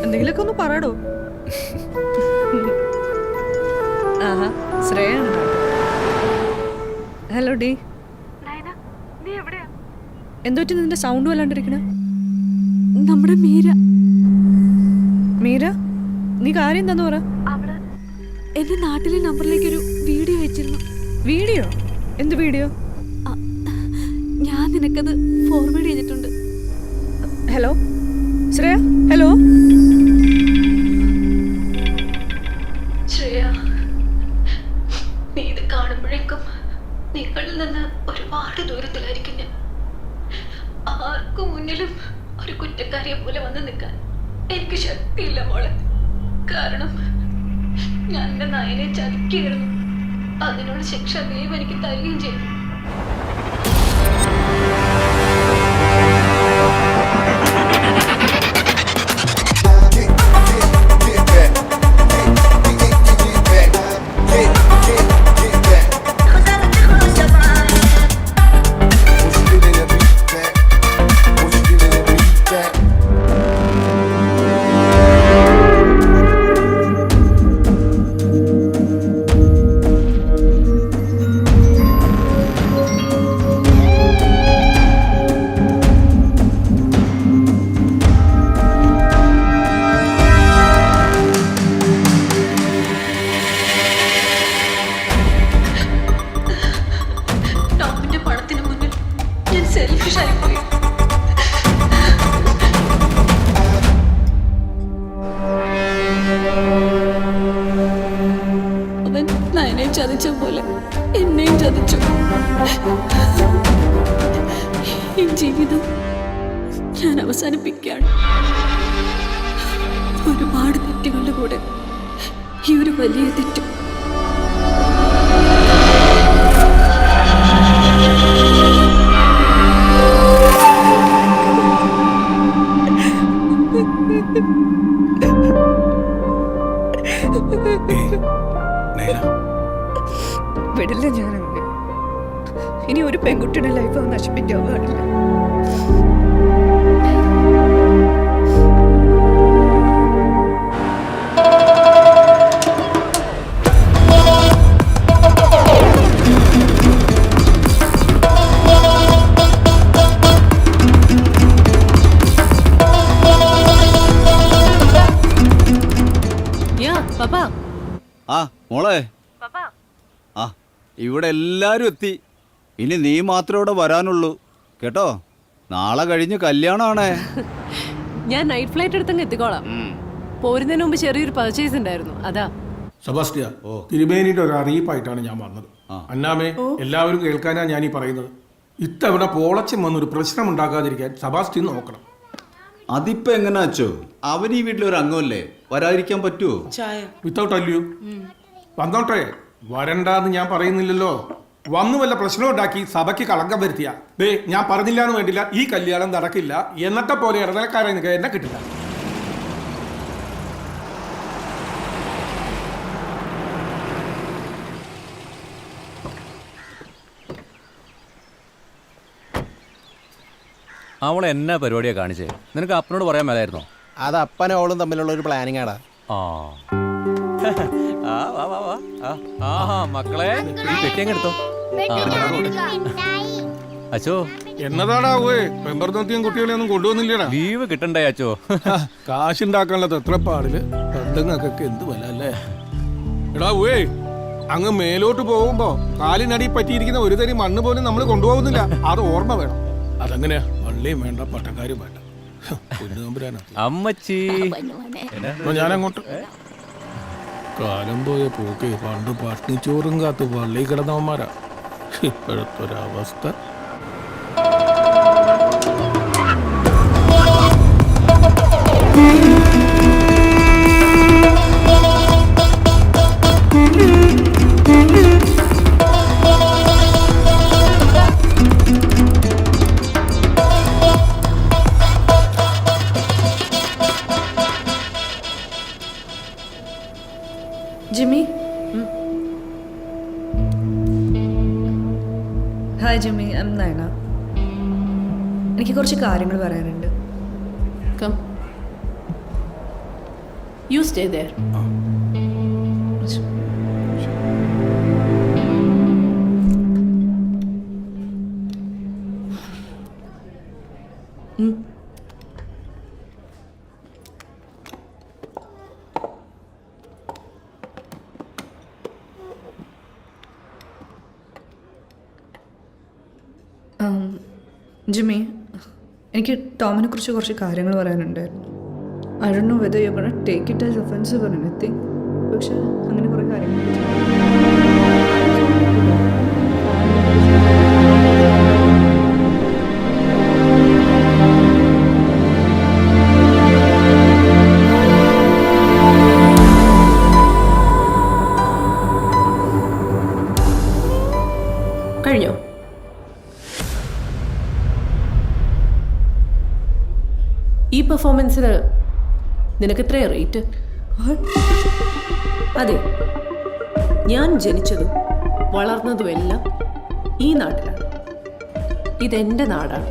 [SPEAKER 4] എന്തെങ്കിലുമൊക്കെ ഒന്ന് പറയടോ. ആഹാ, ശ്രേയാണ്. ഹലോ ഡി, എന്തോ നിന്റെ സൗണ്ട് വല്ലാണ്ടിരിക്കണ? നമ്മുടെ മീര. മീര, നീ കാര്യം എന്താന്ന് പറ.
[SPEAKER 21] എന്റെ നാട്ടിലെ നമ്പറിലേക്ക് ഒരു വീഡിയോ അയച്ചിരുന്നു.
[SPEAKER 4] വീഡിയോ? എന്ത് വീഡിയോ?
[SPEAKER 21] ഞാൻ നിനക്കത് ഫോർവേഡ് ചെയ്തിട്ടുണ്ട്.
[SPEAKER 4] ഹലോ ശ്രേയ, ഹലോ
[SPEAKER 21] ശ്രേയ, നീ ഇത് കാണുമ്പോഴേക്കും നിങ്ങളിൽ നിന്ന് ഒരുപാട് ദൂരത്തിലായിരിക്കും ഞാൻ. ആർക്കും മുന്നിലും ഒരു കുറ്റക്കാരിയെ പോലെ വന്ന് നിൽക്കാൻ എനിക്ക് ശക്തിയില്ല മോളെ. കാരണം ഞാൻ എന്റെ നയനെ ചതിക്കുകയായിരുന്നു. അതിനുള്ള ശിക്ഷ ദൈവം എനിക്ക് തരികയും ചെയ്തു. ചതിച്ച പോലെ എന്നെയും ചതിച്ചു. ഈ ജീവിതം ഞാൻ അവസാനിപ്പിക്കുകയാണ്. ഒരുപാട് തെറ്റുകളുടെ കൂടെ ഈ ഒരു വലിയ തെറ്റും.
[SPEAKER 4] ഇനി ഒരു പെൺകുട്ടിയുടെ ലൈഫ് നശിപ്പിക്കാൻ പാടില്ല.
[SPEAKER 2] ആ മോളെ, ആ ഇവിടെ എല്ലാരും എത്തി. ഇനി നീ മാത്രമേ ഇവിടെ വരാനുള്ളൂ കേട്ടോ. നാളെ കഴിഞ്ഞ് കല്യാണമാണേ.
[SPEAKER 16] ഞാൻ നൈറ്റ് ഫ്ലൈറ്റ് എടുത്തങ്ങ് എത്തിക്കോളാം. പോരുന്നതിന് മുമ്പ് ചെറിയൊരു പർച്ചേസ് ഉണ്ടായിരുന്നു, അതാ.
[SPEAKER 17] സെബാസ്റ്റ്യൻ, തിരുമേനിയുടെ ഒരു അറിയിപ്പായിട്ടാണ് ഞാൻ വന്നത്. അന്നാമേ, എല്ലാവരും കേൾക്കാനാ ഞാൻ ഈ പറയുന്നത്. ഇത്തവണ പോളച്ചൻ വന്നൊരു പ്രശ്നം ഉണ്ടാക്കാതിരിക്കാൻ സെബാസ്റ്റ്യൻ നോക്കണം.
[SPEAKER 2] അതിപ്പോ എങ്ങനെ അച്ചോ? അവൻ ഈ വീട്ടിലൊരു അംഗമല്ലേ, വരാതിരിക്കാൻ പറ്റുമോ?
[SPEAKER 17] വിത്തൗട്ട് അല്ലയോ? വന്നോട്ടെ, വരണ്ടാന്ന് ഞാൻ പറയുന്നില്ലല്ലോ. വന്നു വല്ല പ്രശ്നം ഉണ്ടാക്കി സഭയ്ക്ക് കളങ്കം വരുത്തിയ ഞാൻ പറഞ്ഞില്ല എന്ന് വേണ്ടില്ല, ഈ കല്യാണം നടക്കില്ല. എന്നത്തെ പോലെ ഇടനിലക്കാരായി നിൽക്കുക എന്നെ കിട്ടില്ല.
[SPEAKER 18] അവളെ എന്നാ പരിപാടിയാ കാണിച്ചേ? നിനക്ക് അപ്പനോട് പറയാൻ മേലായിരുന്നോ?
[SPEAKER 19] അത് അപ്പനും അവളും തമ്മിലുള്ള ഒരു പ്ലാനിങ് ആടാ.
[SPEAKER 18] മക്കളെ, ഈ പെട്ടിയങ്ങ് എടുത്തോ. അച്ചോ,
[SPEAKER 17] എന്നതാടാ പെമ്പർന്നോത്തിയും കുട്ടികളെയൊന്നും കൊണ്ടുവന്നില്ലടാ.
[SPEAKER 18] ലീവ് കിട്ടണ്ടേ അച്ചോ?
[SPEAKER 17] കാശുണ്ടാക്കാനുള്ള തെത്രപ്പാടില് പെണ്ണുങ്ങൾക്കൊക്കെ എന്ത് വല്ല അല്ലേ. എടാ അങ്ങ് മേലോട്ട് പോകുമ്പോ കാലിനടി പറ്റിയിരിക്കുന്ന ഒരു തരി മണ്ണ് പോലും നമ്മൾ കൊണ്ടുപോകുന്നില്ല. അത് ഓർമ്മ വേണം. അതെങ്ങനെയാ? വള്ളിയും വേണ്ട, പട്ടക്കാരും വേണ്ട.
[SPEAKER 18] അമ്മച്ചി,
[SPEAKER 17] ഞാനങ്ങോട്ട്. കാലം പോയ പോക്കെ പണ്ട് പട്ടിണിച്ചോറും കാത്ത് പള്ളി കിടന്നവന്മാരാ. ഇപ്പോഴത്തൊരവസ്ഥ.
[SPEAKER 4] Jimmy. Hi Jimmy, I am Nayana. എനിക്ക് കുറച്ച് കാര്യങ്ങൾ പറയാനുണ്ട്.
[SPEAKER 12] Come. You stay there.
[SPEAKER 4] Jimmy, എനിക്ക് ടോമിനെ കുറിച്ച് കുറച്ച് കാര്യങ്ങൾ പറയാനുണ്ടായിരുന്നു. I don't know whether you are gonna take it as offensive or anything. പക്ഷെ അങ്ങനെ കുറേ കാര്യങ്ങൾ.
[SPEAKER 12] കഴിഞ്ഞോ? ഈ പെർഫോമൻസിന് നിനക്ക് എത്രയാ റേറ്റ്? അതെ, ഞാൻ ജനിച്ചതും വളർന്നതും എല്ലാം ഈ നാട്ടിലാണ്. ഇതെൻ്റെ നാടാണ്.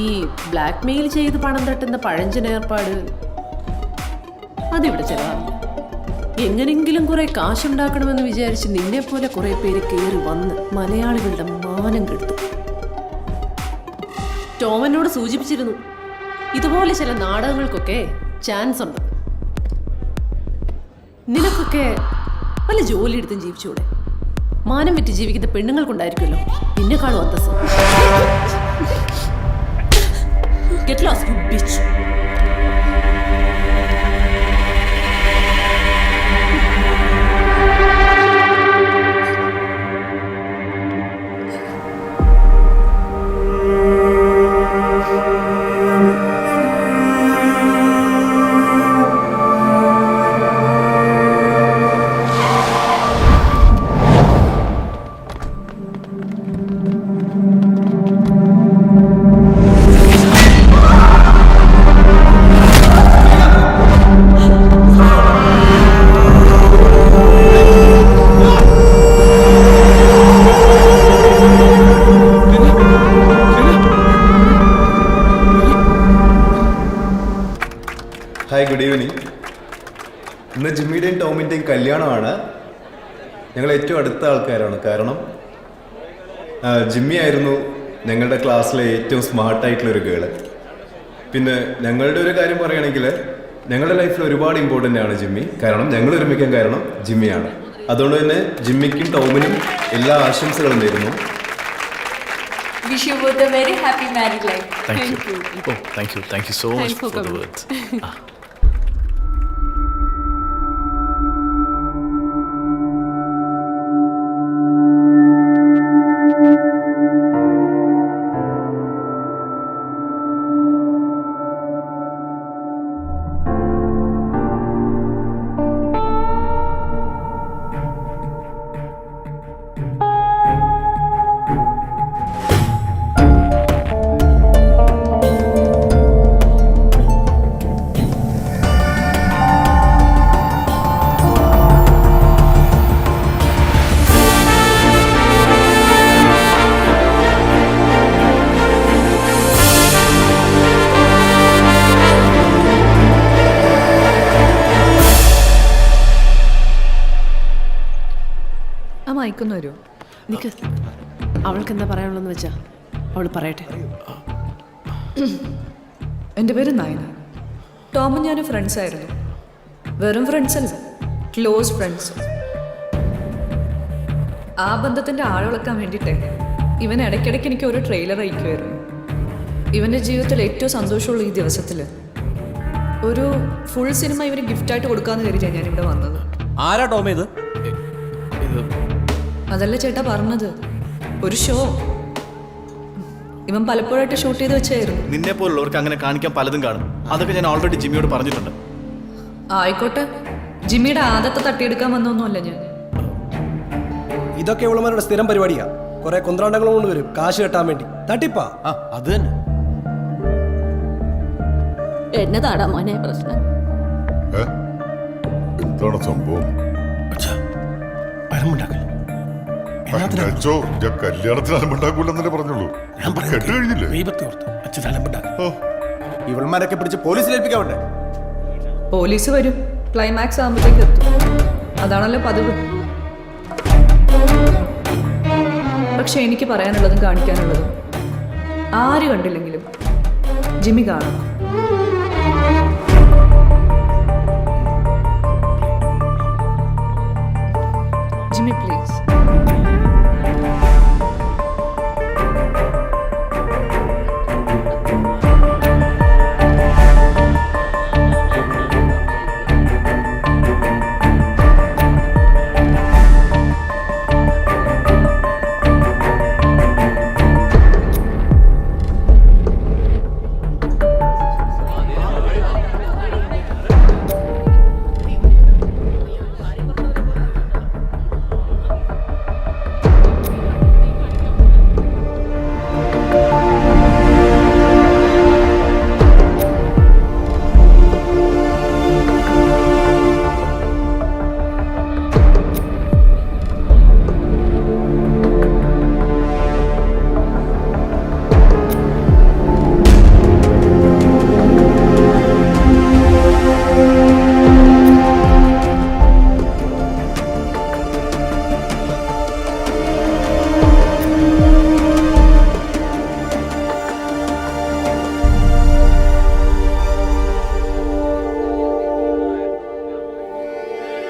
[SPEAKER 12] ഈ ബ്ലാക്ക് മെയിൽ ചെയ്ത് പണം തട്ടുന്ന പഴഞ്ചൻ ഏർപ്പാട് അതിവിടെ ചെലവാറില്ല. എങ്ങനെങ്കിലും കുറെ കാശുണ്ടാക്കണമെന്ന് വിചാരിച്ച് നിന്നെപ്പോലെ കുറെ പേര് കയറി വന്ന് മലയാളികളുടെ മാനം കെടുത്തു. ടോമനോട് സൂചിപ്പിച്ചിരുന്നു, ഇതുപോലെ ചില നാടകങ്ങൾക്കൊക്കെ ചാൻസ് ഉണ്ട്. നിനക്കൊക്കെ വല്ല ജോലി എടുത്തും ജീവിച്ചൂടെ? മാനം വിറ്റ് ജീവിക്കുന്ന പെണ്ണുങ്ങൾക്കുണ്ടായിരിക്കുമല്ലോ നിന്നെക്കാളും അന്തസ്സ്. Get lost, you bitch.
[SPEAKER 1] Hi, good evening. ഇന്ന് ജിമ്മിയുടെയും ടോമിൻ്റെയും കല്യാണമാണ്. ഞങ്ങൾ ഏറ്റവും അടുത്ത ആൾക്കാരാണ്. കാരണം ജിമ്മി ആയിരുന്നു ഞങ്ങളുടെ ക്ലാസ്സിലെ ഏറ്റവും സ്മാർട്ടായിട്ടുള്ളൊരു ഗേള്. പിന്നെ ഞങ്ങളുടെ ഒരു കാര്യം പറയുകയാണെങ്കിൽ ഞങ്ങളുടെ ലൈഫിൽ ഒരുപാട് ഇമ്പോർട്ടൻ്റ് ആണ് ജിമ്മി. കാരണം ഞങ്ങൾ ഒരുമിക്കാൻ കാരണം ജിമ്മിയാണ്. അതുകൊണ്ട് തന്നെ ജിമ്മിക്കും ടോമിനും എല്ലാ ആശംസകളും നേരുന്നു.
[SPEAKER 9] Wish you both a very happy married life.
[SPEAKER 5] Thank you. Oh, thank you. Thank you so much
[SPEAKER 9] Thanks for
[SPEAKER 5] for the
[SPEAKER 9] coming.
[SPEAKER 5] words.
[SPEAKER 4] ആ മയക്കുന്നു വരുമോ?
[SPEAKER 12] നിക്ക്, അവൾക്ക് എന്താ പറയാനുള്ളതെന്ന് വെച്ചാ അവൾ പറയട്ടെ.
[SPEAKER 4] എൻ്റെ പേര് നയന. ടോമും ഞാനും ഫ്രണ്ട്സ് ആയിരുന്നു. വെറും ഫ്രണ്ട്സ് അല്ല, ക്ലോസ് ഫ്രണ്ട്സ്. ആ ബന്ധത്തിൻ്റെ ആഴവിളക്കാൻ വേണ്ടിയിട്ടേ ഇവൻ ഇടയ്ക്കിടയ്ക്ക് എനിക്ക് ഒരു ട്രെയിലർ അയക്കുമായിരുന്നു. ഇവൻ്റെ ജീവിതത്തിൽ ഏറ്റവും സന്തോഷമുള്ള ഈ ദിവസത്തിൽ ഒരു ഫുൾ സിനിമ ഇവന് ഗിഫ്റ്റായിട്ട് കൊടുക്കാമെന്ന് കരുതിയാണ് ഞാനിവിടെ വന്നത്.
[SPEAKER 18] ആരാ ടോം ഇത്?
[SPEAKER 4] അതല്ല ചേട്ടാ പറഞ്ഞത്, ഒരു ഷോ ഇവൻ പലപ്പോഴായിട്ട് ഷൂട്ട് ചെയ്ത് വെച്ചായിരുന്നു.
[SPEAKER 5] നിന്നെ പോലുള്ളവർക്ക് അങ്ങനെ കാണിക്കാൻ പലതും കാണും. അതൊക്കെ ഞാൻ ഓൾറെഡി ജിമ്മിയോട് പറഞ്ഞിട്ടുണ്ട്.
[SPEAKER 4] ആയിക്കോട്ടെ, ജിമ്മിയുടെ ആദത്തെ തട്ടിയെടുക്കാൻ വന്നൊന്നുമല്ല ഞാൻ.
[SPEAKER 19] ഇതൊക്കെ ഇവളുമാരുടെ സ്ഥിരം പരിപാടിയാ. കുറെ കുന്ത്രാണ്ടങ്ങൾ കൊണ്ട് വരും കാശ് കെട്ടാൻ വേണ്ടി. തട്ടിപ്പാ.
[SPEAKER 5] അത് തന്നെ.
[SPEAKER 9] എന്നതാടാ മോനെ പ്രശ്നം?
[SPEAKER 11] എന്താണ് സംഭവം? കല്യാണത്തിന് അലമ്പുണ്ടാക്കൂലെന്നല്ലേ പറഞ്ഞുള്ളൂ. കേട്ട് കഴിഞ്ഞില്ലേ?
[SPEAKER 19] ഇവൾമാരൊക്കെ പിടിച്ച് പോലീസിൽ ഏൽപ്പിക്കാവണ്ടേ?
[SPEAKER 4] പോലീസ് വരും, ക്ലൈമാക്സ് ആകുമ്പോഴത്തേക്ക് എത്തും. അതാണല്ലോ പതിവ്. പക്ഷെ എനിക്ക് പറയാനുള്ളതും കാണിക്കാനുള്ളതും ആര് കണ്ടില്ലെങ്കിലും ജിമ്മി കാണണം. Jimmy please.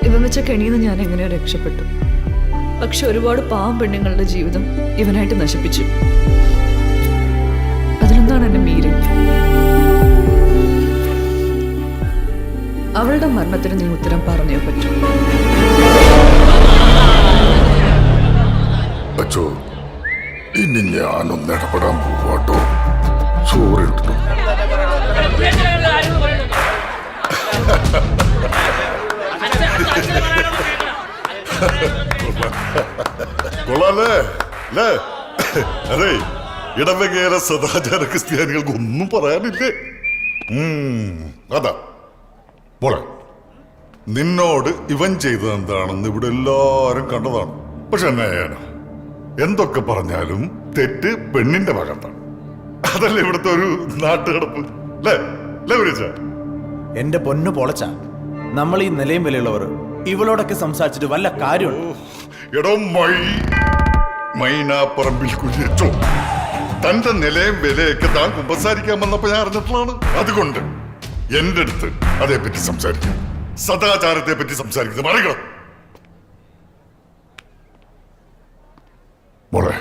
[SPEAKER 4] ഇവൻ വെച്ച കെണിന്ന് ഞാൻ എങ്ങനെയോ രക്ഷപ്പെട്ടു. പക്ഷെ ഒരുപാട് പാവം പെണ്ണുങ്ങളുടെ ജീവിതം ഇവനായിട്ട് നശിപ്പിച്ചു. അതിലൊന്നാണ് എന്റെ മീര. അവളുടെ മരണത്തിന് നീ ഉത്തരം പറഞ്ഞേ പറ്റൂ.
[SPEAKER 11] അച്ചോ, ഇനി ഞാനൊന്ന് ഇടപെടാൻ പോവാട്ടോ. ചോറിട്ടു. കൊള്ളാല്ലേ? അതെ, ഇടവകേല സദാചാര ക്രിസ്ത്യാനികൾക്ക് ഒന്നും പറയാനില്ലേ? അതാ മോളെ, നിന്നോട് ഇവൻ ചെയ്തത് എന്താണെന്ന് ഇവിടെ എല്ലാരും കണ്ടതാണ്. പക്ഷെ എന്നാ ചെയ്യാനാ? എന്തൊക്കെ പറഞ്ഞാലും തെറ്റ് പെണ്ണിന്റെ ഭാഗത്താണ്. അതല്ലേ ഇവിടുത്തെ ഒരു നാട്ടുകിടപ്പ്? അല്ലേ?
[SPEAKER 3] എന്റെ പൊന്നു പൊളച്ച, നമ്മൾ ഈ നിലയും വിലയുള്ളവർ ഇവളോടൊക്കെ സംസാരിച്ചിട്ട് വല്ല കാര്യമുണ്ടോ?
[SPEAKER 11] എടോ മൈനാപ്പറമ്പിൽ കുഞ്ഞച്ചോ, തന്റെ നിലയും വിലയൊക്കെ താൻ കുമ്പസാരിക്കാൻ വന്നപ്പോ ഞാൻ അറിഞ്ഞിട്ടുള്ളതാണ്. അതുകൊണ്ട് എന്റെ അടുത്ത് അതേപ്പറ്റി സംസാരിക്കും, സദാചാരത്തെ പറ്റി സംസാരിക്കുന്നത് മറികടം. മോളെ,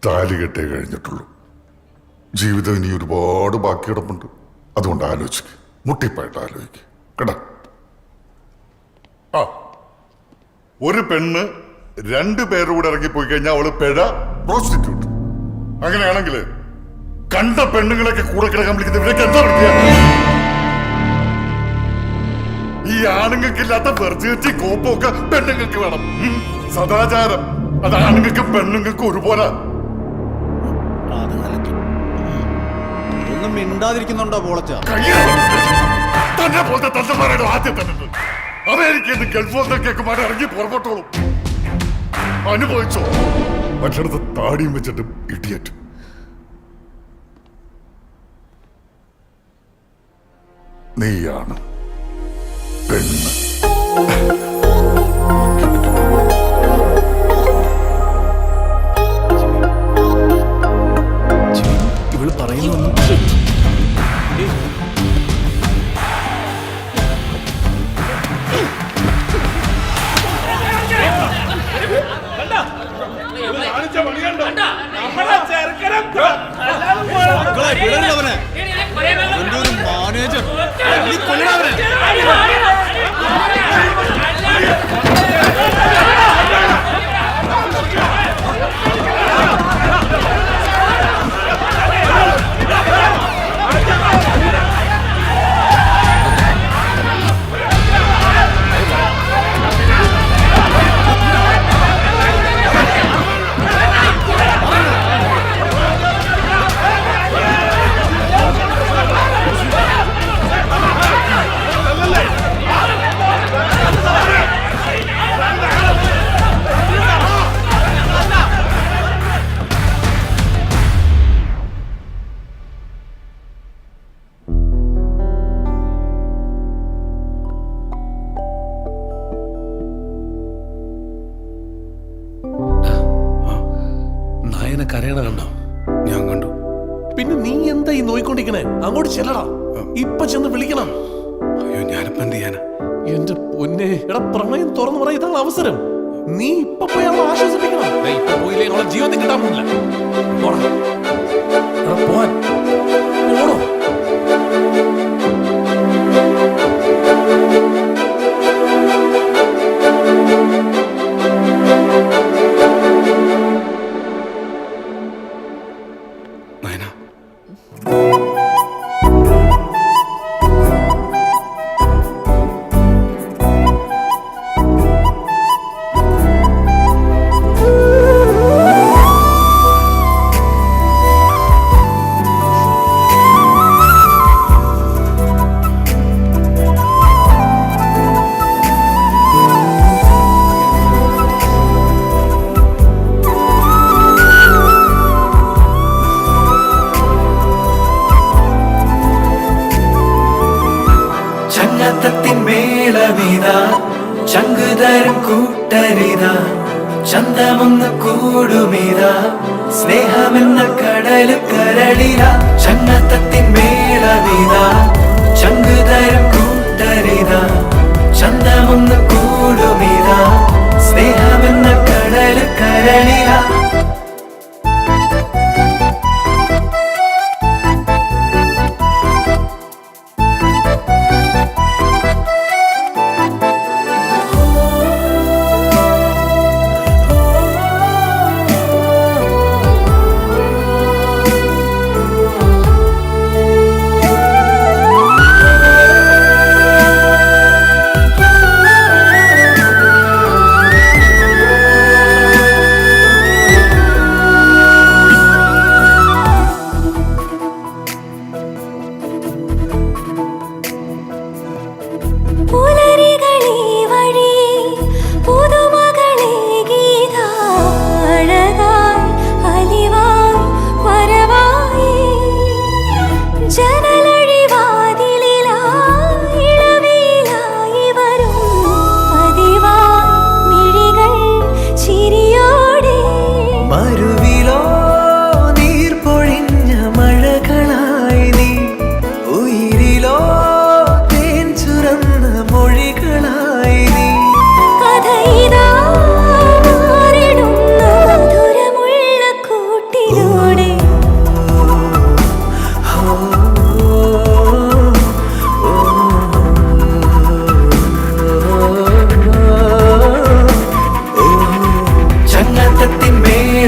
[SPEAKER 11] താലി കെട്ടേ കഴിഞ്ഞിട്ടുള്ളൂ. ജീവിതം ഇനി ഒരുപാട് ബാക്കി കിടപ്പുണ്ട്. അതുകൊണ്ട് ആലോചിക്ക്, മുട്ടിപ്പായിട്ട് ആലോചിക്ക് കേട്ടാ. ആ, ഒരു പെണ്ണ് 2 പേരുടെ ഇറങ്ങിപ്പോയി കഴിഞ്ഞാൽ അവള് പിഴ പ്രോസ്റ്റിറ്റ്യൂട്ട്. അങ്ങനെയാണെങ്കിൽ കണ്ട പെണ്ണുങ്ങളൊക്കെ കൂടെ കിടക്കാൻ വിളിക്കുന്നവരൊക്കെ എന്താ വിളിക്കുക? ഈ ആണുങ്ങൾക്കില്ലാത്ത വെർജിനിറ്റി കോപ്പൊക്കെ പെണ്ണുങ്ങൾക്ക് വേണം. സദാചാരം അത് ആണുങ്ങൾക്കും പെണ്ണുങ്ങൾക്കും ഒരുപോലെ.
[SPEAKER 3] ഒന്നും മിണ്ടാതിരിക്കുന്നുണ്ടോ പോളച്ച?
[SPEAKER 11] തന്നെ പോലത്തെ തന്തമാരാണ് ആദ്യം തന്നെ. അമേരിക്കയിൽ നിന്ന് ഗൾഫ് കേൾക്കുമാരെ ഇറങ്ങി പുറപ്പെട്ടോളും. അനുഭവിച്ചോ? മറ്റടുത്ത് താടിയും വെച്ചിട്ട് ഇടിയേറ്റു. നീയാണ് പെണ്ണ്.
[SPEAKER 3] ഇവള് പറയുന്നു. മാനേജർ
[SPEAKER 15] കരയണ കണ്ടോ?
[SPEAKER 14] ഞാൻ കണ്ടു.
[SPEAKER 15] പിന്നെ നീ എന്താ ഈ നോയിക്കൊണ്ടിരിക്കണേ? അങ്ങോട്ട് ചെല്ലടാ, ഇപ്പൊ ചെന്ന് വിളിക്കണം.
[SPEAKER 14] അയ്യോ, ഞാനിപ്പോ എന്ത് ചെയ്യാനാ?
[SPEAKER 15] എന്റെ പൊന്നെ, എടാ പ്രണയം തുറന്നു പറയാൻ ഇതാണ് അവസരം. നീ ഇപ്പൊ പോയി അവളെ ആശ്വസിപ്പിക്കണം. ഇപ്പൊ പോയില്ലേ അവളെ ജീവിതത്തിൽ കിട്ടാൻ പോകില്ല. പോടാ, എടാ പോവാൻ പോടോ.
[SPEAKER 7] ചങ്കുതരും കൂട്ടരിതാ, ചന്തമൊന്ന് കൂടുമിതാ, സ്നേഹമെന്ന കടല് കരളിതാ. ചങ്ങത്തത്തിൻ മേളമിതാ, ചങ്കുതരും കൂട്ടരിതാ, ചന്തമൊന്ന് കൂടുമിതാ, സ്നേഹമെന്ന കടല് കരളിതാ.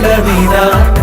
[SPEAKER 7] മേളമിതാ